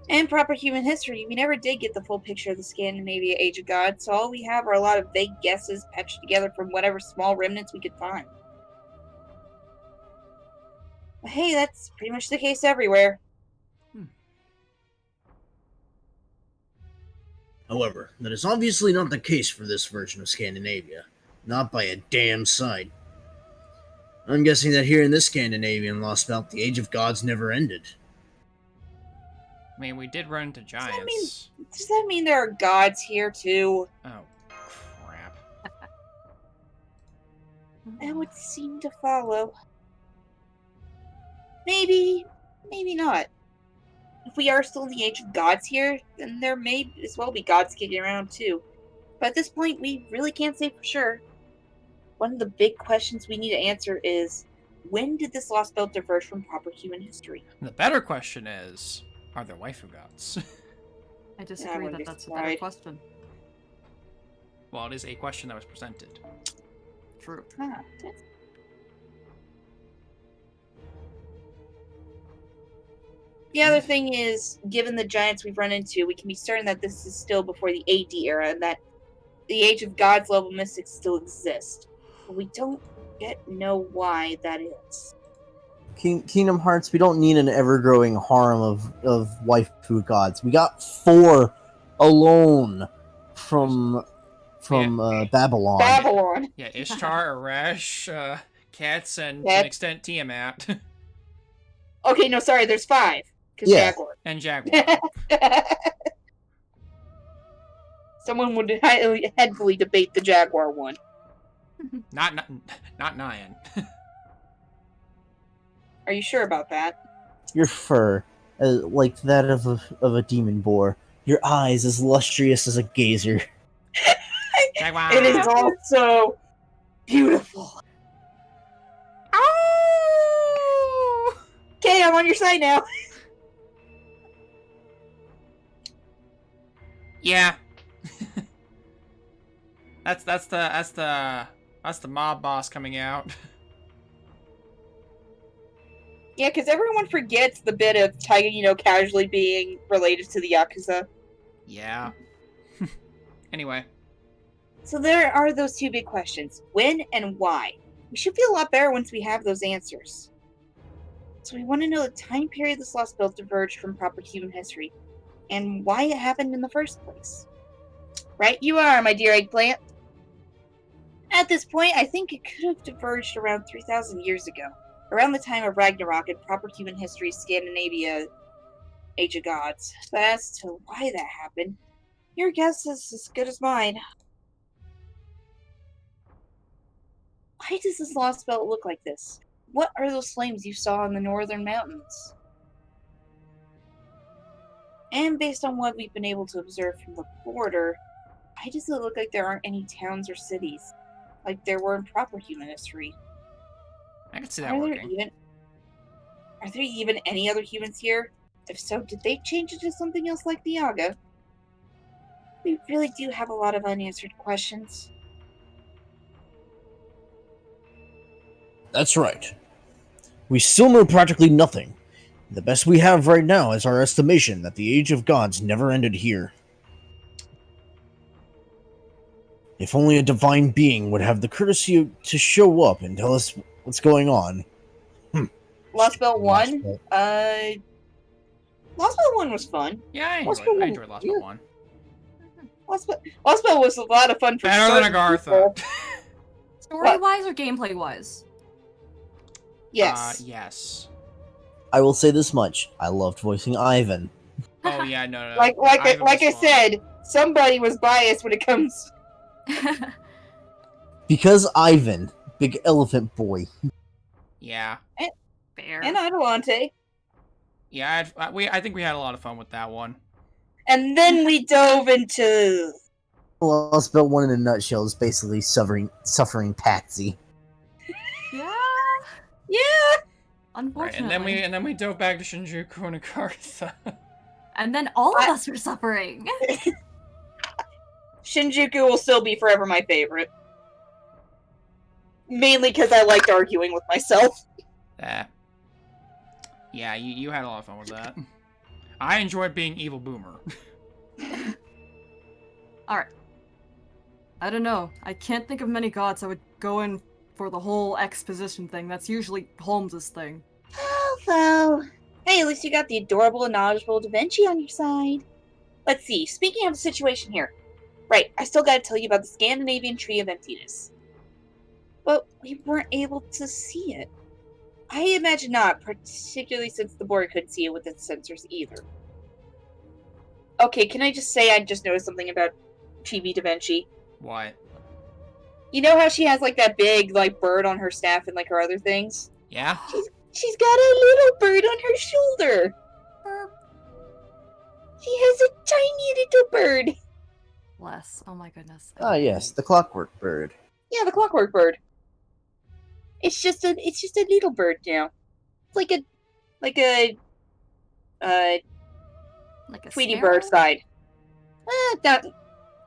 In proper human history, we never did get the full picture of the Scandinavia Age of Gods, so all we have are a lot of vague guesses patched together from whatever small remnants we could find. But hey, that's pretty much the case everywhere. However, that is obviously not the case for this version of Scandinavia. Not by a damn sight. I'm guessing that here in this Scandinavian Lostbelt, the Age of Gods never ended. I mean, we did run into giants. Does that mean there are gods here too? Oh, crap. That would seem to follow. Maybe, maybe not. If we are still in the Age of Gods here, then there may as well be gods kicking around too. But at this point, we really can't say for sure. One of the big questions we need to answer is, when did this Lostbelt diverge from proper human history? The better question is, are there waifu gods? I disagree that that's a better question. Well, it is a question that was presented. True. Huh, that's- The other thing is, given the giants we've run into, we can be certain that this is still before the AD era, and that the Age of Gods level mystics still exist. But we don't yet know why that is. Kingdom Hearts, we don't need an ever-growing harem of waifu gods. We got 4 alone from Babylon. Babylon! Yeah, Ishtar, Arash, Cats, and to Yep. an extent Tiamat. Okay, no, sorry, there's 5. Because Yeah. Jaguar. And Jaguar. Someone would heavily debate the Jaguar one. Not Nyan. Are you sure about that? Your fur, like that of a demon boar. Your eyes as lustrous as a gazer. Jaguar. It is also beautiful. Oh! Okay, I'm on your side now. Yeah. that's the mob boss coming out. Yeah, because everyone forgets the bit of Taiga, casually being related to the Yakuza. Yeah. Anyway. So there are those 2 big questions. When and why? We should feel a lot better once we have those answers. So we want to know the time period this Lostbelt diverged from proper human history, and why it happened in the first place. Right you are, my dear eggplant. At this point, I think it could have diverged around 3,000 years ago, around the time of Ragnarok and proper human history Scandinavia Age of Gods. But as to why that happened, your guess is as good as mine. Why does this Lost Belt look like this? What are those flames you saw in the northern mountains? And based on what we've been able to observe from the border, why does it look like there aren't any towns or cities, like there were in proper human history? I can see that Are working. there even any other humans here? If so, did they change into something else like the Yaga? We really do have a lot of unanswered questions. That's right. We still know practically nothing. The best we have right now is our estimation that the Age of Gods never ended here. If only a divine being would have the courtesy to show up and tell us what's going on. Lost Belt 1? Lostbelt. Lost Belt 1 was fun. Yeah, I Lost enjoyed Belt- Lost Belt yeah. 1. Lost Belt was a lot of fun for Better than certain Agartha. people. Story-wise or gameplay-wise? Yes. Yes. I will say this much: I loved voicing Ivan. Oh yeah, no. Like Ivan was I fun. said, somebody was biased when it comes. Because Ivan, big elephant boy. Yeah. Fair. And Adelante. Yeah, I think we had a lot of fun with that one. And then we dove into. Lost Belt 1 in a nutshell is basically suffering Patsy. Yeah. Yeah! Right, Unfortunately. and then we dove back to Shinjuku and Agartha. And then all of us are suffering. Shinjuku will still be forever my favorite. Mainly because I liked arguing with myself. Yeah, you had a lot of fun with that. I enjoyed being Evil Boomer. Alright. I don't know. I can't think of many gods I would go in for the whole exposition thing. That's usually Holmes's thing. Oh, well. Hey, at least you got the adorable and knowledgeable Da Vinci on your side. Let's see, speaking of the situation here. Right, I still gotta tell you about the Scandinavian Tree of Emptiness. But we weren't able to see it. I imagine not, particularly since the board couldn't see it with its sensors either. Okay, can I just say I just noticed something about Chibi Da Vinci? What? You know how she has like that big bird on her staff and like her other things? Yeah? She's got a little bird on her shoulder. She has a tiny little bird. Bless. Oh my goodness. Ah, yes, the clockwork bird. Yeah, the clockwork bird. It's just a little bird now. It's like a Like a Tweety sparrow? bird side.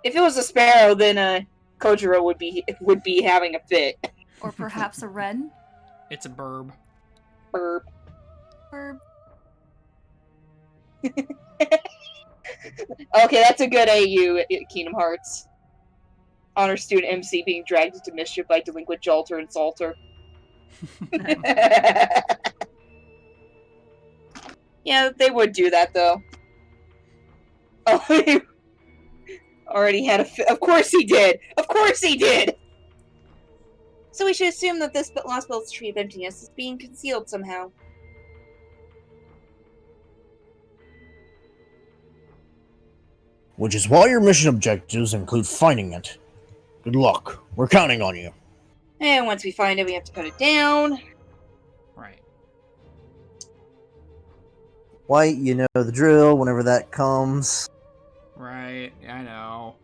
If it was a sparrow, then Kojiro would be having a fit. Or perhaps a wren? It's a burb. Burp. Or Okay, that's a good AU at Kingdom Hearts. Honor student MC being dragged into mischief by delinquent Jolter and Salter. Yeah, they would do that though. Oh, he already had a fit. Of course he did! Of course he did! So we should assume that this Lostbelt's tree of emptiness is being concealed somehow. Which is why your mission objectives include finding it. Good luck. We're counting on you. And once we find it, we have to put it down. Right. White, you know the drill. Whenever that comes, Right. I know.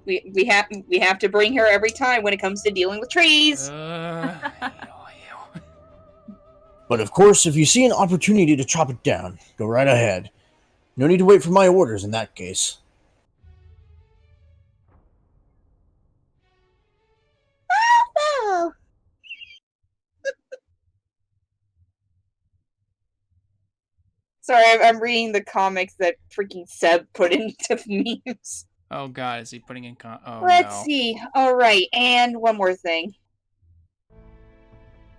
We have to bring her every time when it comes to dealing with trees. But of course, if you see an opportunity to chop it down, go right ahead. No need to wait for my orders in that case. Oh. Sorry, I'm reading the comics that freaking Seb put into memes. Oh god, is he putting in oh Let's no. see. Alright, and one more thing.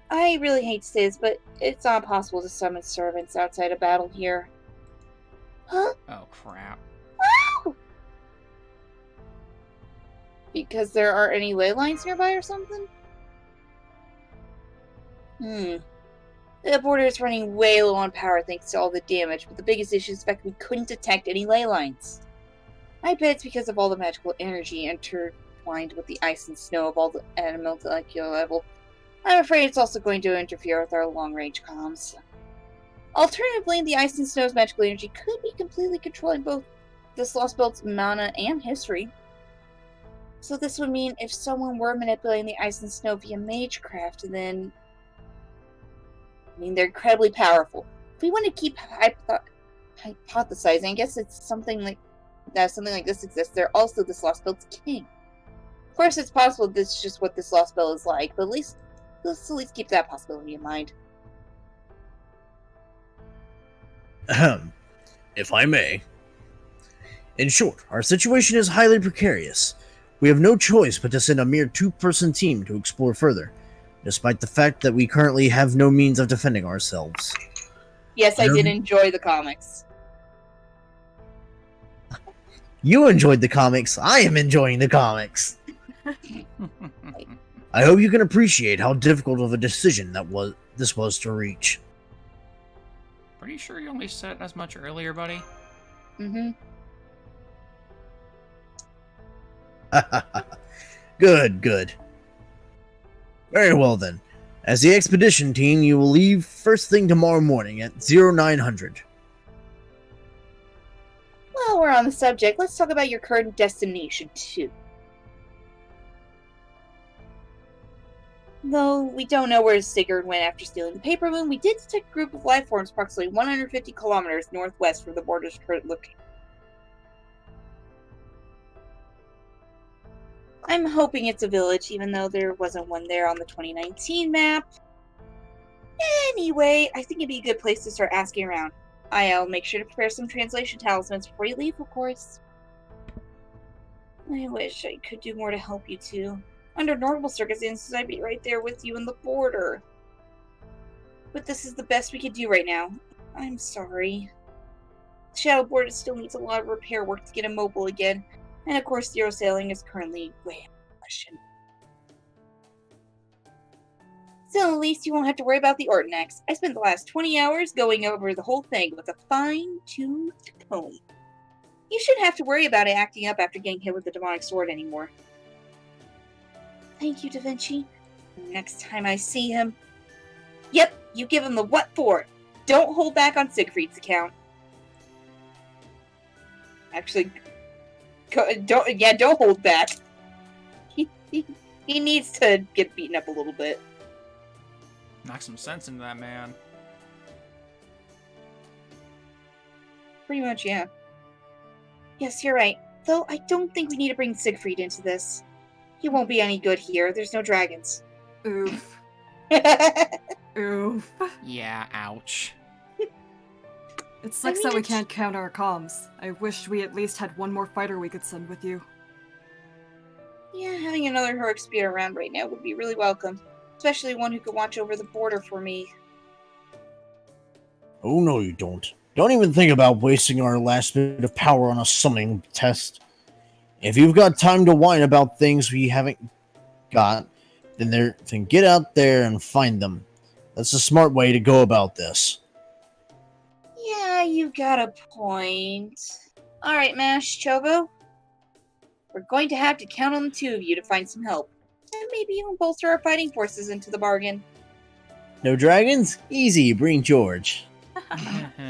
I really hate to say this, but it's not possible to summon servants outside of battle here. Huh? Oh crap. Because there aren't any ley lines nearby or something? The border is running way low on power thanks to all the damage, but the biggest issue is the fact that we couldn't detect any ley lines. I bet it's because of all the magical energy intertwined with the ice and snow of all the animal molecular level. I'm afraid it's also going to interfere with our long-range comms. Alternatively, the ice and snow's magical energy could be completely controlling both this Lostbelt's mana and history. So this would mean if someone were manipulating the ice and snow via magecraft, then they're incredibly powerful. If we want to keep hypothesizing, I guess it's something like this exists. They're also this Lostbelt's king. Of course, it's possible this is just what this Lostbelt is like, but let's at least keep that possibility in mind. Ahem. If I may. In short, our situation is highly precarious. We have no choice but to send a mere two-person team to explore further, despite the fact that we currently have no means of defending ourselves. Yes, I did enjoy the comics. You enjoyed the comics. I am enjoying the comics. I hope you can appreciate how difficult of a decision this was to reach. Pretty sure you only said as much earlier, buddy? Mm-hmm. Good. Very well then. As the expedition team, you will leave first thing tomorrow morning at 0900. While we're on the subject, let's talk about your current destination, too. Though we don't know where Sigurd went after stealing the Paper Moon, we did detect a group of life forms approximately 150 kilometers northwest from the border's current location. I'm hoping it's a village, even though there wasn't one there on the 2019 map. Anyway, I think it'd be a good place to start asking around. I'll make sure to prepare some translation talismans before you leave, of course. I wish I could do more to help you two. Under normal circumstances, I'd be right there with you in the border. But this is the best we could do right now. I'm sorry. The Shadow Border still needs a lot of repair work to get it mobile again. And of course, zero sailing is currently way out of the question. So at least you won't have to worry about the Ortanax. I spent the last 20 hours going over the whole thing with a fine-toothed comb. You shouldn't have to worry about it acting up after getting hit with the demonic sword anymore. Thank you, Da Vinci. Next time I see him... Yep, you give him the what for. Don't hold back on Siegfried's account. Actually... Don't hold back. He needs to get beaten up a little bit. Knock some sense into that man. Pretty much, yeah. Yes, you're right. Though I don't think we need to bring Siegfried into this. He won't be any good here. There's no dragons. Oof. Oof. Yeah, ouch. It sucks mean, that we it's- can't count our comms. I wish we at least had one more fighter we could send with you. Yeah, having another heroic spirit around right now would be really welcome. Especially one who could watch over the border for me. Oh, no, you don't. Don't even think about wasting our last bit of power on a summoning test. If you've got time to whine about things we haven't got, then get out there and find them. That's a smart way to go about this. Yeah, you got a point. Alright, Mash, Chobo. We're going to have to count on the two of you to find some help. And maybe even bolster our fighting forces into the bargain. No dragons? Easy, bring George.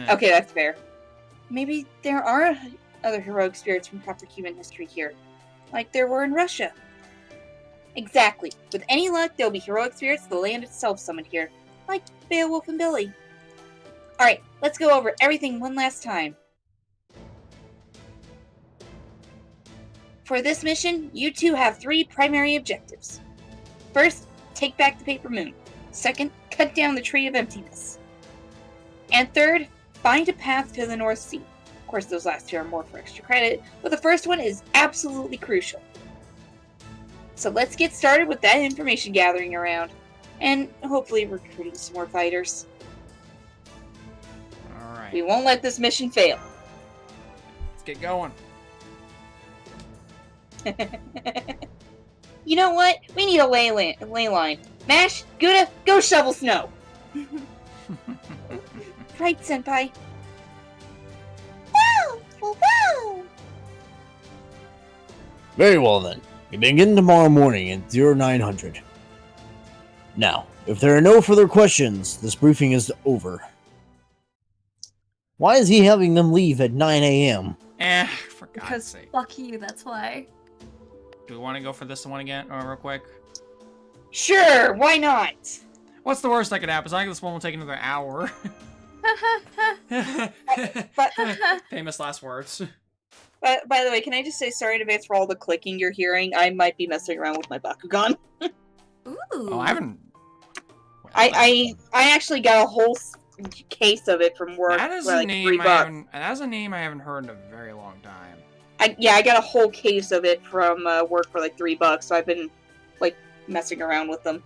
Okay, that's fair. Maybe there are other heroic spirits from proper human history here. Like there were in Russia. Exactly. With any luck, there'll be heroic spirits of the land itself summoned here. Like Beowulf and Billy. Alright, let's go over everything one last time. For this mission, you two have 3 primary objectives. First, take back the Paper Moon. Second, cut down the Tree of Emptiness. And third, find a path to the North Sea. Of course, those last 2 are more for extra credit, but the first one is absolutely crucial. So let's get started with that information gathering around, and hopefully recruiting some more fighters. Alright. We won't let this mission fail. Let's get going. You know what? We need a ley line. Mash, Gouda, go shovel snow! Right, Senpai. Wow! Wow! Very well then. We begin tomorrow morning at 0900. Now, if there are no further questions, this briefing is over. Why is he having them leave at 9 a.m.? For God's Because sake. fuck you, that's why. Do we want to go for this one again, real quick? Sure, why not? What's the worst that could happen? I think this one will take another hour. But Famous last words. by the way, can I just say sorry in advance for all the clicking you're hearing? I might be messing around with my Bakugan. Ooh. Oh, I haven't. Well, I actually got a whole case of it from work That is for a like name $3. I haven't. That's a name I haven't heard in a very long time. I got a whole case of it from work for like $3, so I've been like messing around with them.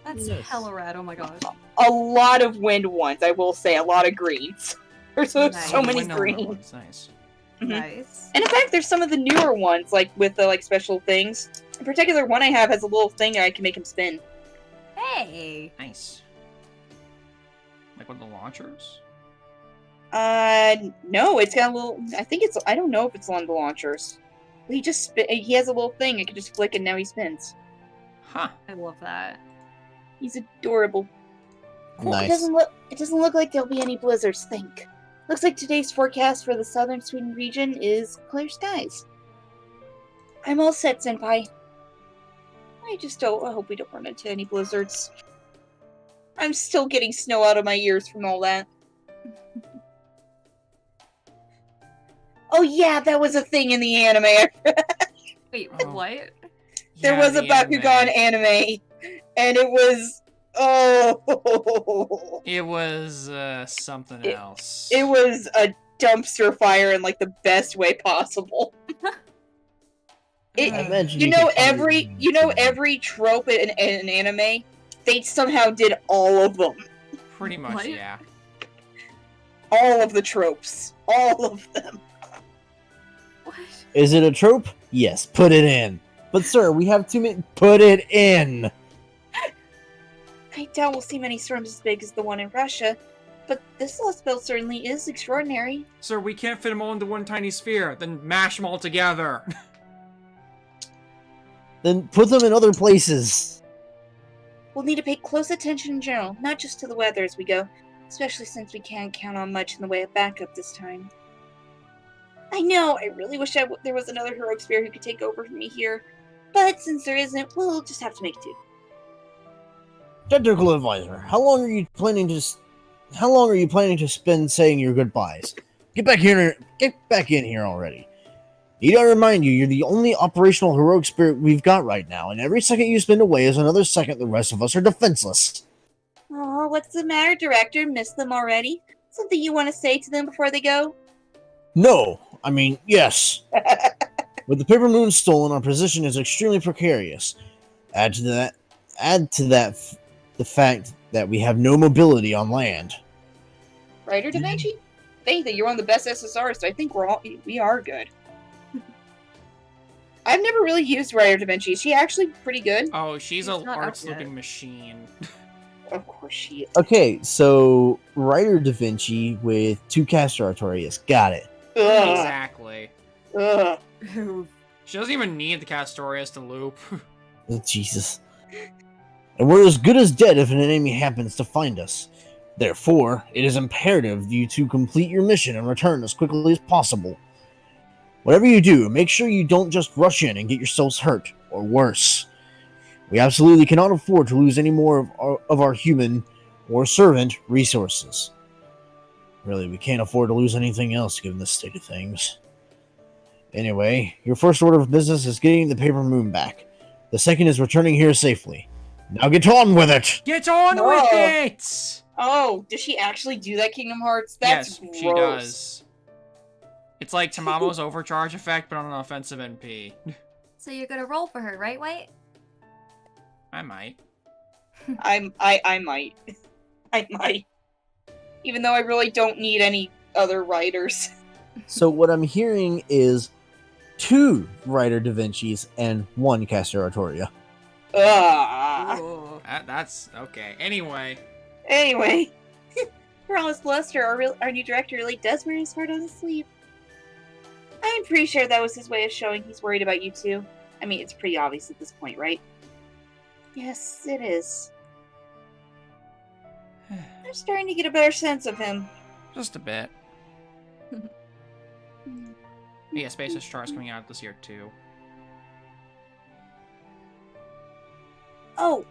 That's Yes. hella rad, oh my gosh. A lot of wind ones, I will say, a lot of greens. There's so Nice. many Winona greens. ones, nice. Mhm. Nice. And in fact, there's some of the newer ones, like with the like special things. In particular, one I have has a little thing I can make him spin. Hey! Nice. Like one of the launchers? No, it's got a little. I don't know if it's on the launchers. He just he has a little thing. I can just flick and now he spins. Huh. I love that. He's adorable. Well, Nice. It doesn't look like there'll be any blizzards. Think. Looks like today's forecast for the southern Sweden region is clear skies. I'm all set, Senpai. I hope we don't run into any blizzards. I'm still getting snow out of my ears from all that. Oh yeah, that was a thing in the anime. Wait, Oh. what? There Yeah, was a the Bakugan anime, and it was It was something else. it was a dumpster fire in like the best way possible. I imagine You could know find- every trope in an anime, they somehow did all of them, Pretty much, What? yeah. all of the tropes, all of them. What? Is it a trope? Yes, put it in. But sir, we have too many. Put it in. I doubt we'll see many storms as big as the one in Russia, but this Lostbelt certainly is extraordinary. Sir, we can't fit them all into one tiny sphere. Then mash them all together. Then put them in other places. We'll need to pay close attention in general, not just to the weather as we go, especially since we can't count on much in the way of backup this time. I know, I really wish there was another heroic spirit who could take over for me here, but since there isn't, we'll just have to make do. Technical advisor, how long are you planning to spend saying your goodbyes? Get back in here already. Need I remind you, you're the only operational heroic spirit we've got right now, and every second you spend away is another second the rest of us are defenseless. Oh, what's the matter, Director? Miss them already? Something you want to say to them before they go? No, I mean, yes. With the paper moon stolen, our position is extremely precarious. Add to that the fact that we have no mobility on land. Writer Da Vinci? If anything, you're one of the best SSRs, so I think we are good. I've never really used Writer Da Vinci. Is she actually pretty good? Oh, she's a She's not up arts-looking yet. machine. Of course she is. Okay, so Writer Da Vinci with 2 caster Artorias. Got it. Ugh. Exactly. Ugh. Ooh. She doesn't even need the Castorius to loop. Oh, Jesus. And we're as good as dead if an enemy happens to find us. Therefore, it is imperative you to complete your mission and return as quickly as possible. Whatever you do, make sure you don't just rush in and get yourselves hurt, or worse. We absolutely cannot afford to lose any more of our human or servant resources. Really, we can't afford to lose anything else given this state of things. Anyway, your first order of business is getting the paper moon back. The second is returning here safely. Now get on with it! Get on No. with it! Oh, does she actually do that, Kingdom Hearts? That's Yes, gross. she does. It's like Tamamo's overcharge effect, but on an offensive NP. So you're gonna roll for her, right, White? I might. I might. I might. Even though I really don't need any other writers. So what I'm hearing is 2 Writer Da Vinci's and 1 caster Artoria. Ugh. Ooh. That's okay. Anyway. Anyway. Promise Lester, our new director, really does wear his heart on his sleeve. I'm pretty sure that was his way of showing he's worried about you two. I mean, it's pretty obvious at this point, right? Yes, it is. I'm starting to get a better sense of him. Just a bit. Yeah, Space Star's coming out this year too. Oh,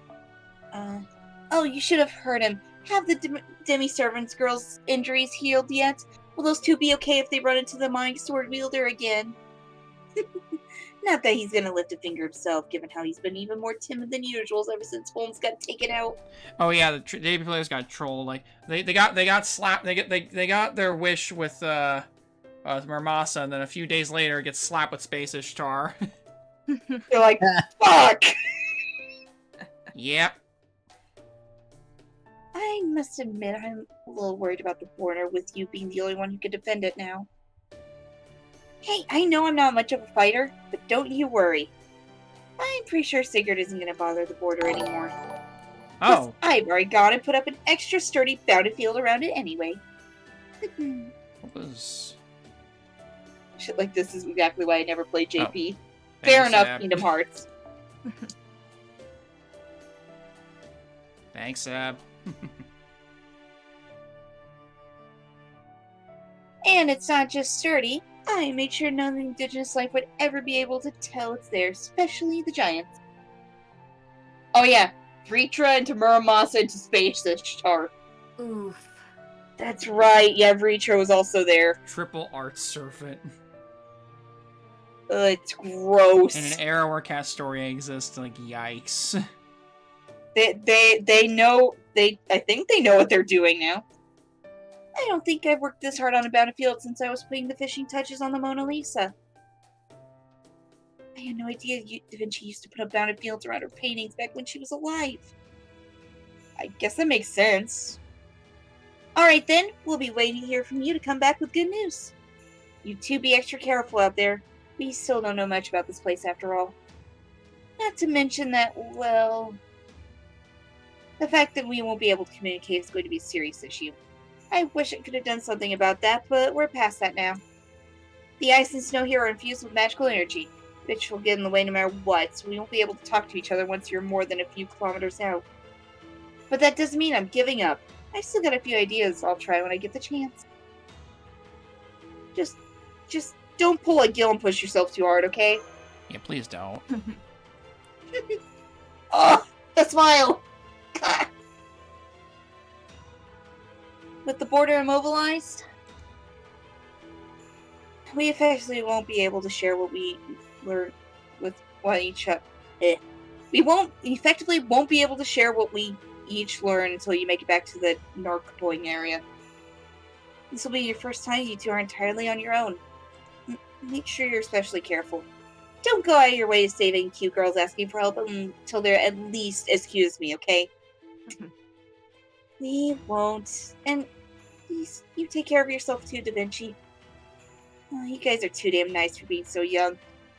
you should have heard him. Have the demi-servants girls' injuries healed yet? Will those two be okay if they run into the Mind Sword wielder again? Not that he's gonna lift a finger himself, given how he's been even more timid than usual ever since Holmes got taken out. Oh yeah, the DB players got trolled. Like they got slapped. They got their wish with Murmasa, and then a few days later gets slapped with Space Ishtar. They're like, fuck! Yep. I must admit, I'm a little worried about the border, with you being the only one who can defend it now. Hey, I know I'm not much of a fighter, but don't you worry. I'm pretty sure Sigurd isn't going to bother the border anymore. Plus, Oh. I've already gone and put up an extra sturdy bounded field around it anyway. What was? Shit like this is exactly why I never played JP. Thanks, Fair enough, Seb. Kingdom Hearts. Thanks, Seb. And it's not just sturdy. I made sure none of the indigenous life would ever be able to tell it's there, especially the giants. Oh yeah, Vritra into Muramasa into Space Ishtar. Oof. That's right, yeah, Vritra was also there. Triple Art Servant. It's gross. In an era where Castoria exists, like yikes. They know, I think they know what they're doing now. I don't think I've worked this hard on a battlefield since I was putting the finishing touches on the Mona Lisa. I had no idea Da Vinci used to put up bounded fields around her paintings back when she was alive. I guess that makes sense. Alright then, we'll be waiting to hear from you to come back with good news. You two be extra careful out there. We still don't know much about this place after all. Not to mention that, well, the fact that we won't be able to communicate is going to be a serious issue. I wish I could have done something about that, but we're past that now. The ice and snow here are infused with magical energy, which will get in the way no matter what, so we won't be able to talk to each other once you're more than a few kilometers out. But that doesn't mean I'm giving up. I've still got a few ideas I'll try when I get the chance. Just don't pull a Gil and push yourself too hard, okay? Yeah, please don't. Oh, the smile! With the border immobilized, we effectively won't be able to share what we learn with what each other. We effectively won't be able to share what we each learn until you make it back to the narcotoing area. This will be your first time you two are entirely on your own. Make sure you're especially careful. Don't go out of your way to save any cute girls asking for help until they're at least as cute as me, okay? We won't. And please, you take care of yourself too, Da Vinci. Oh, you guys are too damn nice for being so young.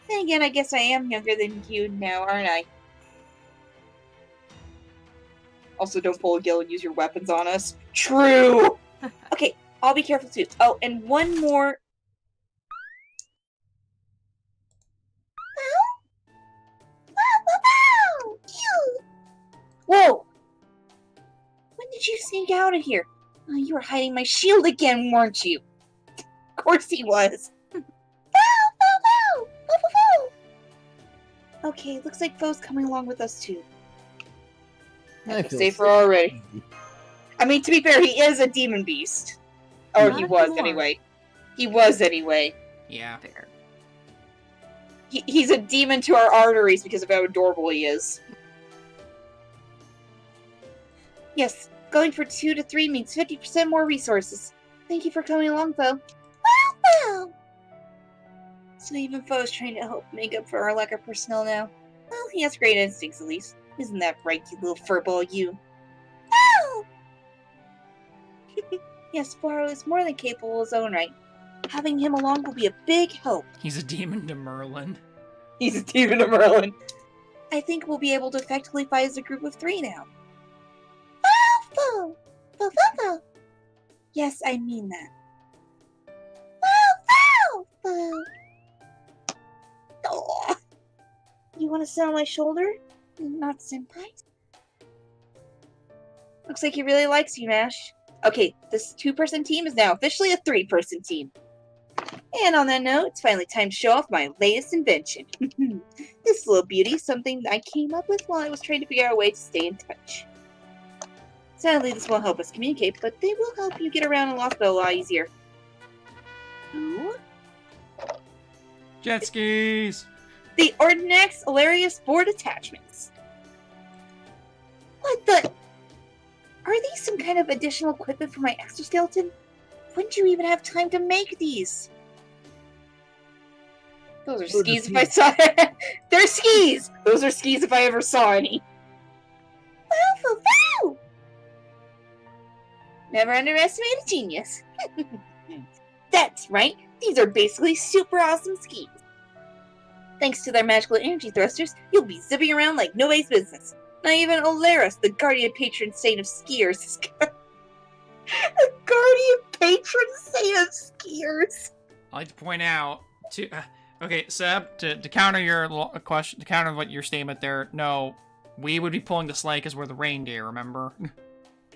Then again, I guess I am younger than you now, aren't I? Also, don't pull a Gil and use your weapons on us. True! Okay, I'll be careful too. Oh, and one more. Whoa! When did you sneak out of here? Oh, you were hiding my shield again, weren't you? Of course he was. Okay, looks like Fo's coming along with us too. I feel safer already. I mean, to be fair, he is a demon beast. Or he was anyway. He was anyway. Yeah. Fair. He's a demon to our arteries because of how adorable he is. Yes, going for 2 to 3 means 50% more resources. Thank you for coming along, Fo. Wow! So even Fo is trying to help make up for our lack of personnel now. Well, he has great instincts at least. Isn't that right, you little furball, you? Wow! Yes, Faro is more than capable of his own right. Having him along will be a big help. He's a demon to Merlin. He's a demon to Merlin. I think we'll be able to effectively fight as a group of 3 now. Fo! Fo, Fo, Fo! Yes, I mean that. Fo, Fo! Oh. You want to sit on my shoulder? Not senpai? Looks like he really likes you, Mash. Okay, this 2-person team is now officially a 3-person team. And on that note, it's finally time to show off my latest invention. This little beauty is something I came up with while I was trying to figure out a way to stay in touch. Sadly, this won't help us communicate, but they will help you get around in Lostbelt a lot easier. Ooh. Jet skis! The Ordinax Hilarious Board Attachments. What the? Are these some kind of additional equipment for my exoskeleton? When did you even have time to make these? Those are skis if I saw it. They're skis! Those are skis if I ever saw any. Wow! Never underestimate a genius. That's right. These are basically super awesome skis. Thanks to their magical energy thrusters, you'll be zipping around like nobody's business. Not even Olaris, the guardian patron saint of skiers, is the guardian patron saint of skiers. I'd like to point out okay, Seb, to counter your question, to counter what your statement there. No, we would be pulling the sleigh because we're the reindeer. Remember?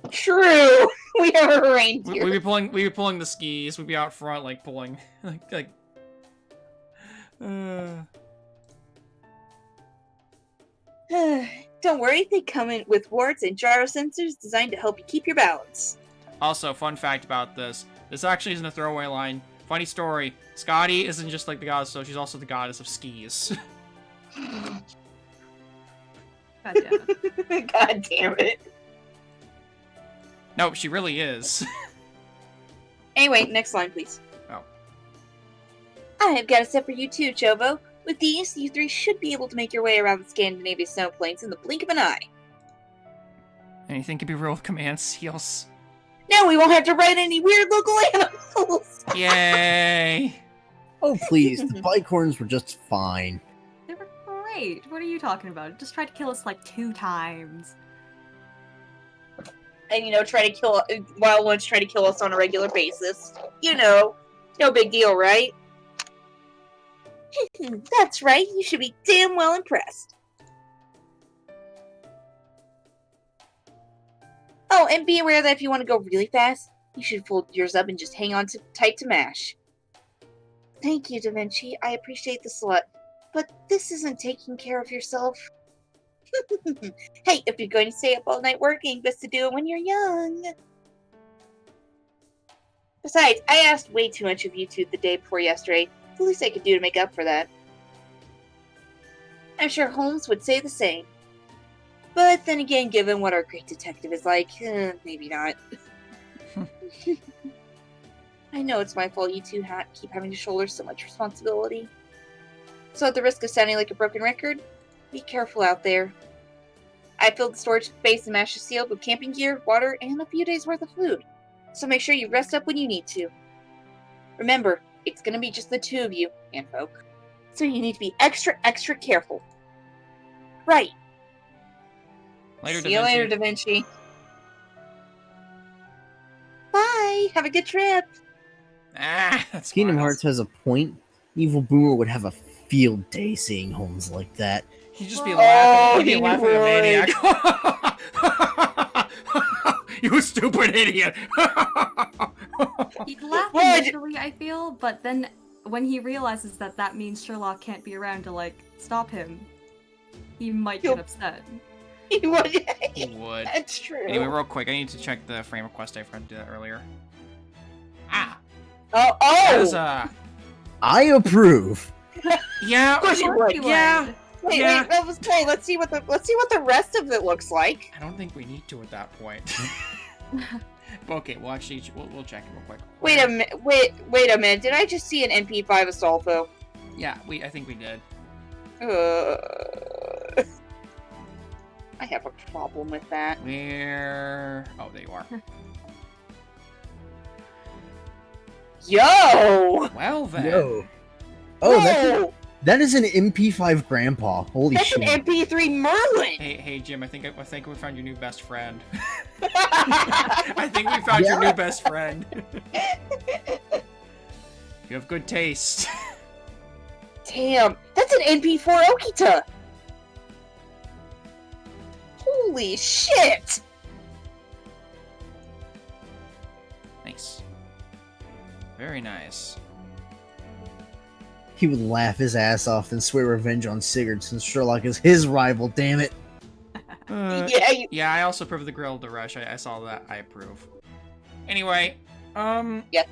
True. We have a reindeer. We'd be pulling the skis. We'd be out front, like pulling, like. Don't worry, they come in with warts and gyro sensors designed to help you keep your balance. Also, fun fact about this. This actually isn't a throwaway line. Funny story. Scotty isn't just like the goddess, so she's also the goddess of skis. God damn it. God damn it. No, she really is. Anyway, next line, please. Oh. I have got a set for you too, Chobo. With these, you 3 should be able to make your way around the Scandinavian snow plains in the blink of an eye. Anything can be rolled with command seals. Now we won't have to write any weird local animals! Yay! Oh, please. The bicorns were just fine. They were great. What are you talking about? It just tried to kill us like 2 times. And, try to kill wild ones try to kill us on a regular basis. No big deal, right? That's right, you should be damn well impressed. Oh, and be aware that if you want to go really fast, you should fold yours up and just hang on tight to mash. Thank you, Da Vinci. I appreciate this a lot. But this isn't taking care of yourself. Hey, if you're going to stay up all night working, best to do it when you're young. Besides, I asked way too much of you two the day before yesterday. It's the least I could do to make up for that. I'm sure Holmes would say the same. But then again, given what our great detective is like, maybe not. I know it's my fault you two keep having to shoulder so much responsibility. So at the risk of sounding like a broken record, be careful out there. I filled the storage space and mashed the seal with camping gear, water, and a few days' worth of food. So make sure you rest up when you need to. Remember, it's gonna be just the two of you, and folk. So you need to be extra, extra careful. Right. Later, See you later, Da Vinci. Bye! Have a good trip! That's Kingdom fine. Hearts has a point. Evil Boomer would have a field day seeing Holmes like that. He'd just be Oh, laughing. He'd he be laughing at would. Maniac. You stupid idiot! He'd laugh What? initially, I feel, but then when he realizes that that means Sherlock can't be around to, like, stop him, he might get upset. He would. He would. That's true. Anyway, real quick, I need to check the frame request. I forgot to do that earlier. Ah! Oh! That was, I approve. yeah, Of course you would. yeah. Wait, Yeah. wait, that was okay. Let's see what the rest of it looks like. I don't think we need to at that point. Okay, we'll actually we'll check it real quick. Wait a minute. Wait a minute. Did I just see an MP5 Astolfo? Yeah, I think we did. I have a problem with that. Where? Oh, there you are. Yo! Well then. Yo. Oh, Whoa! that is an MP5 grandpa. Holy That's shit. an MP3 Merlin! Hey, Jim. I think we found your new best friend. I think we found your new best friend. You have good taste. Damn, that's an MP4 Okita! Holy shit! Nice. Very nice. He would laugh his ass off and swear revenge on Sigurd since Sherlock is his rival, damn it. Yeah, I also approve of the grill to rush. I saw that. I approve. Anyway, Yes.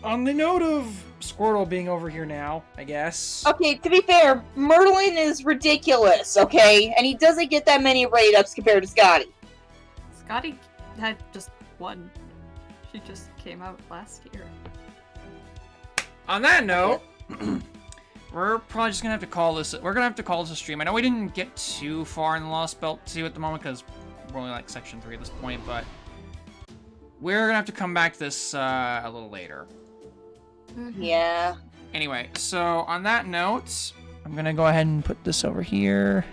on the note of Squirtle being over here now, I guess. Okay, to be fair, Merlin is ridiculous, okay? And he doesn't get that many rate-ups compared to Scotty. Scotty had just one. She just came out last year. On that note, we're probably just gonna have to call this. We're gonna have to call this a stream. I know we didn't get too far in the Lostbelt 2 at the moment because we're only like section 3 at this point, but we're gonna have to come back to this a little later. Yeah. Anyway, so on that note, I'm gonna go ahead and put this over here.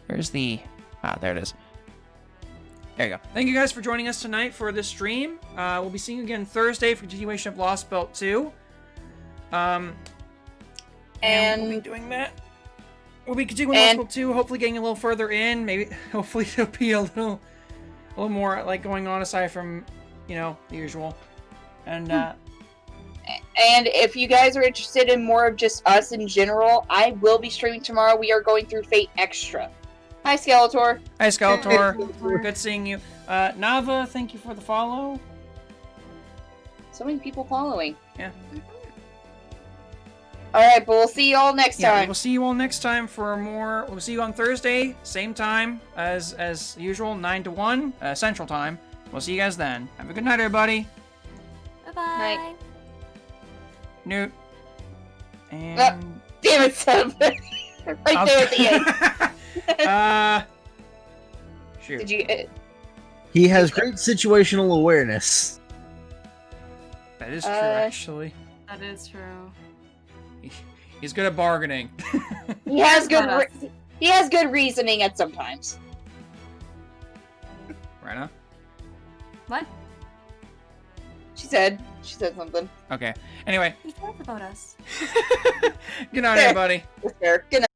There's the there it is. There you go. Thank you guys for joining us tonight for this stream. We'll be seeing you again Thursday for continuation of Lostbelt 2. And we'll be doing that. We'll be continuing Lostbelt 2, hopefully getting a little further in. Maybe, hopefully there'll be a little more like going on aside from, the usual. And And if you guys are interested in more of just us in general, I will be streaming tomorrow. We are going through Fate Extra. Hi, Skeletor. Hi, Skeletor. Good seeing you. Nava, thank you for the follow. So many people following. Yeah. Alright, but we'll see you all next time. We'll see you all next time for more. We'll see you on Thursday, same time as usual, 9 to 1 Central Time. We'll see you guys then. Have a good night, everybody. Bye-bye. Night. Newt. And... Damn it, Seb. Right there at the end. Shoot. Did you... He has great situational awareness. That is true, actually. That is true. He's good at bargaining. He has good reasoning at some times. Right now? What? She said something. Okay. Anyway. He cares about us. Good night, everybody. Fair. Good night.